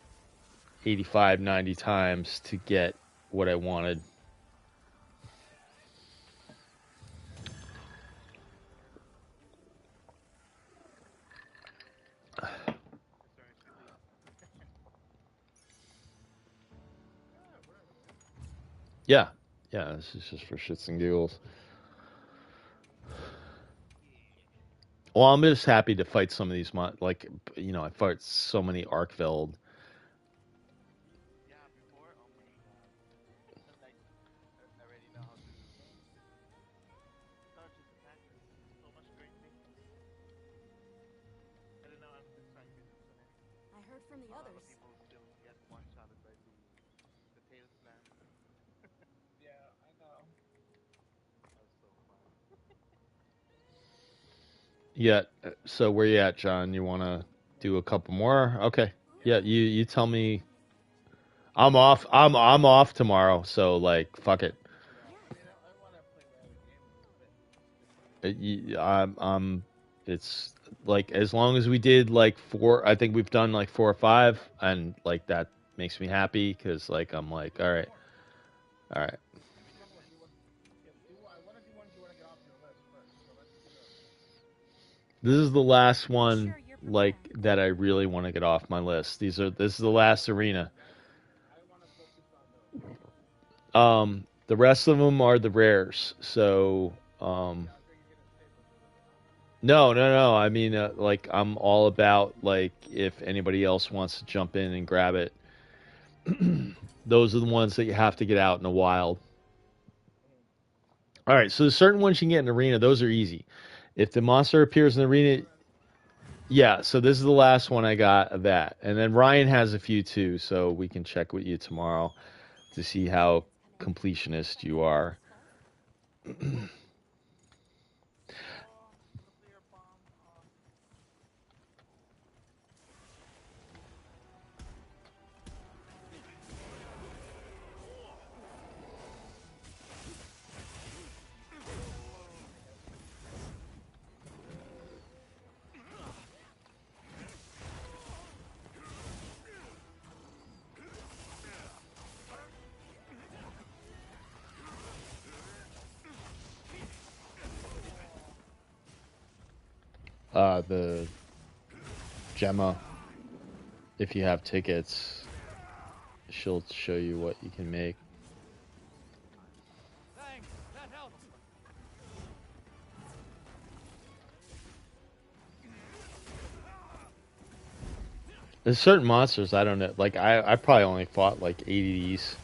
85, 90 times to get what I wanted. Yeah, this is just for shits and giggles. Well, I'm just happy to fight some of these, like, you know, I fought so many Arkveld. I heard from the others. People still get one-shotted by the tail slam. Yeah, I know. That was so fun. Yeah, so where you at, John? You want to do a couple more? Okay. Yeah, you tell me. I'm off. I'm off tomorrow, so like fuck it. It's like as long as we did like 4, I think we've done like 4 or 5, and like that makes me happy because like I'm like all right. This is the last one like that I really want to get off my list. This is the last arena. The rest of them are the rares. So no. I mean, like I'm all about like if anybody else wants to jump in and grab it. Those are the ones that you have to get out in the wild. All right, so there's certain ones you can get in the arena. Those are easy. If the monster appears in the arena, yeah. So this is the last one I got of that, and then Ryan has a few too. So we can check with you tomorrow to see how completionist you are. The Gemma, if you have tickets, she'll show you what you can make. Thanks, that helped. There's certain monsters I don't know. Like I probably only fought like 80 of these.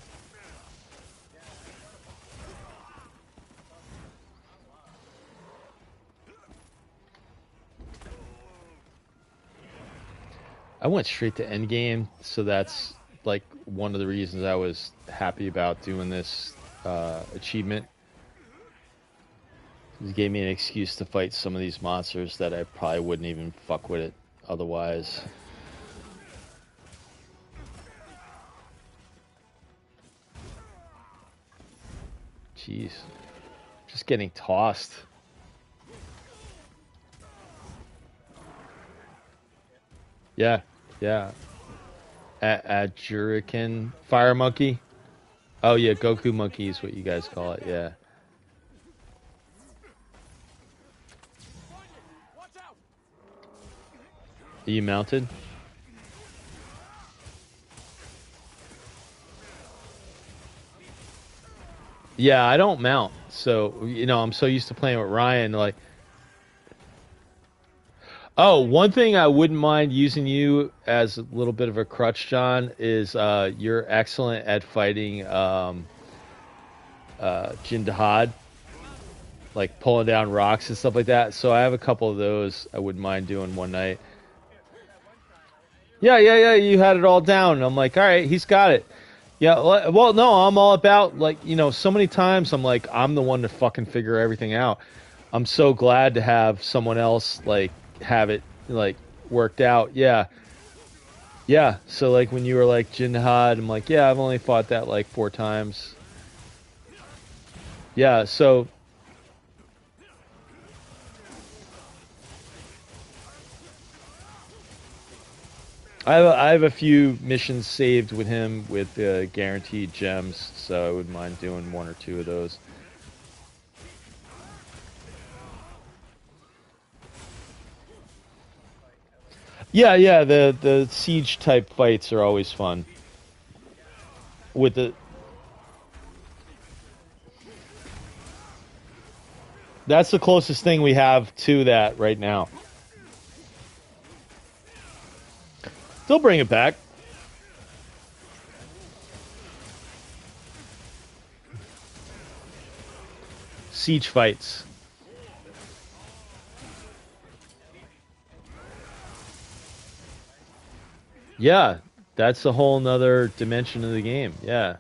I went straight to endgame, so that's like one of the reasons I was happy about doing this achievement. It gave me an excuse to fight some of these monsters that I probably wouldn't even fuck with it otherwise. Jeez. Just getting tossed. Yeah. Yeah. Ajurican Fire Monkey. Oh yeah, Goku Monkey is what you guys call it. Yeah. Are you mounted? Yeah, I don't mount. So, you know, I'm so used to playing with Ryan, like... Oh, one thing I wouldn't mind using you as a little bit of a crutch, John, is you're excellent at fighting Jindahad, like pulling down rocks and stuff like that. So I have a couple of those I wouldn't mind doing one night. Yeah, you had it all down. And I'm like, all right, he's got it. Yeah, well, no, I'm all about, like, you know, so many times I'm like, I'm the one to fucking figure everything out. I'm so glad to have someone else, like, have it like worked out. Yeah, so like when you were like Jindahad, I'm like, yeah, I've only fought that like 4 times. Yeah, so I have a few missions saved with him with guaranteed gems, so I wouldn't mind doing 1 or 2 of those. Yeah, the siege type fights are always fun. With the That's the closest thing we have to that right now. They'll bring it back. Siege fights. Yeah, that's a whole nother dimension of the game. Yeah.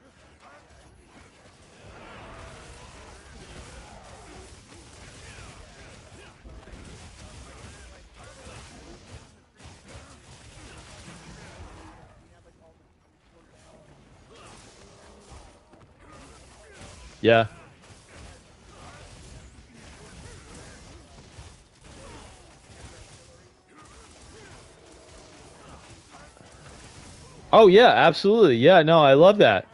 Yeah. Oh yeah, absolutely. Yeah, no, I love that.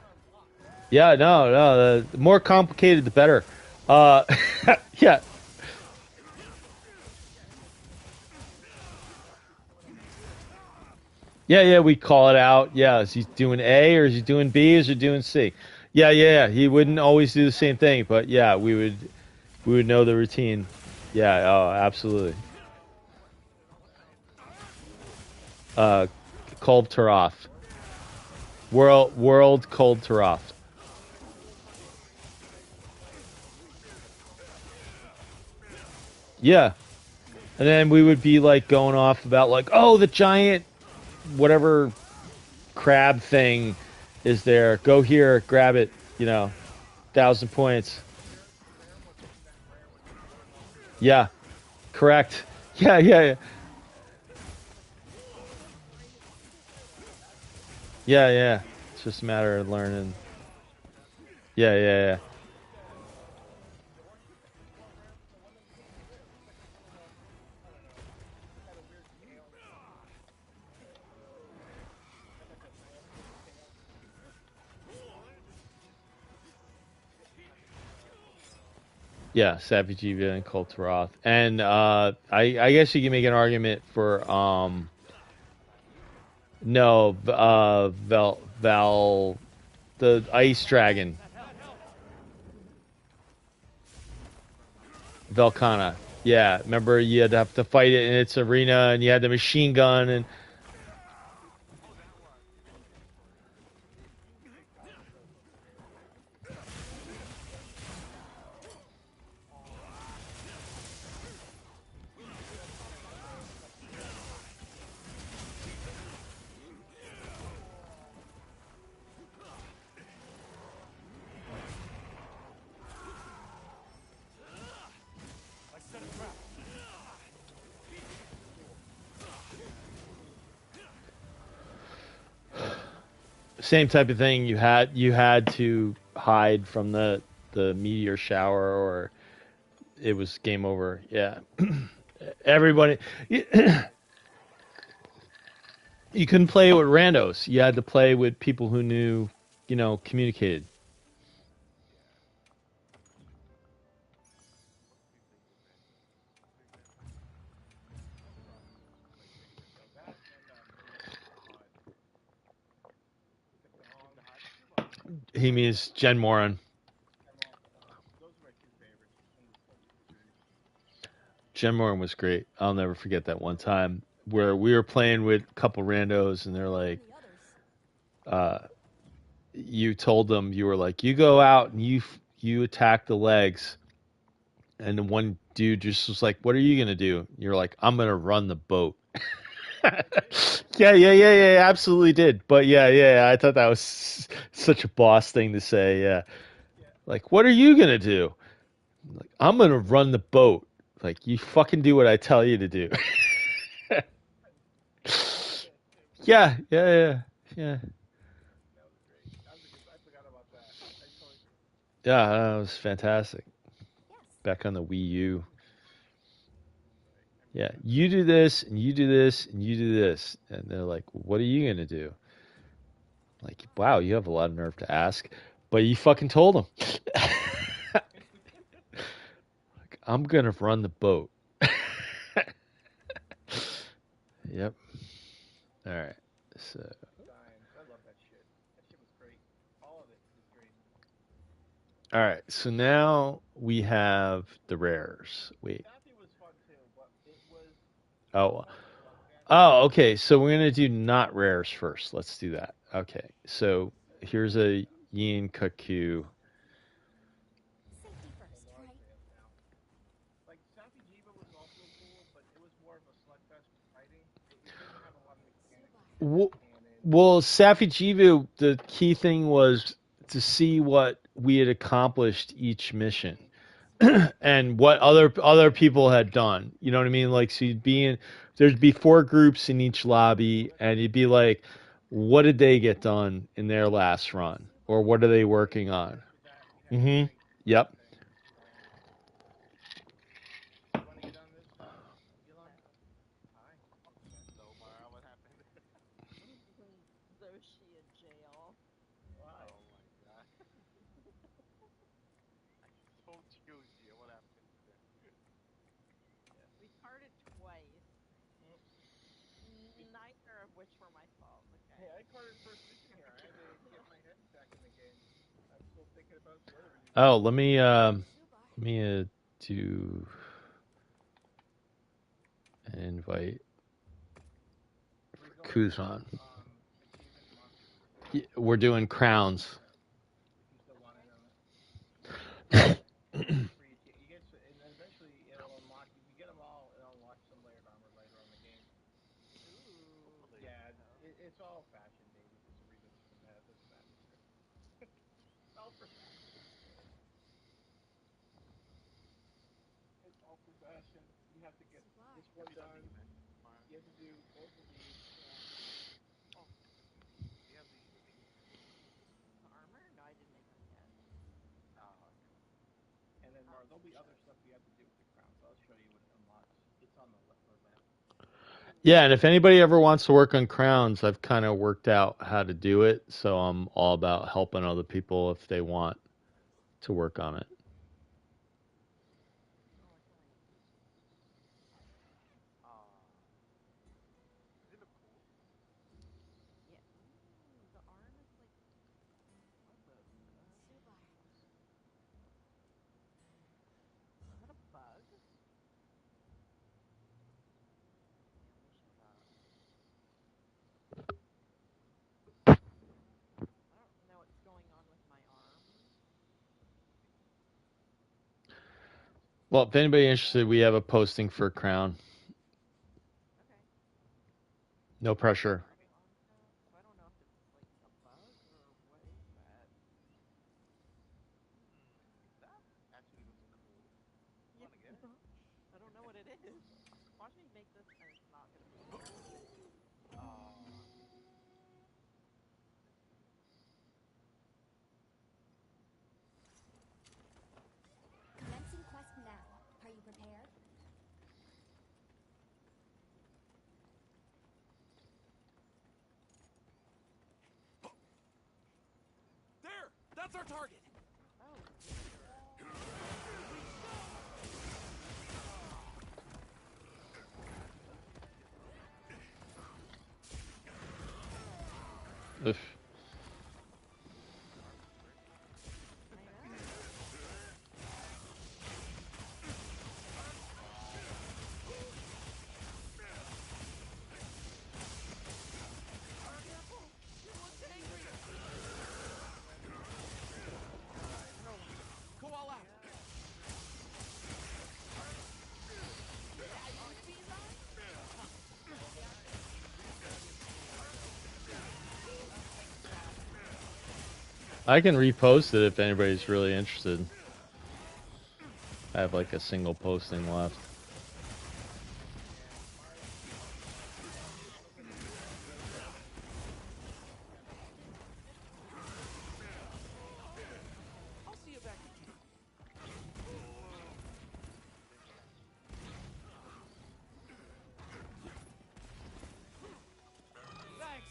Yeah, no, the more complicated the better. Yeah. Yeah, we call it out. Yeah, is he doing A or is he doing B or is he doing C? Yeah. He wouldn't always do the same thing, but yeah, we would know the routine. Yeah, oh, absolutely. Kolb Taroth. World Kolb Taroth. Yeah. And then we would be like going off about like, oh, the giant whatever crab thing is there. Go here, grab it, 1,000 points. Yeah. Correct. Yeah, yeah, yeah. Yeah, yeah. It's just a matter of learning. Yeah, yeah, yeah. Yeah, Savage Eva and Cult Roth. And I guess you can make an argument for no, Val the Ice Dragon. Velkhana. Yeah, remember you had to have to fight it in its arena and you had the machine gun and same type of thing. You had to hide from the meteor shower, or it was game over. Yeah, everybody. You couldn't play with randos. You had to play with people who knew, communicated. He means Jen Moran. Jen Moran was great. I'll never forget that one time where we were playing with a couple randos and they're like, you told them, you were like, you go out and you attack the legs. And the one dude just was like, what are you going to do? You're like, I'm going to run the boat. Yeah, absolutely did. But yeah, I thought that was such a boss thing to say. Yeah. Like, what are you going to do? Like, I'm going to run the boat. Like, you fucking do what I tell you to do. Yeah. Yeah, that was fantastic. Back on the Wii U. Yeah, you do this, and you do this, and you do this. And they're like, what are you going to do? Like, wow, you have a lot of nerve to ask. But you fucking told them. Like, I'm going to run the boat. Yep. All right. So. I love that shit. That shit was great. All of it was great. All right. So now we have the rares. Wait. Oh, okay. So we're gonna do not rares first. Let's do that. Okay. So here's a Yin Kaku. Well, Safijivu, the key thing was to see what we had accomplished each mission and what other people had done. You know what I mean? Like, so there'd be 4 groups in each lobby, and you'd be like, what did they get done in their last run, or what are they working on? Mm-hmm. Yep. Oh, let me do an invite for Kuzan. Yeah, we're doing crowns. It's all fashion, baby. For some reason, it's been bad. Doesn't matter. It's all for fashion. It's all for fashion. You have to get this one done. You have to do both of these. Oh, we have the thing. The armor? No, I didn't make that yet. And then there'll be other stuff you have to do with the crowns. I'll show you what it unlocks. It's on the roadmap. Yeah, and if anybody ever wants to work on crowns, I've kind of worked out how to do it. So I'm all about helping other people if they want to work on it. Does it look cool? Yeah. Ooh, the arm is like. What the? Subar. Is that a bug? I don't know what's going on with my arm. Well, if anybody interested, we have a posting for a crown. Okay. No pressure. So I don't know if it's like a bug or what is that? That actually looks cool. Yeah. Wanna get it? I don't know what it is. Watch me make this and it's not gonna be. Commencing quest now. Are you prepared? There! That's our target! Oh. Oof. Go all out! I can repost it if anybody's really interested. I have like a single posting left. I'll see you back at you. Thanks!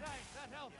Thanks, that helps.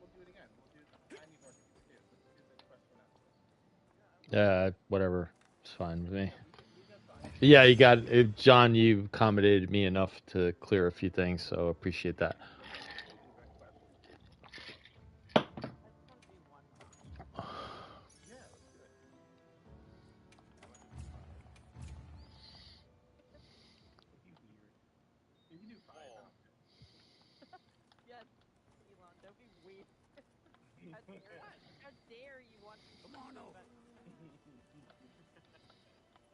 We'll do it again. I need more people too. Let's do the quest one after this. Yeah, whatever. It's fine with me. Yeah, you got it. John, you accommodated me enough to clear a few things, so appreciate that. You can do do 5. I don't care. Yes, Elon, don't be weird. How dare you want to come on over?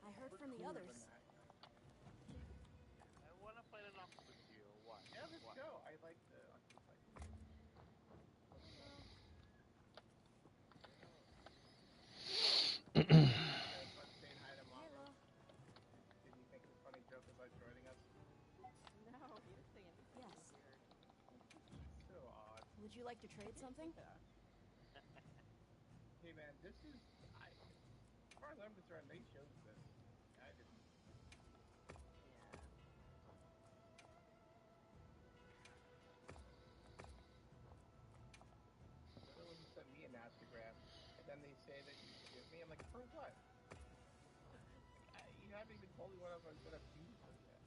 I heard We're from the cooler others. than that. I wanna fight an octopus deal. Why? Yeah, let's Why? go. I like the octopus. Saying hi to Mama. Hello. Did he make a funny joke about joining us? No, he didn't say anything Yes. weird. So odd. Would you like to trade something? Hey man, this is as far as I'm concerned, they chose this. I didn't. Yeah. They're the ones who sent me an Instagram, and then they say that you should give me. I'm like, for what? You haven't even told me what I'm gonna use them yet.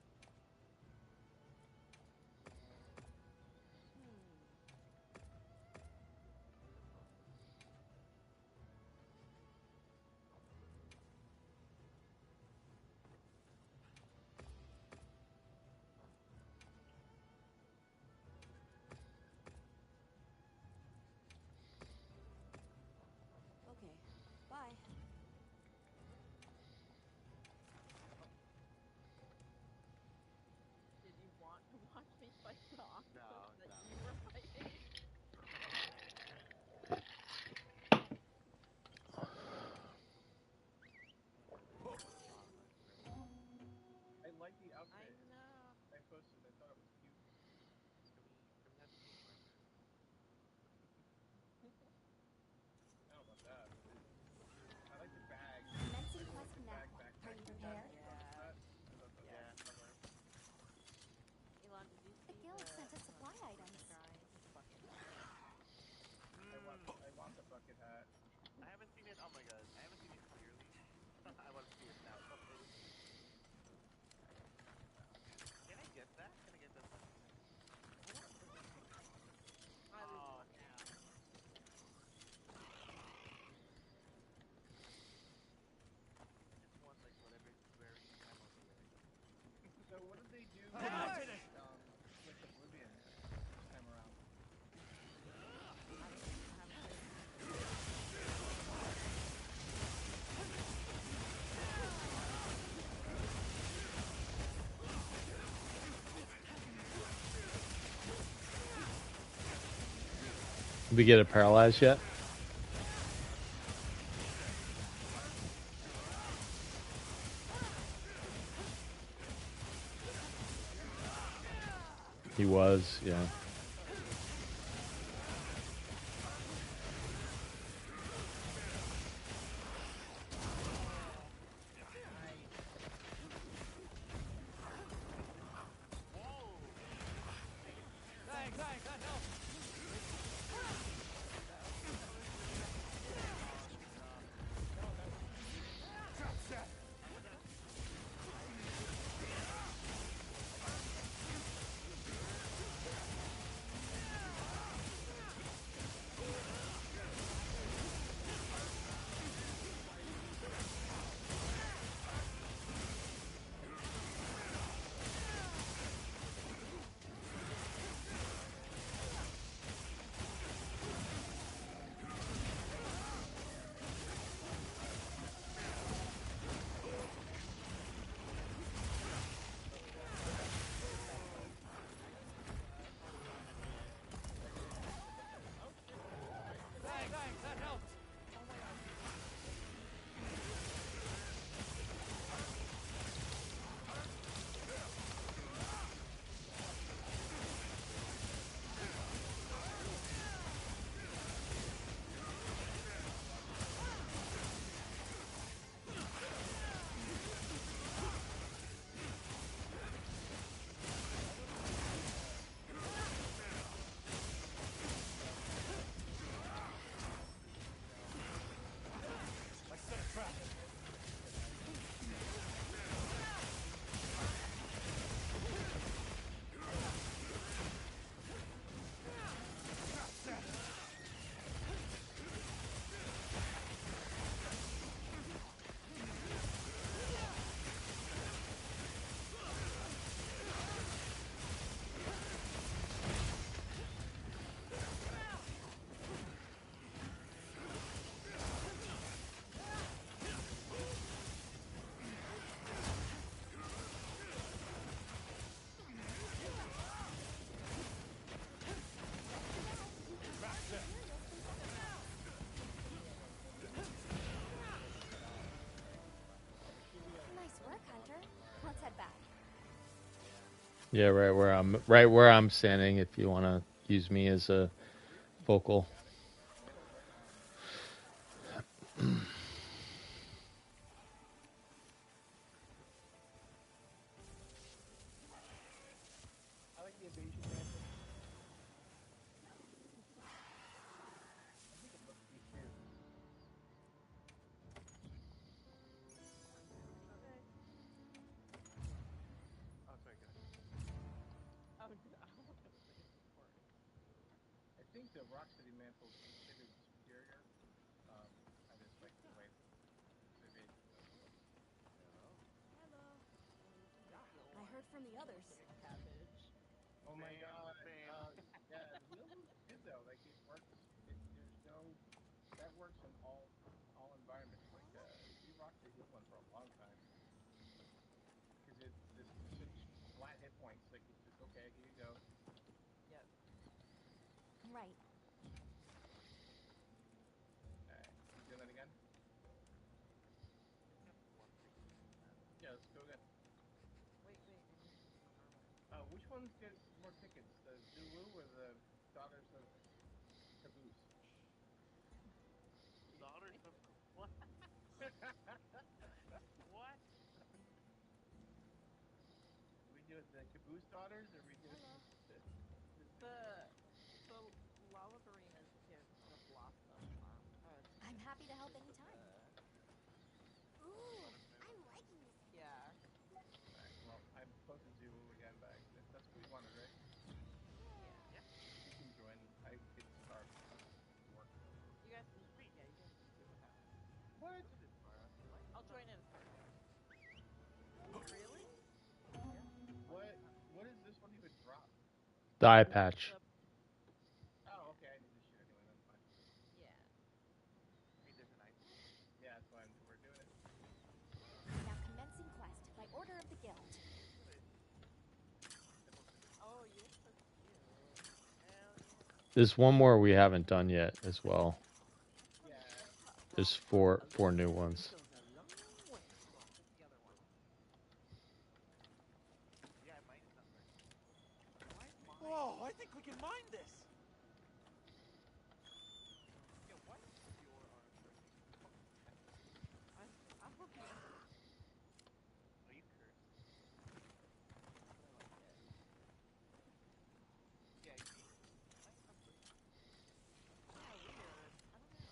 Okay. Bye. Did you want to watch me fight the octopus No, that no. you were fighting? I like the I outfit. know. I posted. I thought it was cute. Can we have some more? I don't know about that. I like the bag. Commencing quest now. Back. Are you prepared? Yeah. Elon, did you The see guild sent us supply items. shrine bucket? I want the bucket hat. I haven't seen it. Oh my god, I haven't seen it clearly. I want to see it now. Can I get that? Can I get that? Oh, yeah. Just want like whatever it's wearing. I'm okay with it. So what did they do I did it! with Oblivion this time around? Did we get it paralyzed yet? He was, yeah. Thanks, that helps. Yeah, right where I'm standing. If you want to use me as a focal. I like the invasion mantle. I think it looks neat too. Oh, sorry, go ahead. Oh, no, I was gonna say it's important. I think the Rocksteady mantle is considered superior. I just like the way the evasion does. Hello. Feel I one. heard from the others. Like a cabbage. Oh my Same, god. same. Yeah, the wheel move's good though. Like it works. There's no that works in all environments. Like we rocked the heal one for a long time because it's such flat hit points. Like it's just okay. Here you go. Yep. Right. All right, you doing that again? I have one thing to add. Yeah, let's go again. Wait, I need to remember what. Which ones get more tickets, the Zulu or the Daughters of Caboose? Daughters of what? What? We do it the Caboose Daughters, or we do it the The Lalabarinas give the Blossom. I'm happy to help is anytime. Let Ooh, him know. I'm liking this. Yeah. Alright, well, I'm posting Zulu again, but that's what we wanted, right? Yeah. Yeah. You can join. I get Star work. You guys can. Yeah, you guys can do whatever. What? Who did Mara? What? I'll join in a second. Really? Yeah. What does this one even drop? The eye patch. Oh, okay, I need this shit anyway, that's fine. Yeah. I mean, there's an item. Yeah, that's why we're doing it. Now commencing quest by order of the guild. Oh, you look so cute. Hell yeah. There's one more we haven't done yet as well. Yeah. There's four new ones. Goes a long way. What's the other one? Yeah, mine is not working. Why mine? Oh, I think we can mine this. Yeah, why is your arm working? I don't know. Are you cursed? But I like it. Yeah, you see, mine is not working. Yeah, weird. I don't know.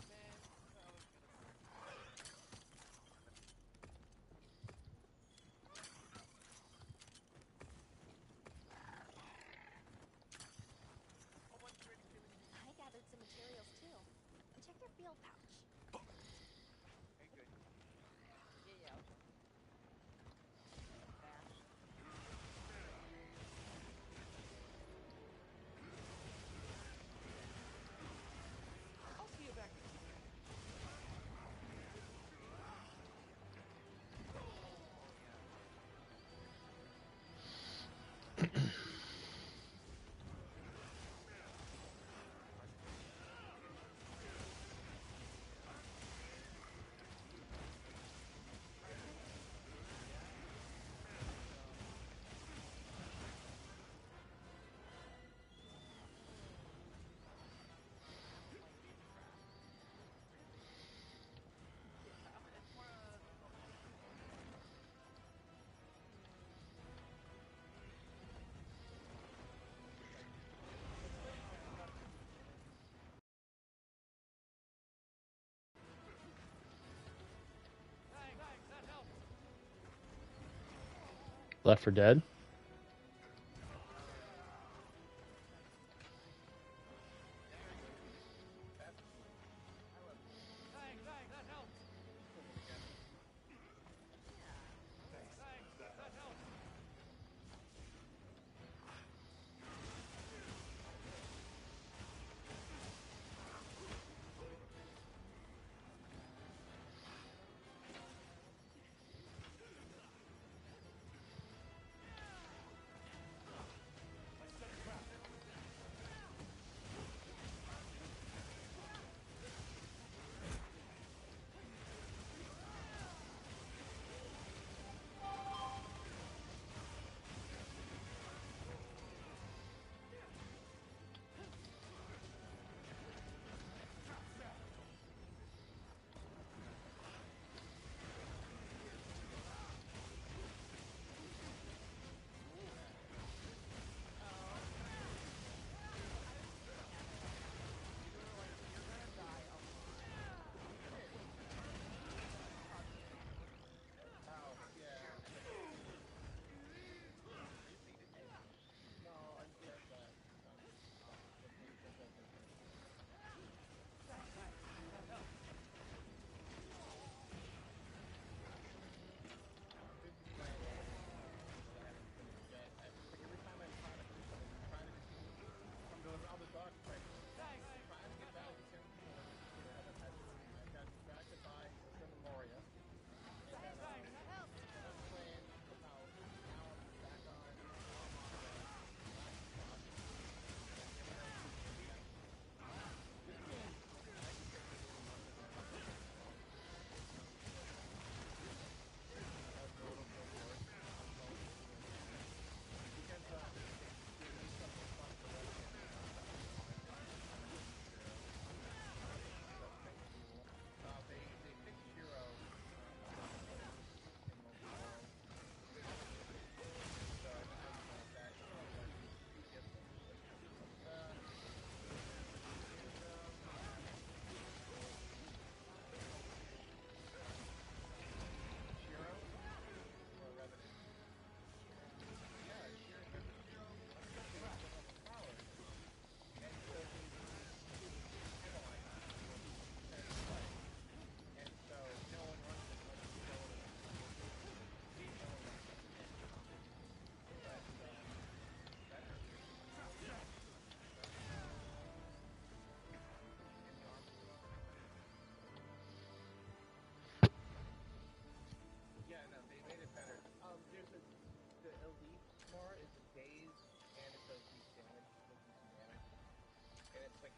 Man, I was gonna burn. Oh, one's already killing me. I gathered some materials too. Check your field pouch. Are you good? Yeah, I'll join. Bash. I'll see you back. Thanks, that helps. Left 4 Dead. Thanks, that helps. Thanks, that helps.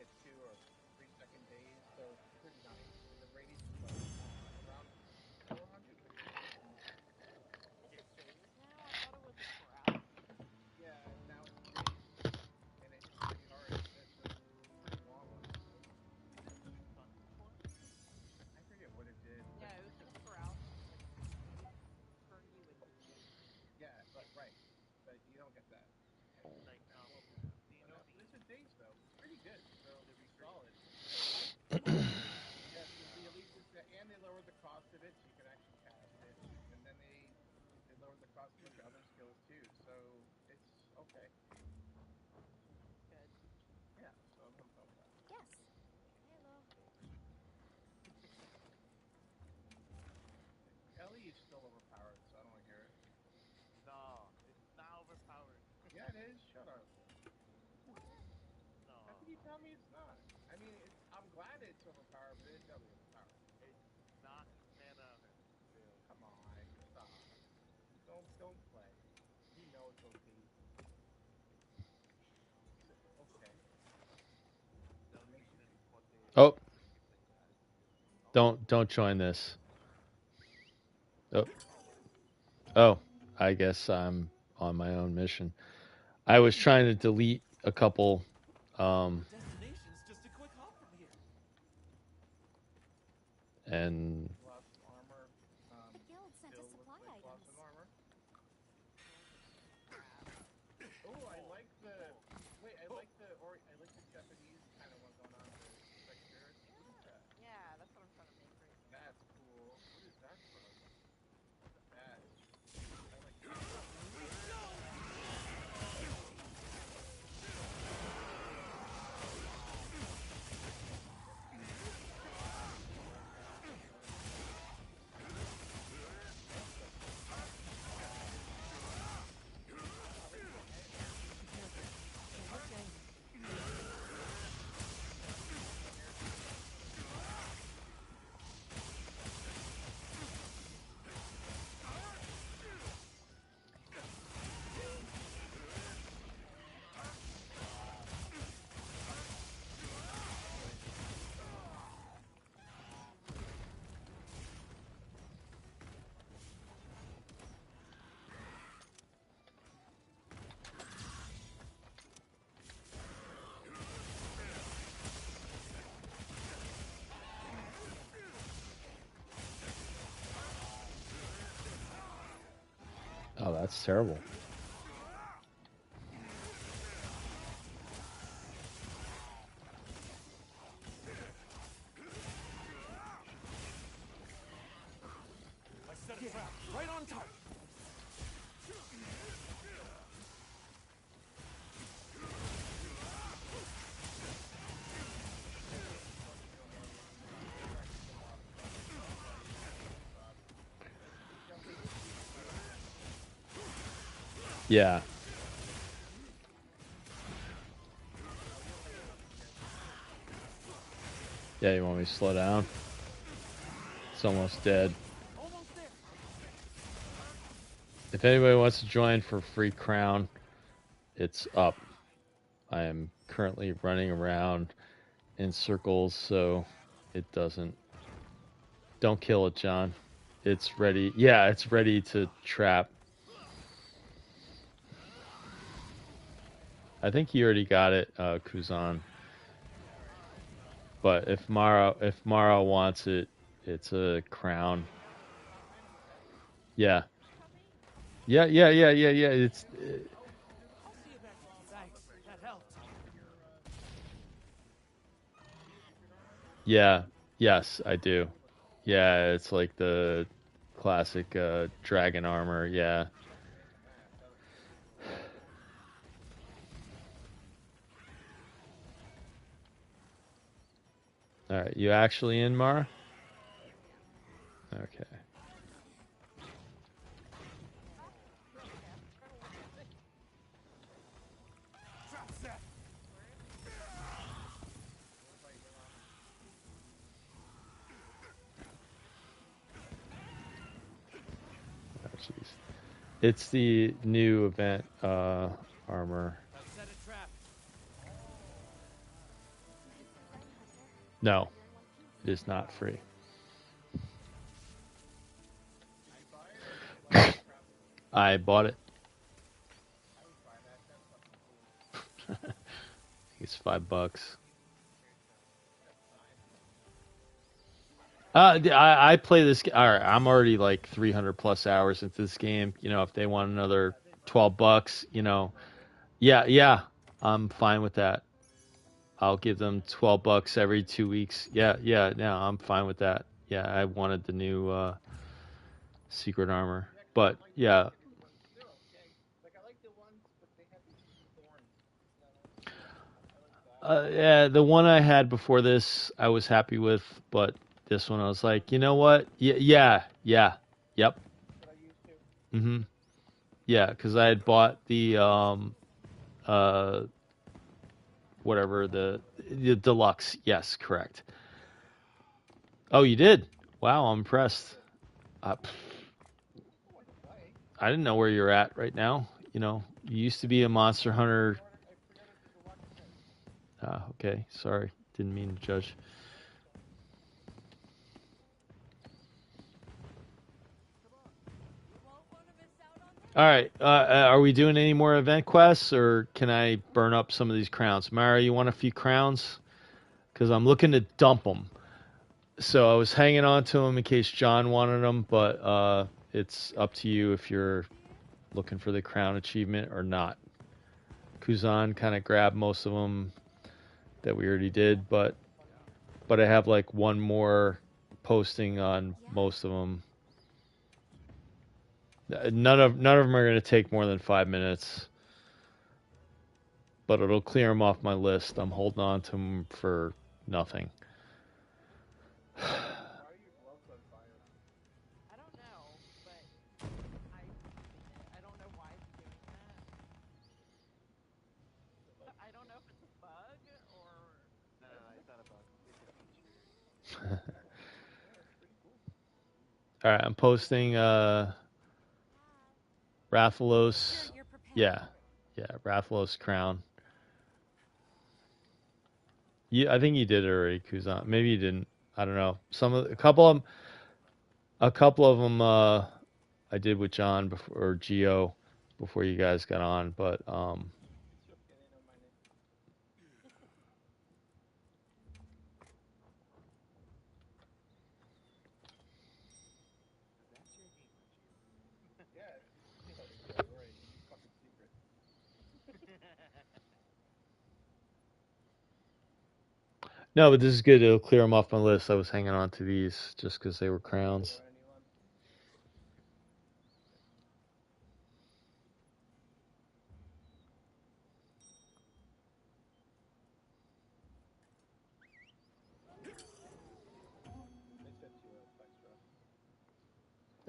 a 2 or 3 second daze, so it's pretty nice. And the radius is like around 400. Is it days now? I thought it was per hour. Yeah, now it's days, and it's pretty hard. It's a pretty long one. I forget what it did. Yeah, it was just per hour. Like, turn you into days. Yeah, but right. But you don't get that. Like, do you know the This is days though. Pretty good. So solid. refresh? Yes, the elite is and they lowered the cost of it, so you can actually cast it. And then they lowered the cost of your other skills too. So it's okay. Good. Yeah. So I'm having fun with that. Yes. Hello. Ellie is still overpowered, so I don't want to hear it. No, it's not overpowered. Yeah, it is. Shut up. No, How can you tell me it's not? I mean, I'm glad it's overpowered, but it's definitely overpowered. it's not mana. Come on, stop. Don't play. You know it's OP. Okay. Oh, don't join this. Oh, I guess I'm on my own mission. I was trying to delete a couple. Destination's just a quick hop from here. And Lost armor. The guild sent us supply items. Lost some armor. Oh, I like the. Wait, I like the Japanese kind of one going on. The textures. What is that? Yeah, that's what I'm trying to make right now. That's cool. What is that from? That. I like that. oh, that's terrible. I set a trap right on target. Yeah. Yeah, you want me to slow down? It's almost dead. Almost there. If anybody wants to join for free crown, it's up. I am currently running around in circles, so it doesn't. Don't kill it, John. It's ready. Yeah, it's ready to trap. I think you already got it, Kuzan. But if Mara wants it, it's a crown. Yeah. Yeah. It's I'll see you back. Thanks. That helped. yeah. Yes, I do. Yeah, it's like the classic dragon armor. Yeah. All right, you actually in, Mara? Okay. Trap set. Oh, jeez. It's the new event armor. I've set a trap. No, it is not free. I bought it. It's $5. I play this. All right, I'm already like 300 plus hours into this game. You know, if they want another $12, you know, yeah, I'm fine with that. I'll give them $12 every 2 weeks. Yeah, no, I'm fine with that. Yeah, I wanted the new secret armor, but yeah. Yeah, the one I had before this, I was happy with, but this one I was like, you know what? Yep. Yeah, because I had bought the whatever the deluxe. Yes, correct. Oh, you did? Wow, I'm impressed. I didn't know where you're at right now. You know, you used to be a Monster Hunter. Okay, sorry, didn't mean to judge. All right, are we doing any more event quests, or can I burn up some of these crowns? Mara, you want a few crowns? Because I'm looking to dump them. So I was hanging on to them in case John wanted them, but it's up to you if you're looking for the crown achievement or not. Kuzan kind of grabbed most of them that we already did, but I have like one more posting on most of them. None of them are going to take more than 5 minutes, but it'll clear them off my list. I'm holding on to them for nothing. I don't know, but I don't know why it's doing that. I don't know if it's a bug or... No, it's not a bug. It's a feature. All right, I'm posting Rathalos. Yeah, Rathalos crown. I think you did it already, Kuzan. Maybe you didn't. I don't know. A couple of them I did with John before, or Geo before you guys got on, but no, but this is good. It'll clear them off my list. I was hanging on to these just because they were crowns.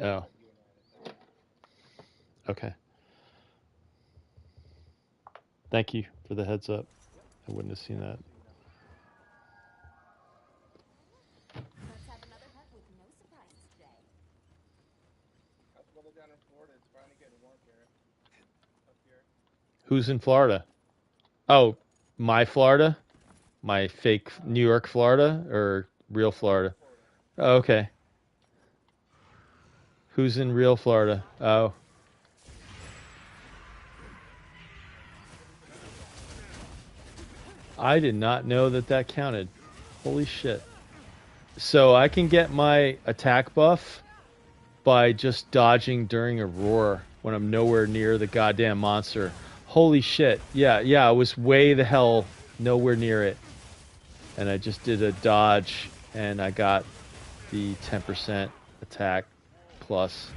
Oh. Okay. Thank you for the heads up. I wouldn't have seen that. Let's have another hunt with no surprises today. How's the weather down in Florida? It's finally getting warm here. Up here. Who's in Florida? Oh, my Florida? My fake New York Florida or real Florida? Oh, okay. Who's in real Florida? Oh. I did not know that counted. Holy shit. So I can get my attack buff by just dodging during a roar when I'm nowhere near the goddamn monster. Holy shit. Yeah, I was way the hell nowhere near it. And I just did a dodge and I got the 10% attack plus.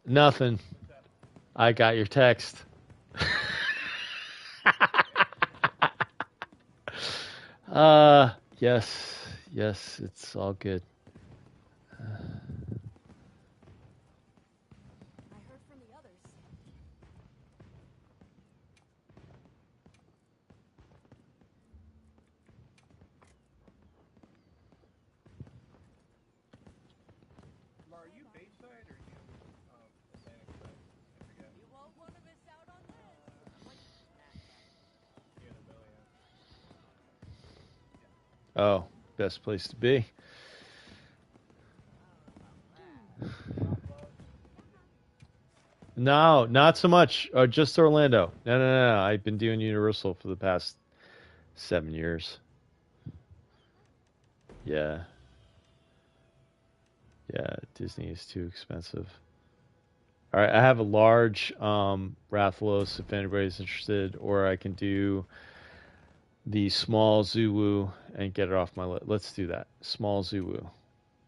Nothing. I got your text. Yes. Yes, it's all good. I heard from the others. Are you Bayside or you Atlantic side? I forget. You won't want to miss out on this. You in the middle, yeah. Oh, best place to be. No, not so much. Just Orlando. No. I've been doing Universal for the past 7 years. Yeah. Yeah, Disney is too expensive. All right, I have a large Rathalos if anybody's interested, or I can do the small Zuwu and get it off my list. Let's do that. Small Zuwu.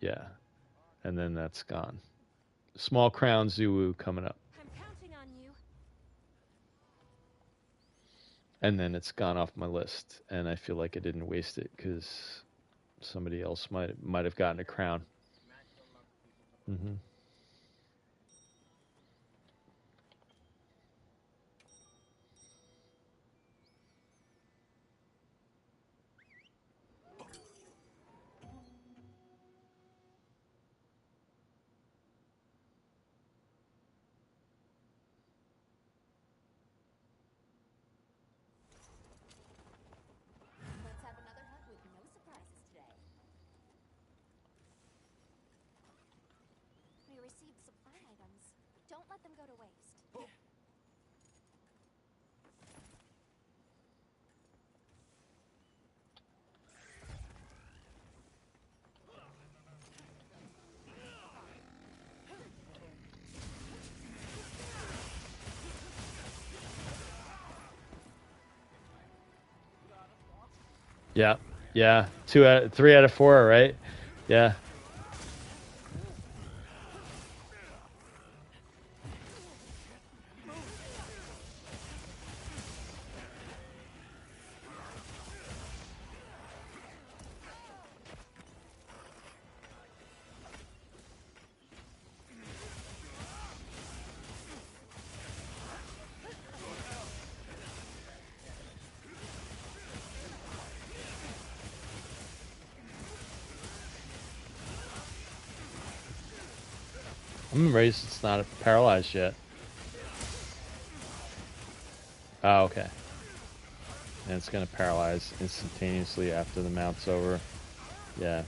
Yeah. And then that's gone. Small Crown Zuwu coming up. I'm counting on you. And then it's gone off my list, and I feel like I didn't waste it because somebody else might have gotten a crown. Mm-hmm. Let's have another hug with no surprises today. We received supply items. Don't let them go to waste. Yeah. 3 out of 4, right? Yeah. I'm amazed it's not paralyzed yet. Oh, okay. And it's going to paralyze instantaneously after the mount's over. Yeah.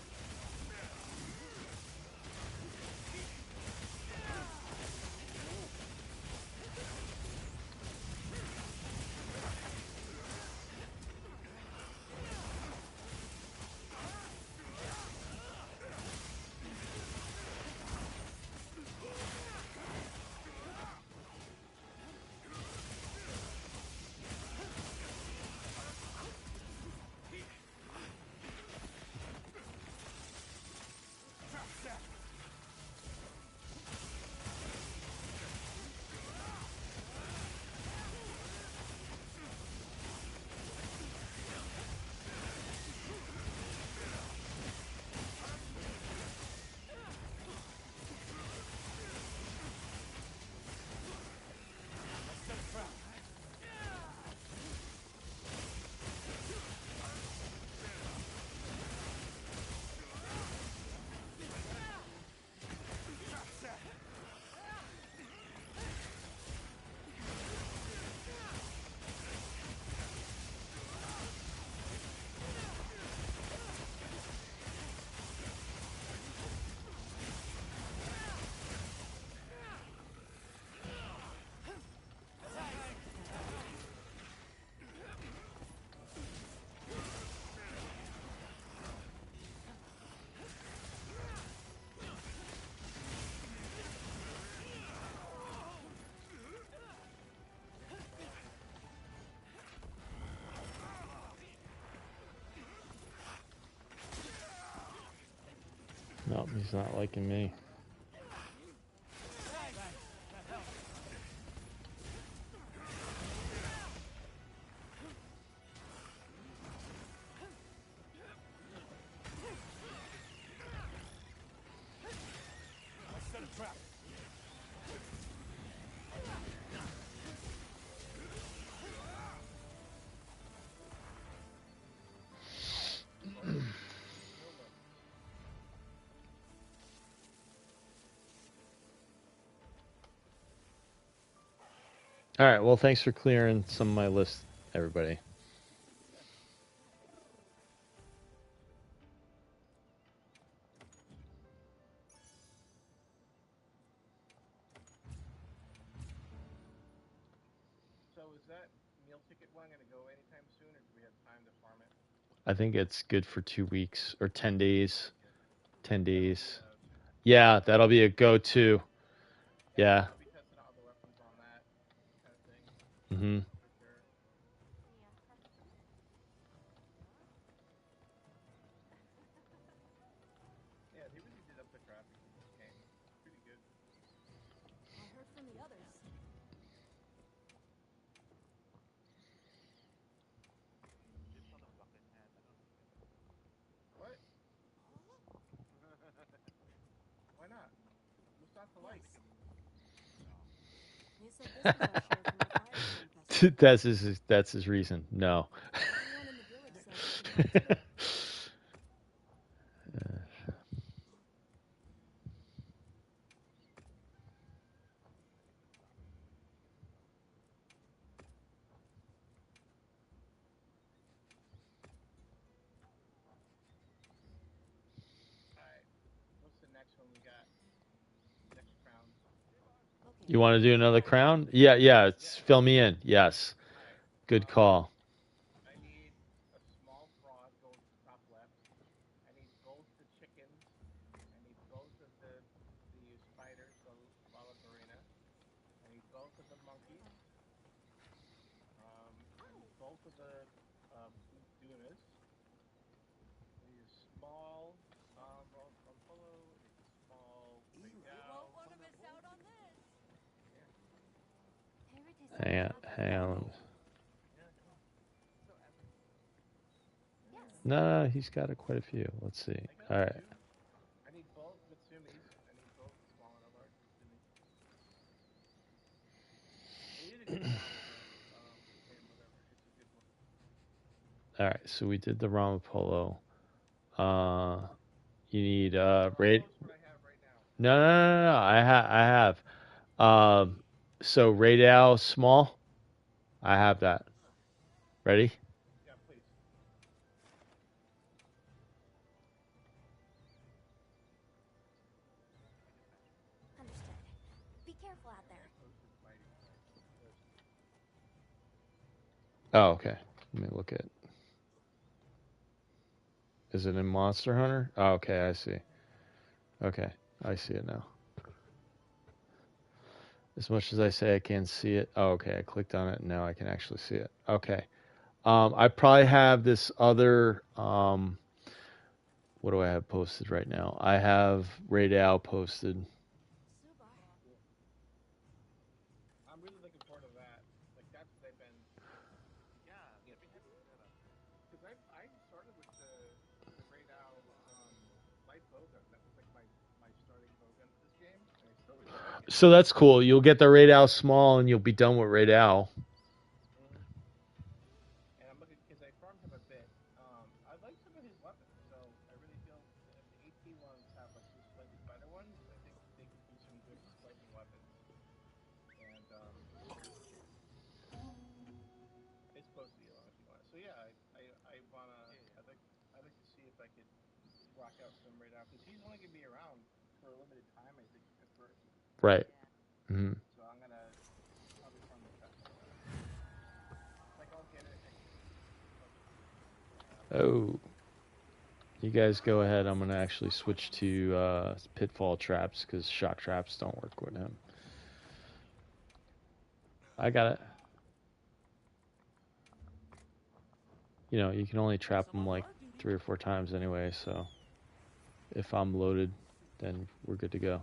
Nope, he's not liking me. trap. All right. Well, thanks for clearing some of my list, everybody. So is that meal ticket one going to go anytime soon, or do we have time to farm it? I think it's good for 2 weeks or 10 days. 10 days. Yeah, that'll be a go-to. Yeah. I'll be testing out the weapons on that kind of thing. Mm-hmm. For sure. Yeah, they really did up the graphics in this game. Pretty good. I heard from the others. What? Why not? What's not to like? You said this was our share from the fire festival. That's his reason. No. Everyone in the village said we could have Alright. What's the next one we got? Next crown. Okay. You want to do another crown? Yeah. Fill me in. Yes. Good call. I need a small frog, go top left. I need both the chickens. I need both of the spiders, the Lala Marina. I need both of the monkeys. I need both of the dunas. I need a small Rumpolo. I need a small Regal. Want to miss out on this. Hang on. No, he's got quite a few. Let's see. All right. I need both Mitsumis. I need both small and large Mitsumis. We did a good job and whatever. It's a good one. All right. So we did the Ramapolo. You need raid. No. I have. So Radal small. I have that. Ready? Yeah, please. Understood. Be careful out there. Oh, okay. Let me look at. Is it in Monster Hunter? Oh, okay, I see. Okay, I see it now. As much as I say I can't see it. Oh, okay, I clicked on it and now I can actually see it. Okay. I probably have this other. What do I have posted right now? I have Radal posted. I'm really looking forward to that. Like that's what they've been. Yeah, let me hit that up. Because I started with the Radal light bowgun. That was like my starting bowgun for this game, and I still really like it. So that's cool. You'll get the Radal small and you'll be done with Radal. And I'm looking because I farmed him a bit. I like some of his weapons, so I really feel if the AT ones have like some slightly better ones, I think they could be some good sniping weapons. And it's supposed to be long if you want. So yeah, I wanna. I'd like to see if I could rock out some right now because he's only gonna be around for a limited time, I think, at first. Right. Mm-hmm. So I'm gonna probably farm the chest. Like I'll get it. Oh. You guys go ahead. I'm going to actually switch to pitfall traps because shock traps don't work with him. I got it. You know, you can only trap them like 3 or 4 times anyway, so if I'm loaded, then we're good to go.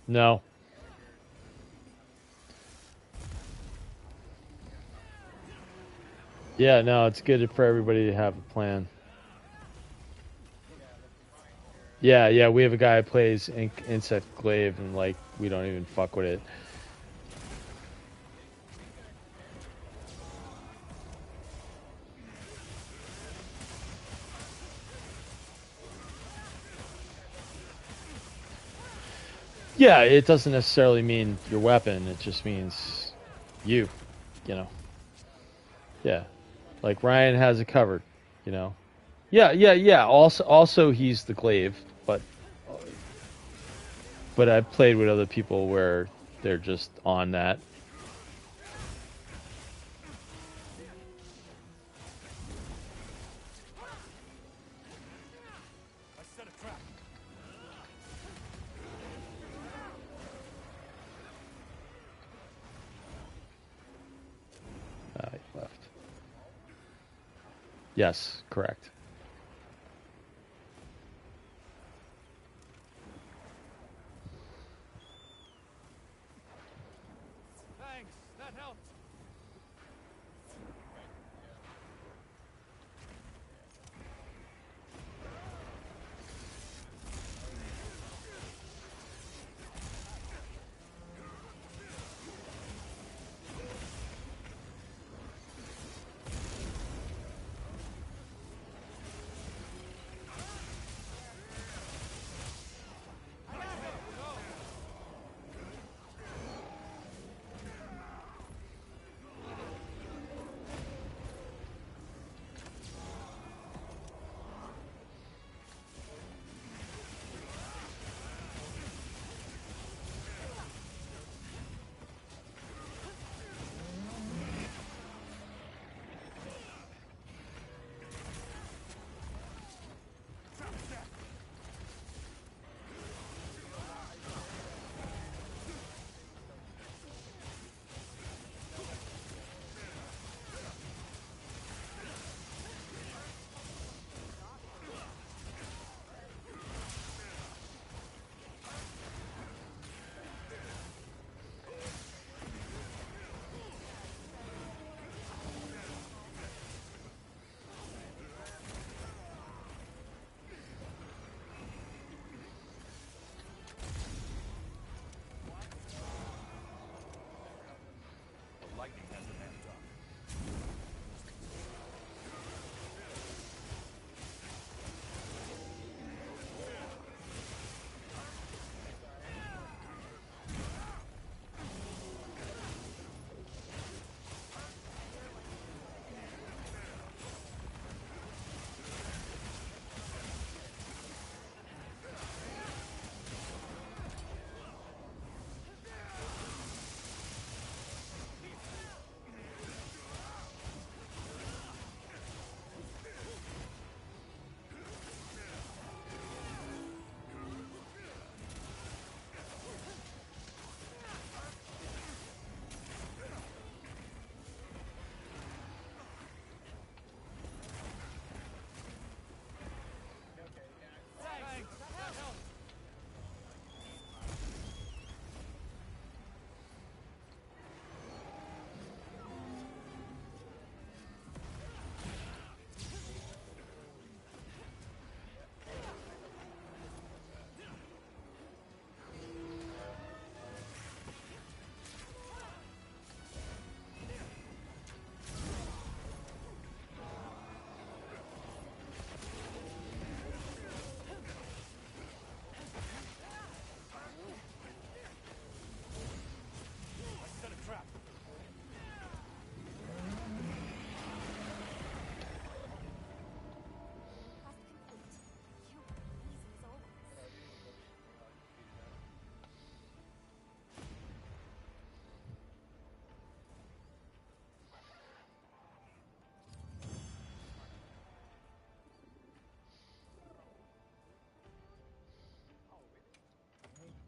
No. Yeah, no, it's good for everybody to have a plan. Yeah, we have a guy who plays Insect Glaive, and like we don't even fuck with it. Yeah, it doesn't necessarily mean your weapon. It just means you know. Yeah, like Ryan has it covered, you know. Yeah. Also, he's the glaive, but I've played with other people where they're just on that. He left. Yes, correct. Thanks, that helped.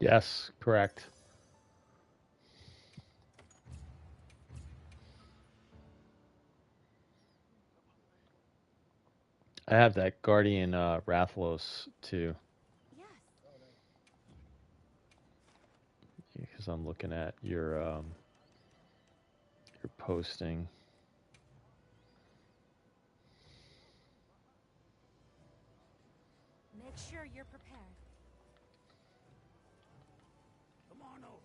Yes, correct. I have that Guardian Rathalos too. Yes. as I'm looking at your posting. Make sure you're prepared. Come on over.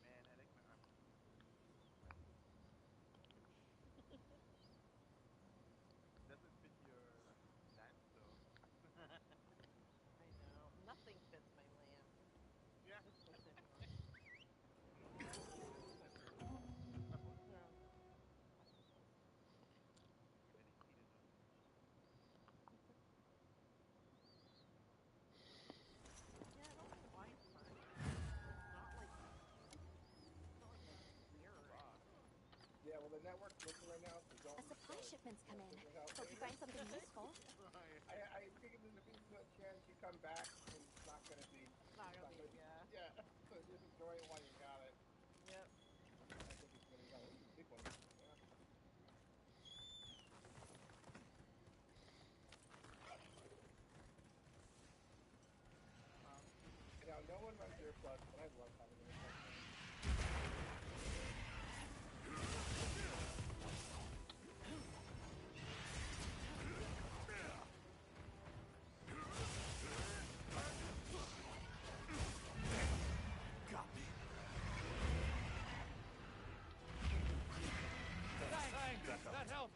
Man, I like my arm. Doesn't fit your lance though. I know. Nothing fits my lance. Yeah. It's so simple. I've heard that. Yeah. Very cheated on. Yeah, I don't know why it's fine. It's not like weird. Yeah, well, the network's looking right now, so don't. A supply shipment's come in. figure it out Hope you later. find something useful. I figured there's a decent chance you come back and it's not gonna be. Not gonna be, yeah. Yeah, so just enjoy it while you got it. Yep. I think it's gonna go. Ooh, big one. Yeah. You know, no one runs earplugs, but I love having earplugs. Thanks. That helped.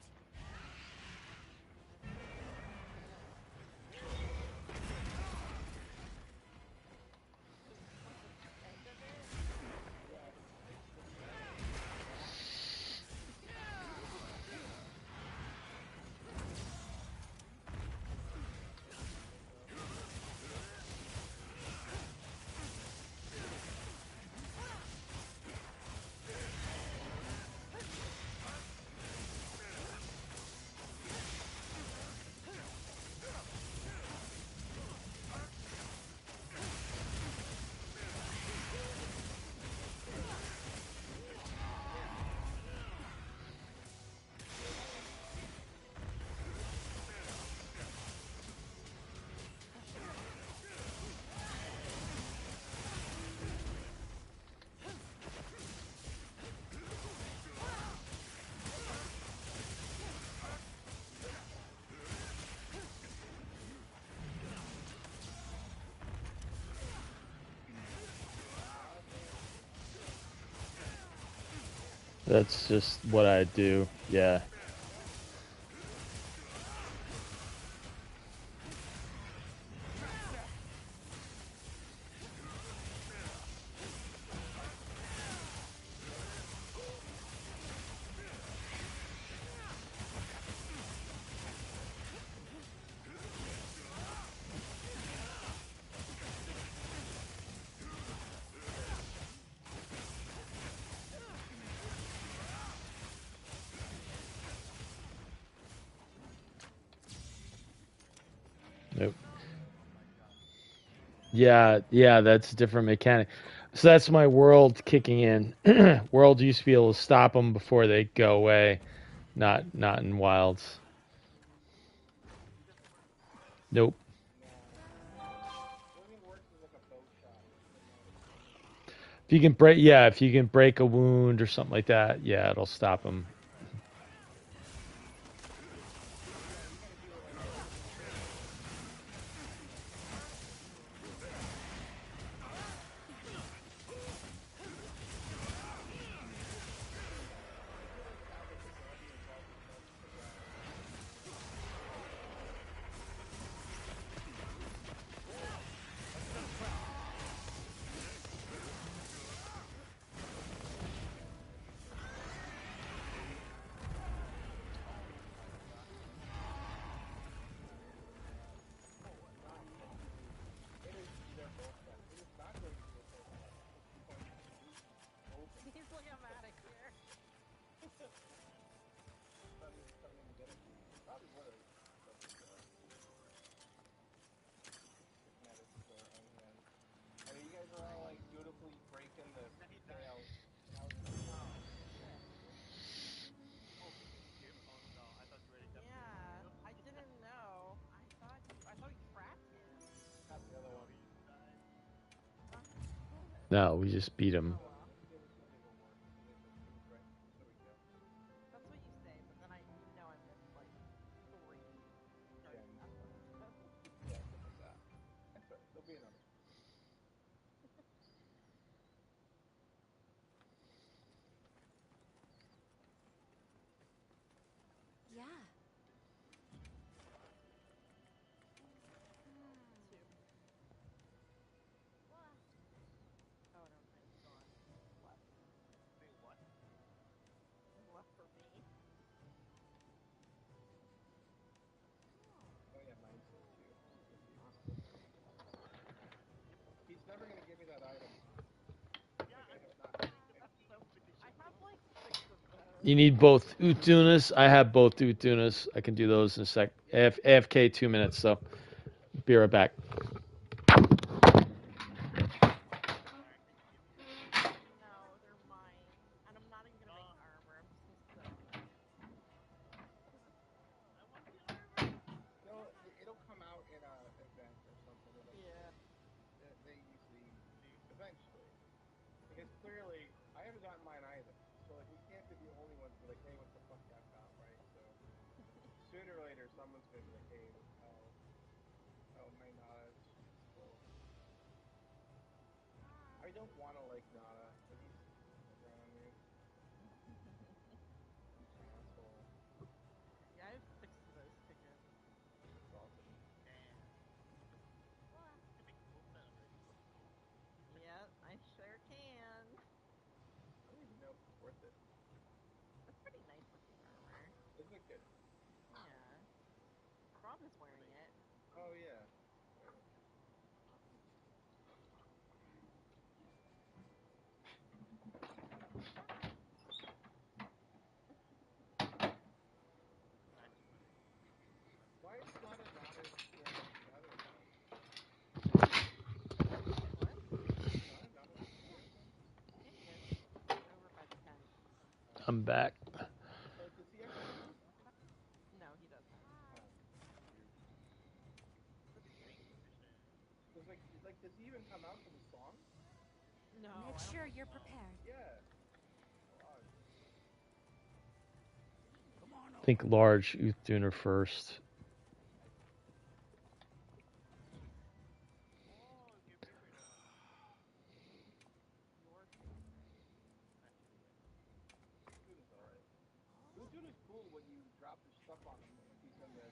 That's just what I do. Yeah. Nope. Yeah, that's a different mechanic. So that's my world kicking in. World used to be able to stop them before they go away, not in wilds. Nope. If you can break a wound or something like that, yeah, it'll stop them. No, we just beat him. That's what you say, but then I missed like 3 starting episodes. Yeah, something like that. That's all right. There'll be another. Yeah. Oh, no, it's gone. Left. Wait, what? Left for me. Oh yeah, mine says too. He's never gonna give me that item. Yeah, Like, I have not. I have like 6 of those. You need both Utunas. I have both Utunas. I can do those in a sec. AFK 2 minutes, so be right back. No, they're mine. And I'm not even gonna make armor. I'm just gonna sell them. No, it'll come out in a event or something. Yeah. They usually eventually, because clearly I haven't gotten mine either. So like we can't be the only ones be like, hey, what the fuck got caught, right? So sooner or later someone's gonna be like, hey, my Nada's full. I don't want to like Nada, but he's around me. Asshole. Yeah, I have 6 of those tickets. That's awesome. Yeah, I sure can. I don't even know if it's worth it. That's pretty nice looking armor. Isn't it good? Yeah. Rob is wearing it. Oh yeah. Why is not a Nada wearing the other one? What? Not a Yeah, he is. Over by the tent. I'm back. Oh, does he actually? No, he doesn't. Does he even come out for the song? No. Make sure you're prepared. Yeah. Think large Uthtuner first. Utuna's cool when you drop your stuff on him. If he's in the,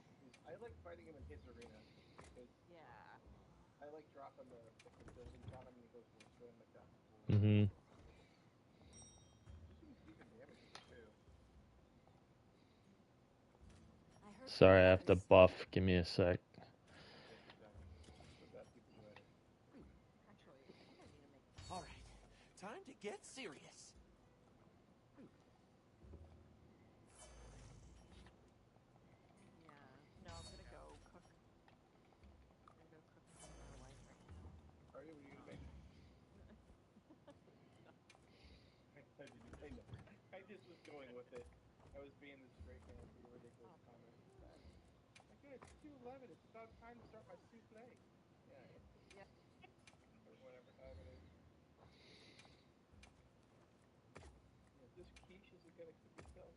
I like fighting him in his arena because I like dropping the buildings on him and he goes to destroy him like that. Mm-hmm. Sorry, I have to buff. Give me a sec. All right, time to get serious. Yeah. No, I'm gonna go cook. I'm gonna go cook some more life right now. Are you? What are you gonna make? I just was going with it. I was being the straight man for your ridiculous comment. Okay, it's 2:11. It's about time to start my souffle. Yeah. Or whatever time it is. Yeah, this quiche isn't gonna cook itself.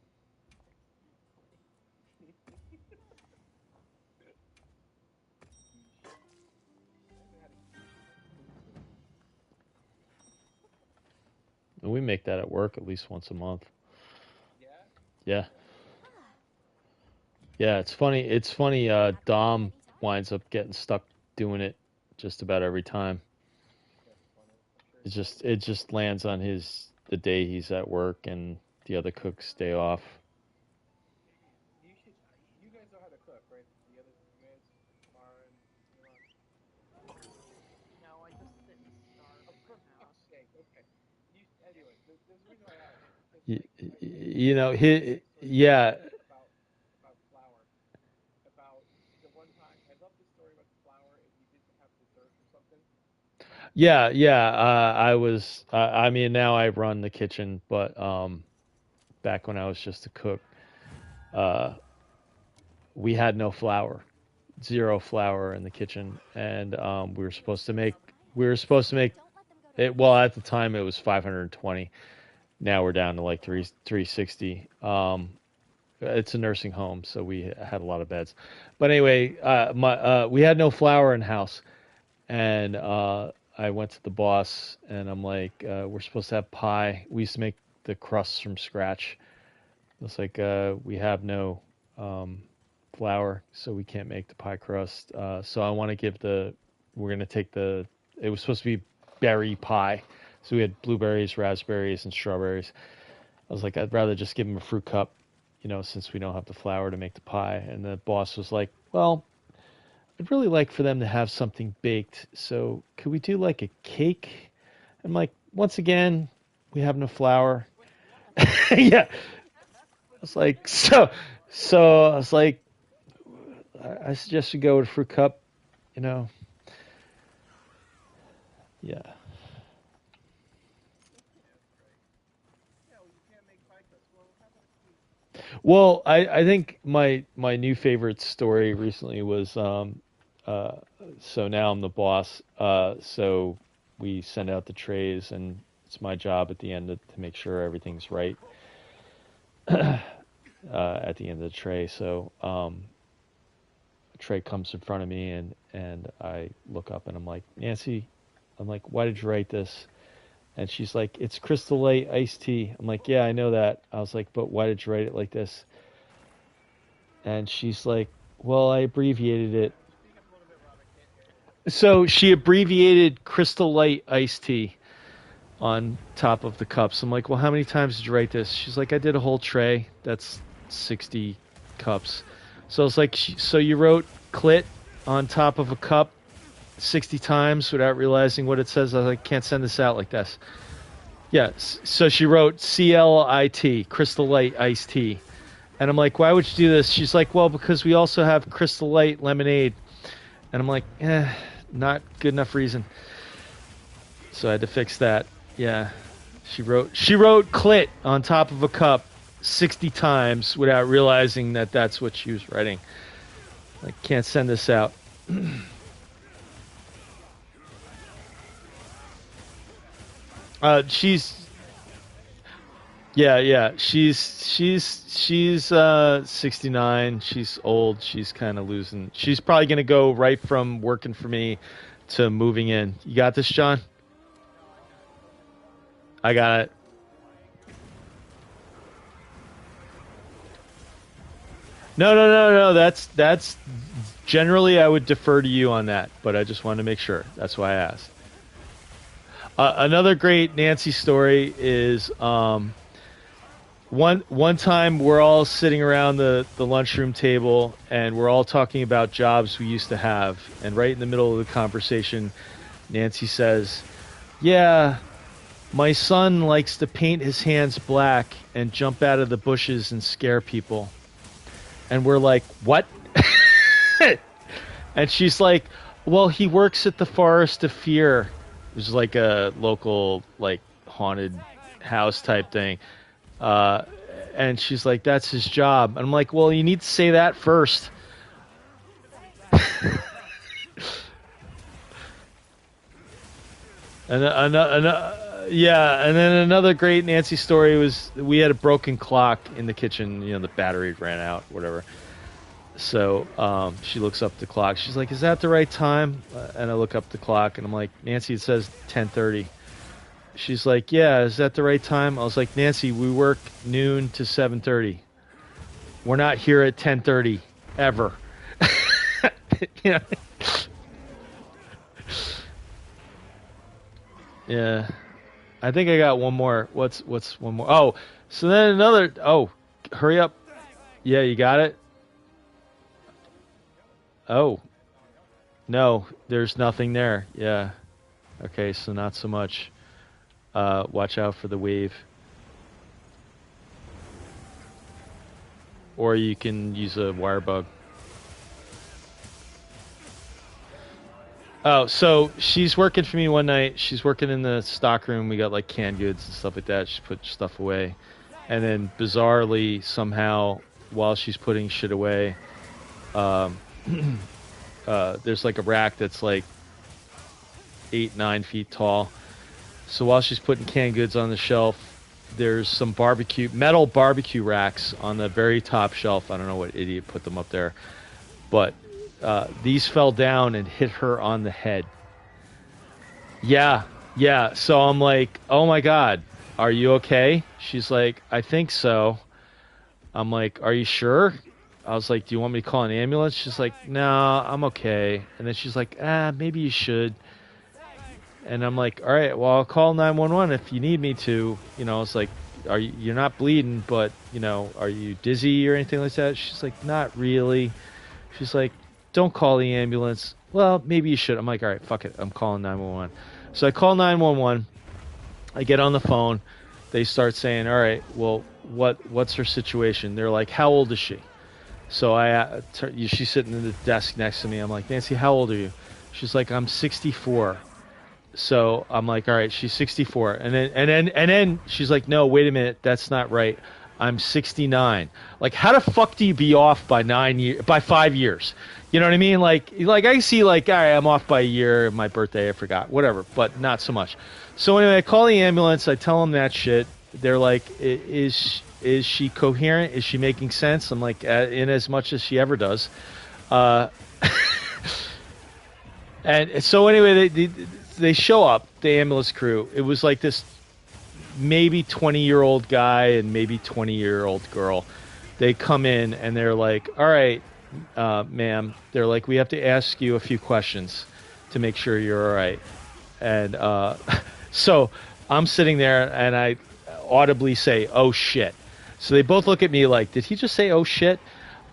We make that at work at least once a month. Yeah? Yeah. Yeah, it's funny. It's funny. Dom winds up getting stuck doing it just about every time. It just lands on the day he's at work and the other cooks stay off. You guys know how to cook, right? The other Miz, Mara, and Milan? No, I just sit and starve in my house. Okay. Anyway, there's a reason why I asked. Yeah. About flour. About the one time, I love the story about the flour if you didn't have dessert or something. Yeah. I mean, now I run the kitchen, but back when I was just a cook, we had no flour, 0 flour in the kitchen, and we were supposed to make Well, at the time it was 520. Now we're down to like 360. It's a nursing home, so we had a lot of beds. But anyway, we had no flour in house, and I went to the boss and I'm like, we're supposed to have pie. We used to make the crusts from scratch. It's like, we have no flour, so we can't make the pie crust. So I want to give we're going to take it was supposed to be berry pie. So we had blueberries, raspberries, and strawberries. I was like, I'd rather just give them a fruit cup, since we don't have the flour to make the pie. And the boss was like, well, I'd really like for them to have something baked. So could we do like a cake? I'm like, once again, we have no flour. Yeah. I was like, so I was like, I suggest you go with a fruit cup, Yeah. Well, I think my new favorite story recently was so now I'm the boss. So we send out the trays, and it's my job at the end to make sure everything's right at the end of the tray. So a tray comes in front of me, and I look up and I'm like, Nancy, why did you write this? And she's like, it's Crystal Light iced tea. I'm like, yeah, I know that. I was like, but why did you write it like this? And she's like, well, I abbreviated it. So she abbreviated Crystal Light iced tea on top of the cups. I'm like, well, how many times did you write this? She's like, I did a whole tray. That's 60 cups. So I was like, so you wrote clit on top of a cup 60 times without realizing what it says? I was like, can't send this out like this. Yeah, so she wrote CLIT, Crystal Light iced tea. And I'm like, why would you do this? She's like, well, because we also have Crystal Light lemonade. And I'm like, not good enough reason. So I had to fix that. Yeah. She wrote clit on top of a cup 60 times without realizing that that's what she was writing. I can't send this out. She's 69. She's old. She's kind of losing. She's probably going to go right from working for me to moving in. You got this, John? I got it. No. That's generally I would defer to you on that, but I just wanted to make sure. That's why I asked. Another great Nancy story is one time we're all sitting around the lunchroom table and we're all talking about jobs we used to have. And right in the middle of the conversation, Nancy says, yeah, my son likes to paint his hands black and jump out of the bushes and scare people. And we're like, what? And she's like, well, he works at the Forest of Fear. It was like a local, like, haunted house type thing. And she's like, that's his job. And I'm like, well, you need to say that first. And then another great Nancy story was we had a broken clock in the kitchen. The battery ran out, whatever. So she looks up the clock. She's like, is that the right time? And I look up the clock, and I'm like, Nancy, it says 10:30. She's like, yeah, is that the right time? I was like, Nancy, we work noon to 7:30. We're not here at 10:30, ever. Yeah. I think I got one more. What's one more? Oh, so then another. Oh, hurry up. Yeah, you got it? Oh. No, there's nothing there. Yeah. Okay, so not so much. Watch out for the wave. Or you can use a wire bug. Oh, so she's working for me one night. She's working in the stock room. We got like canned goods and stuff like that. She put stuff away. And then bizarrely, somehow, while she's putting shit away, there's like a rack that's like 8-9 feet tall. So while she's putting canned goods on the shelf, there's some metal barbecue racks on the very top shelf. I don't know what idiot put them up there, but these fell down and hit her on the head. Yeah. So I'm like, oh my God, are you okay? She's like, I think so. I'm like, are you sure? I was like, do you want me to call an ambulance? She's like, no, I'm okay. And then she's like, maybe you should. And I'm like, all right, well, I'll call 911 if you need me to. You know, it's like, you're not bleeding, but, you know, are you dizzy or anything like that? She's like, not really. She's like, don't call the ambulance. Well, maybe you should. I'm like, all right, fuck it. I'm calling 911. So I call 911. I get on the phone. They start saying, all right, well, what's her situation? They're like, how old is she? So she's sitting at the desk next to me. I'm like, Nancy, how old are you? She's like, I'm 64. So I'm like, all right, she's 64. And then she's like, no, wait a minute, that's not right. I'm 69. Like, how the fuck do you be off by 5 years? You know what I mean? Like I see, like, all right, I'm off by a year. My birthday, I forgot, whatever, but not so much. So anyway, I call the ambulance. I tell them that shit. They're like, is she coherent? Is she making sense? I'm like, in as much as she ever does. And so anyway, they show up, the ambulance crew. It was like this maybe 20-year-old guy and maybe 20-year-old girl. They come in and they're like, all right, ma'am. They're like, we have to ask you a few questions to make sure you're all right. And so I'm sitting there and I audibly say, oh, shit. So they both look at me like, did he just say, oh, shit?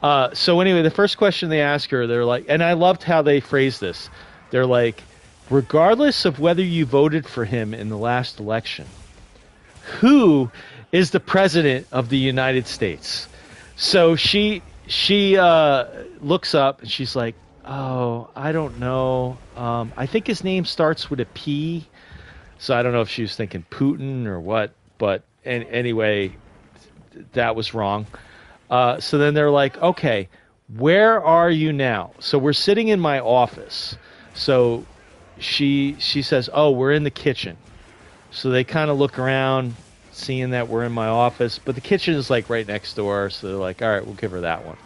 So anyway, the first question they ask her, they're like, and I loved how they phrased this. They're like, regardless of whether you voted for him in the last election, who is the president of the United States? So she looks up and she's like, oh, I don't know. I think his name starts with a P. So I don't know if she was thinking Putin or what, but anyway, that was wrong. So then they're like, okay, where are you now? So we're sitting in my office. So she says, oh, we're in the kitchen. So they kind of look around, seeing that we're in my office, but the kitchen is like right next door. So they're like, all right, we'll give her that one.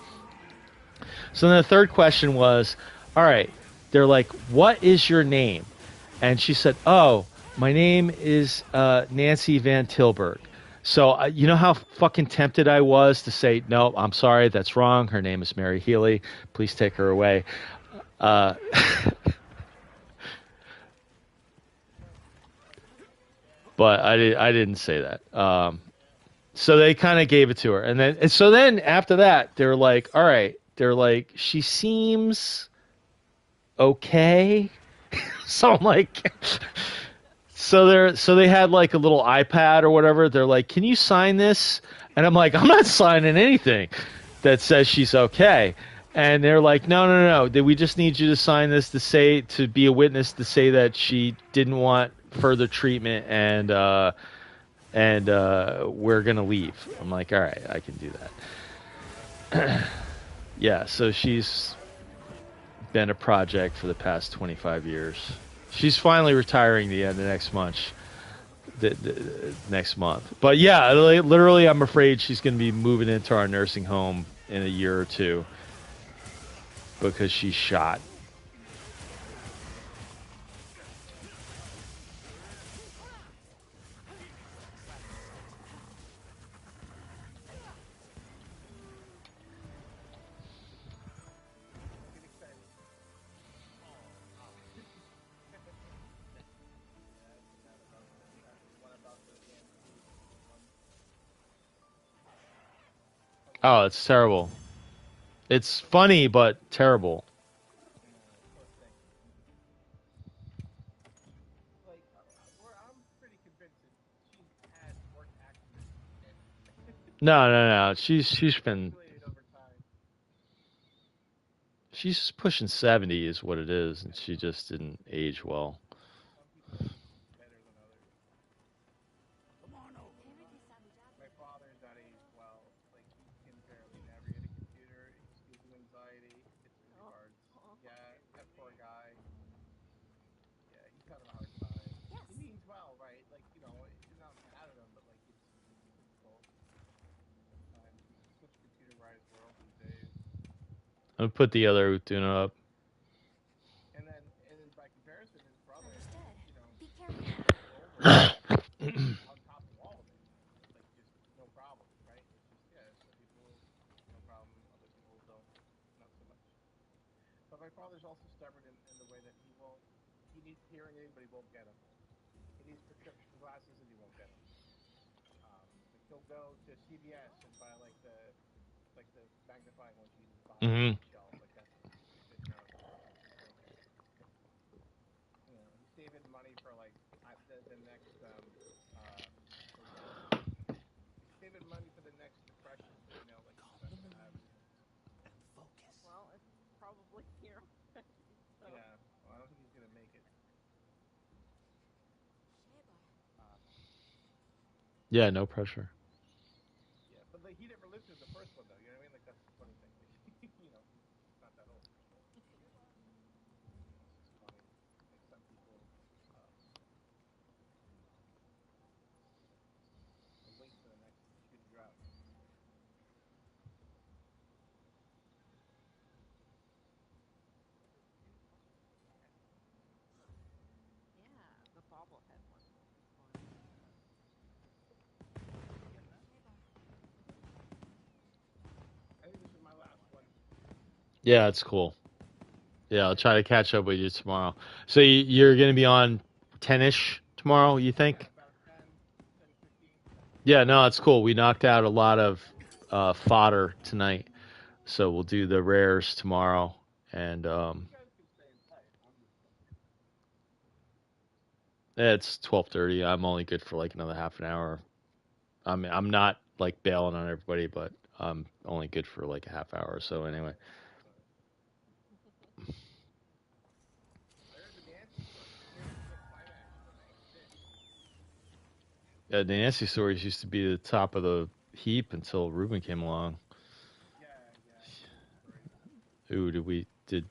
So then the third question was, all right, they're like, what is your name? And she said, oh, my name is Nancy Van Tilburg. So you know how fucking tempted I was to say, no, I'm sorry, that's wrong. Her name is Mary Healy. Please take her away. But I didn't say that. So they kind of gave it to her. And then after that, they're like, all right. They're like, she seems okay. So I'm like, so they had like a little iPad or whatever. They're like, can you sign this? And I'm like, I'm not signing anything that says she's okay. And they're like, no. We just need you to sign this to be a witness to say that she didn't want further treatment and we're gonna leave. I'm like, all right, I can do that. Yeah, so she's been a project for the past 25 years. She's finally retiring the next month. Next month. But yeah, literally, I'm afraid she's going to be moving into our nursing home in a year or two because she's shot. Oh, it's terrible. It's funny, but terrible. Like, I'm pretty convinced that she's had work accidents No. She's been. accumulated over time. She's pushing 70 is what it is, and she just didn't age well. Better than others. My father's not aged well. Like, he can barely navigate a computer. He's losing anxiety. It's really hard. Yeah, that poor guy. Yeah, he's having a hard time. He means well, right? I'll put the other Utuna up. And then by comparison, his brother, you know, Be careful. on top of all of it, like just no problem, right? It's just some people no problem, other people don't, not so much. But my father's also stubborn in the way that he needs hearing aid, but he won't get them. He needs prescription glasses, and he won't get them. Like he'll go to CVS and buy like the magnifying ones you use behind Mm-hmm. the shelf, like that's you know, he's saving money for like the next saving money for the next depression, you know, like he's about to have. Well, it's probably here. So. Yeah, well, I don't think he's gonna make it. Yeah, no pressure. Yeah, but like, he never lived through the first one, though. You know what I mean? Like that's the funny thing. You know, he's not that old. It's just funny. Like some people wait for the next shoe to drop. Yeah, the bobblehead one. I think this is my last one. Yeah, it's cool. Yeah, I'll try to catch up with you tomorrow. So you're going to be on 10-ish tomorrow, you think? About 10, 15. Yeah, no, it's cool. We knocked out a lot of fodder tonight. So we'll do the rares tomorrow. And it's 12:30. I'm only good for like another half an hour. I mean, I'm not like bailing on everybody, but I'm only good for like a half hour or so anyway. Yeah, the Nancy stories used to be the top of the heap until Ruben came along. Ooh, did we get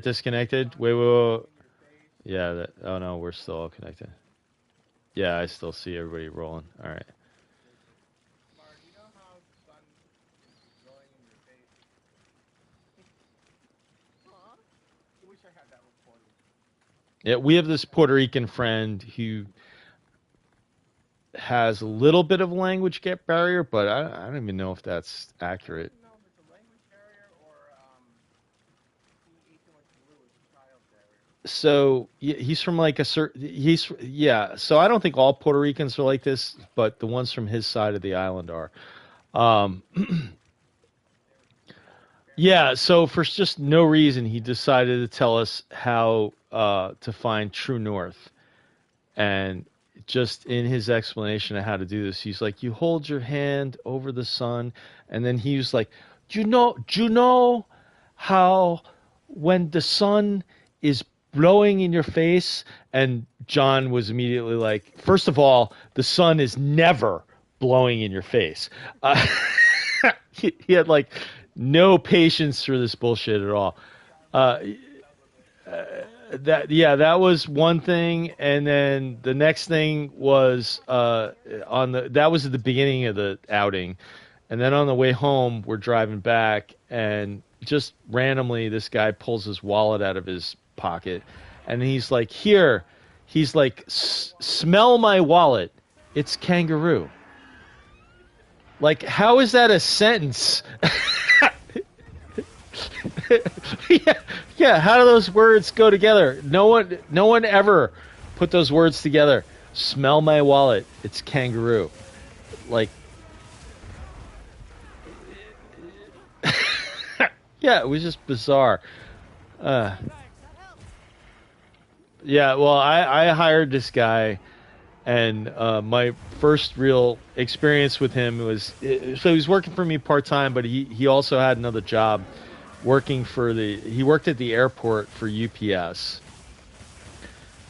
disconnected? Wait. Yeah, oh no, we're still all connected. Yeah, I still see everybody rolling. All right. Mark, you know how the sun is glowing in your face? Huh? I wish I had that recorded. Yeah, we have this Puerto Rican friend who has a little bit of language barrier, but I don't even know if that's accurate. I don't know if it's a language barrier or he ate too much glue as a child barrier. So he's from like so I don't think all Puerto Ricans are like this, but the ones from his side of the island are. Yeah, so for just no reason he decided to tell us how to find true north. And just in his explanation of how to do this, he's like, you hold your hand over the sun, and then he was like, do you know how when the sun is blowing in your face? And John was immediately like, first of all, the sun is never blowing in your face. He had like no patience for this bullshit at all. That was one thing, and then the next thing was that was at the beginning of the outing, and then on the way home we're driving back, and just randomly this guy pulls his wallet out of his pocket, and he's like, here, he's like, smell my wallet, it's kangaroo. Like, how is that a sentence? Yeah, how do those words go together? No one ever put those words together. Smell my wallet, it's kangaroo. Like, yeah, it was just bizarre. Yeah, well, I hired this guy, and my first real experience with him was, so he was working for me part-time, but he also had another job he worked at the airport for UPS.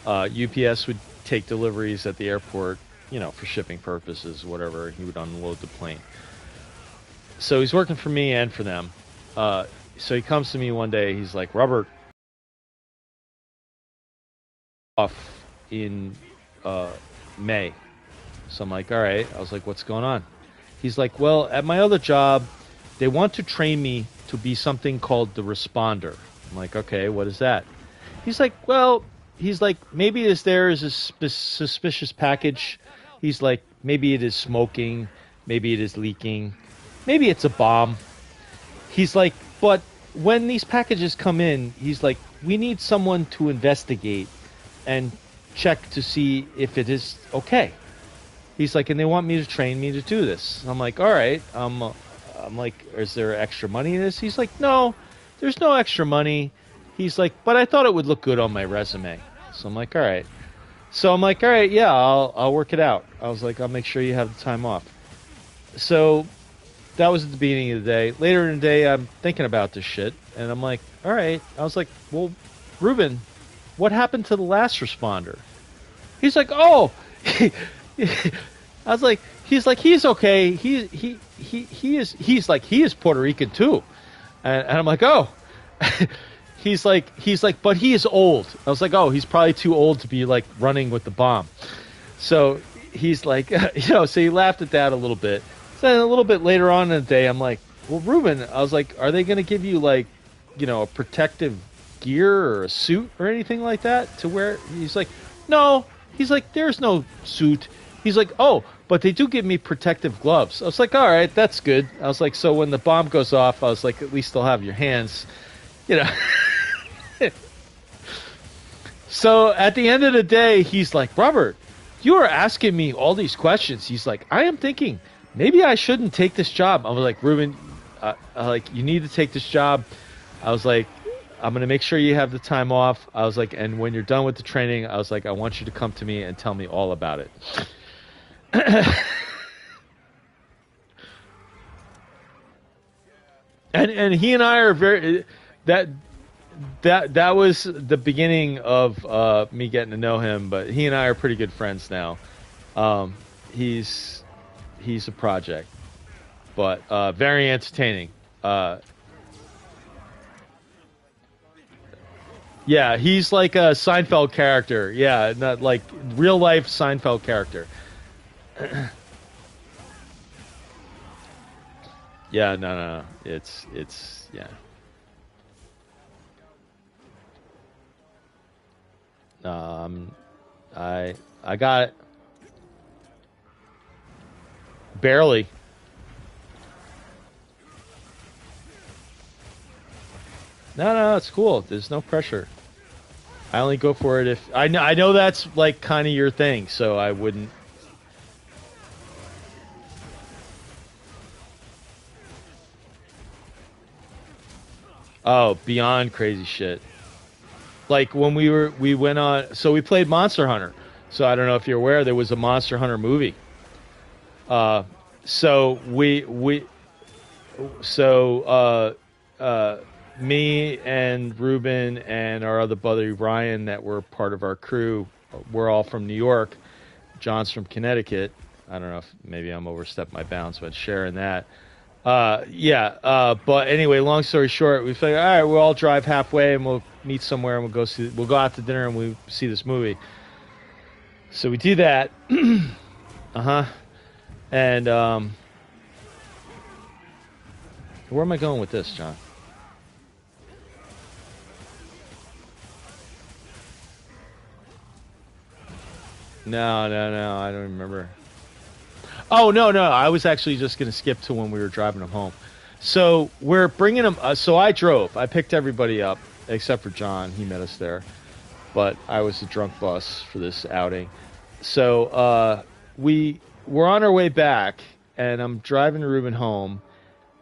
UPS would take deliveries at the airport, for shipping purposes, whatever. He would unload the plane. So he's working for me and for them. So he comes to me one day, he's like, Robert, off in May. So I'm like, all right. I was like, what's going on? He's like, well, at my other job, they want to train me to be something called the responder. I'm like, okay, what is that? He's like, well, maybe there is a suspicious package. He's like, maybe it is smoking, maybe it is leaking, maybe it's a bomb. He's like, but when these packages come in, he's like, we need someone to investigate and check to see if it is okay. He's like, and they want me to train me to do this. I'm like, all right. I'm like, is there extra money in this? He's like, no, there's no extra money. He's like, but I thought it would look good on my resume. So I'm like, all right. So I'm like, all right, yeah, I'll work it out. I was like, I'll make sure you have the time off. So that was at the beginning of the day. Later in the day, I'm thinking about this shit, and I'm like, all right. I was like, well, Ruben, what happened to the last responder? He's like, oh, I was like, he's okay. He is Puerto Rican too, and I'm like, oh. He's like, but he is old. I was like, oh, he's probably too old to be like running with the bomb. So he's like, so he laughed at that a little bit. So then a little bit later on in the day, I'm like, well, Ruben, I was like, are they going to give you like, a protective gear or a suit or anything like that to wear? He's like, no. He's like, there's no suit. He's like, oh, but they do give me protective gloves. I was like, all right, that's good. I was like, so when the bomb goes off, I was like, at least they'll have your hands. So at the end of the day, he's like, Robert, you are asking me all these questions. He's like, I am thinking maybe I shouldn't take this job. I was like, Ruben, you need to take this job. I was like, I'm going to make sure you have the time off. I was like, and when you're done with the training, I was like, I want you to come to me and tell me all about it. and he and I are very that was the beginning of me getting to know him, but he and I are pretty good friends now. He's a project, but very entertaining. Yeah, he's like a Seinfeld character. Yeah, not like real life Seinfeld character. Yeah, no. It's yeah. I got it. Barely. No, it's cool. There's no pressure. I only go for it if I know that's like kind of your thing, so I wouldn't. Oh, beyond crazy shit. Like when we went on, so we played Monster Hunter. So I don't know if you're aware, there was a Monster Hunter movie. So me and Ruben and our other buddy Ryan that were part of our crew, we're all from New York. John's from Connecticut. I don't know if maybe I'm overstepping my bounds, but sharing that. But anyway, long story short, we figured, all right, we'll all drive halfway and we'll meet somewhere and we'll go out to dinner and we'll see this movie. So we do that. And where am I going with this, John? No, I don't remember. Oh, no, I was actually just going to skip to when we were driving them home. So we're bringing them, so I drove. I picked everybody up, except for John. He met us there. But I was the drunk bus for this outing. So we're on our way back, and I'm driving Ruben home.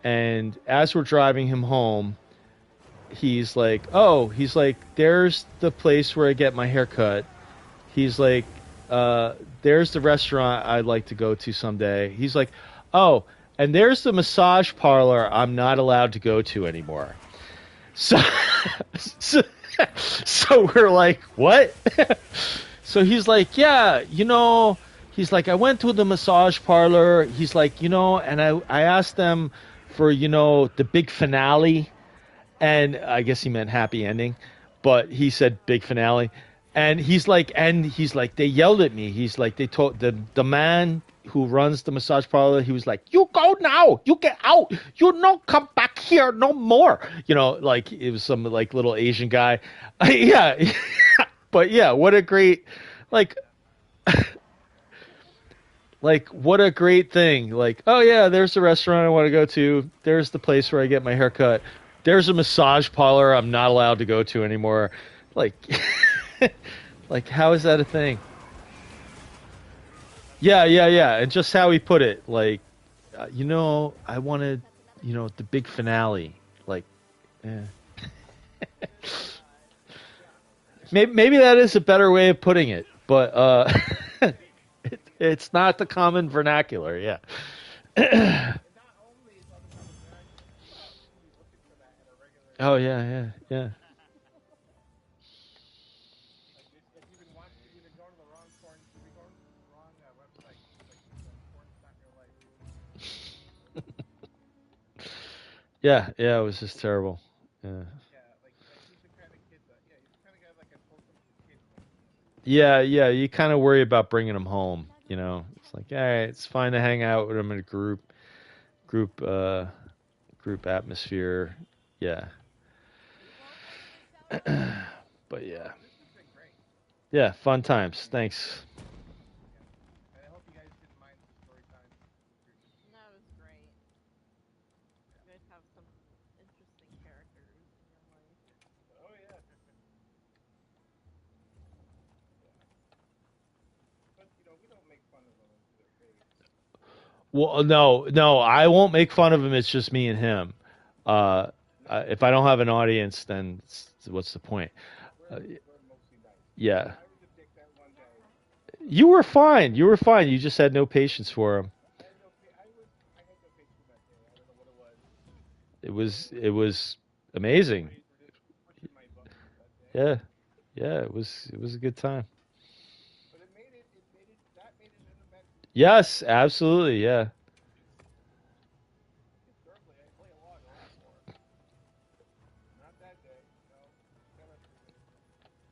And as we're driving him home, he's like, there's the place where I get my hair cut. He's like, there's the restaurant I'd like to go to someday. He's like, oh, and there's the massage parlor I'm not allowed to go to anymore. So we're like, what? So he's like, yeah, he's like, I went to the massage parlor. He's like, and I asked them for, the big finale. And I guess he meant happy ending, but he said big finale. And he's like, they yelled at me. He's like, they told the man who runs the massage parlor. He was like, "You go now. You get out. You don't come back here no more." You know, like it was some like little Asian guy. Yeah, but yeah, what a great like. Like, what a great thing. Like, oh, yeah, there's the restaurant I want to go to. There's the place where I get my hair cut. There's a massage parlor I'm not allowed to go to anymore. Like, like, how is that a thing? Yeah. And just how he put it. Like, I wanted, the big finale. Like, eh. Maybe that is a better way of putting it. But, it's not the common vernacular, yeah. Oh, yeah. Yeah, it was just terrible. Yeah. Yeah, you kind of worry about bringing him home, It's like, all right, it's fine to hang out with him in a group atmosphere. Yeah. But yeah. Yeah, fun times. Thanks. No, it was great. You guys have some interesting characters in your life. Oh yeah. But we don't make fun of them to their face. Well, no, I won't make fun of him. It's just me and him. If I don't have an audience, then what's the point? Yeah. You were fine. You just had no patience for him. It was amazing. Yeah. It was a good time. Yes, absolutely, yeah.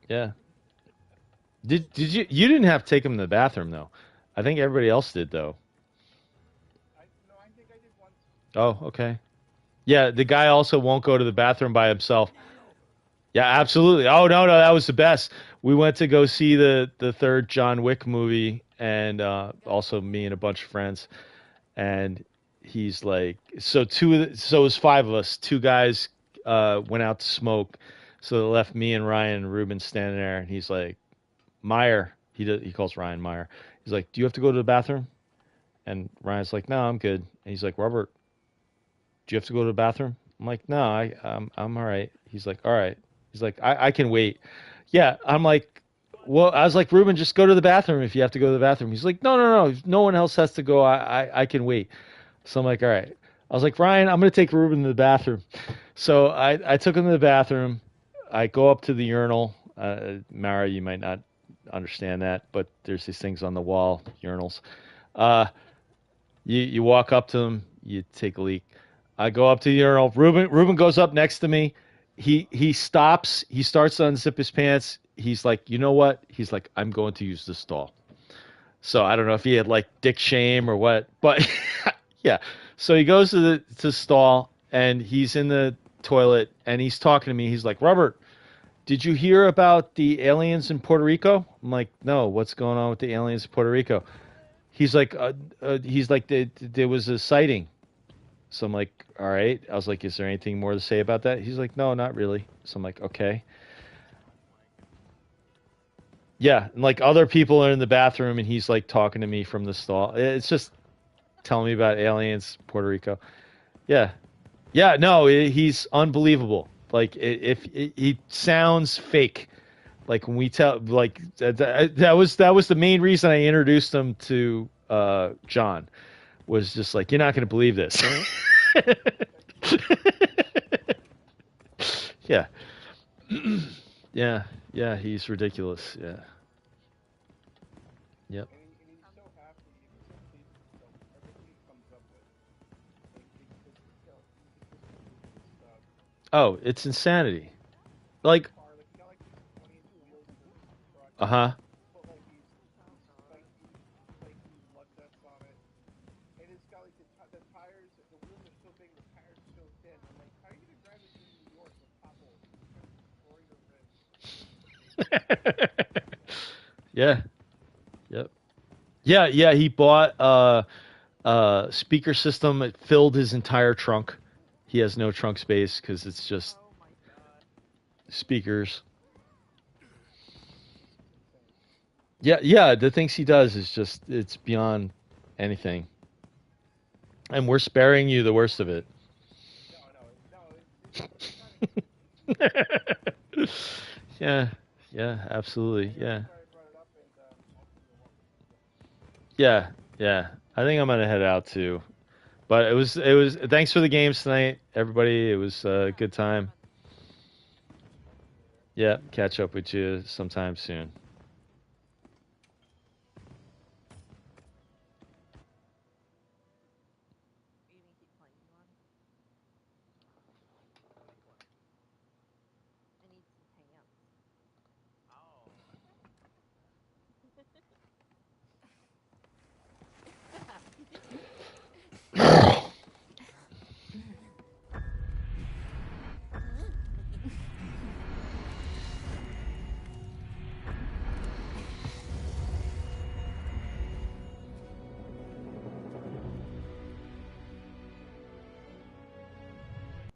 Yeah. Did you didn't have to take him to the bathroom though. I think everybody else did though. Oh, okay. Yeah, the guy also won't go to the bathroom by himself. Yeah, absolutely. Oh no, that was the best. We went to go see the third John Wick movie, and also me and a bunch of friends. And he's like, so it was five of us. Two guys went out to smoke, so they left me and Ryan and Ruben standing there. And he's like, Meyer, he calls Ryan Meyer. He's like, "Do you have to go to the bathroom?" And Ryan's like, "No, I'm good." And he's like, "Robert, do you have to go to the bathroom?" I'm like, "No, I'm all right." He's like, "All right." He's like, I can wait." Yeah, I'm like, well, I was like, "Ruben, just go to the bathroom if you have to go to the bathroom." He's like, No. No one else has to go. I can wait." So I'm like, "All right." I was like, "Ryan, I'm going to take Ruben to the bathroom." So I took him to the bathroom. I go up to the urinal. Mara, you might not understand that, but there's these things on the wall, urinals. You walk up to them, you take a leak. I go up to the urinal. Ruben goes up next to me. He stops. He starts to unzip his pants. He's like, "You know what?" He's like, "I'm going to use the stall." So I don't know if he had like dick shame or what, but yeah. So he goes to the stall and he's in the toilet and he's talking to me. He's like, "Robert, did you hear about the aliens in Puerto Rico?" I'm like, "No, what's going on with the aliens in Puerto Rico?" He's like, there was a sighting. So I'm like, "All right." I was like, "Is there anything more to say about that?" He's like, "No, not really." So I'm like, "Okay." Yeah, and like other people are in the bathroom and he's like talking to me from the stall. It's just telling me about aliens, Puerto Rico. Yeah. Yeah, no, he's unbelievable. Like he sounds fake. Like when we tell, like that was the main reason I introduced him to John. Was just like, "You're not going to believe this." Yeah. Yeah, he's ridiculous. Yeah. Yep. Oh, it's insanity. Like, Uh-huh. put like these lug nuts on it, and it's got like the tires, the wheels are so big, the tires are so thin. I'm like, how are you gonna drive this in New York with potholes? Yeah. Yep. Yeah, he bought speaker system. It filled his entire trunk. He has no trunk space because it's just speakers. Yeah, the things he does is just, it's beyond anything. And we're sparing you the worst of it. Yeah, absolutely, yeah. Yeah. I think I'm gonna head out too. But it was. Thanks for the games tonight, everybody. It was a good time. Yeah, catch up with you sometime soon.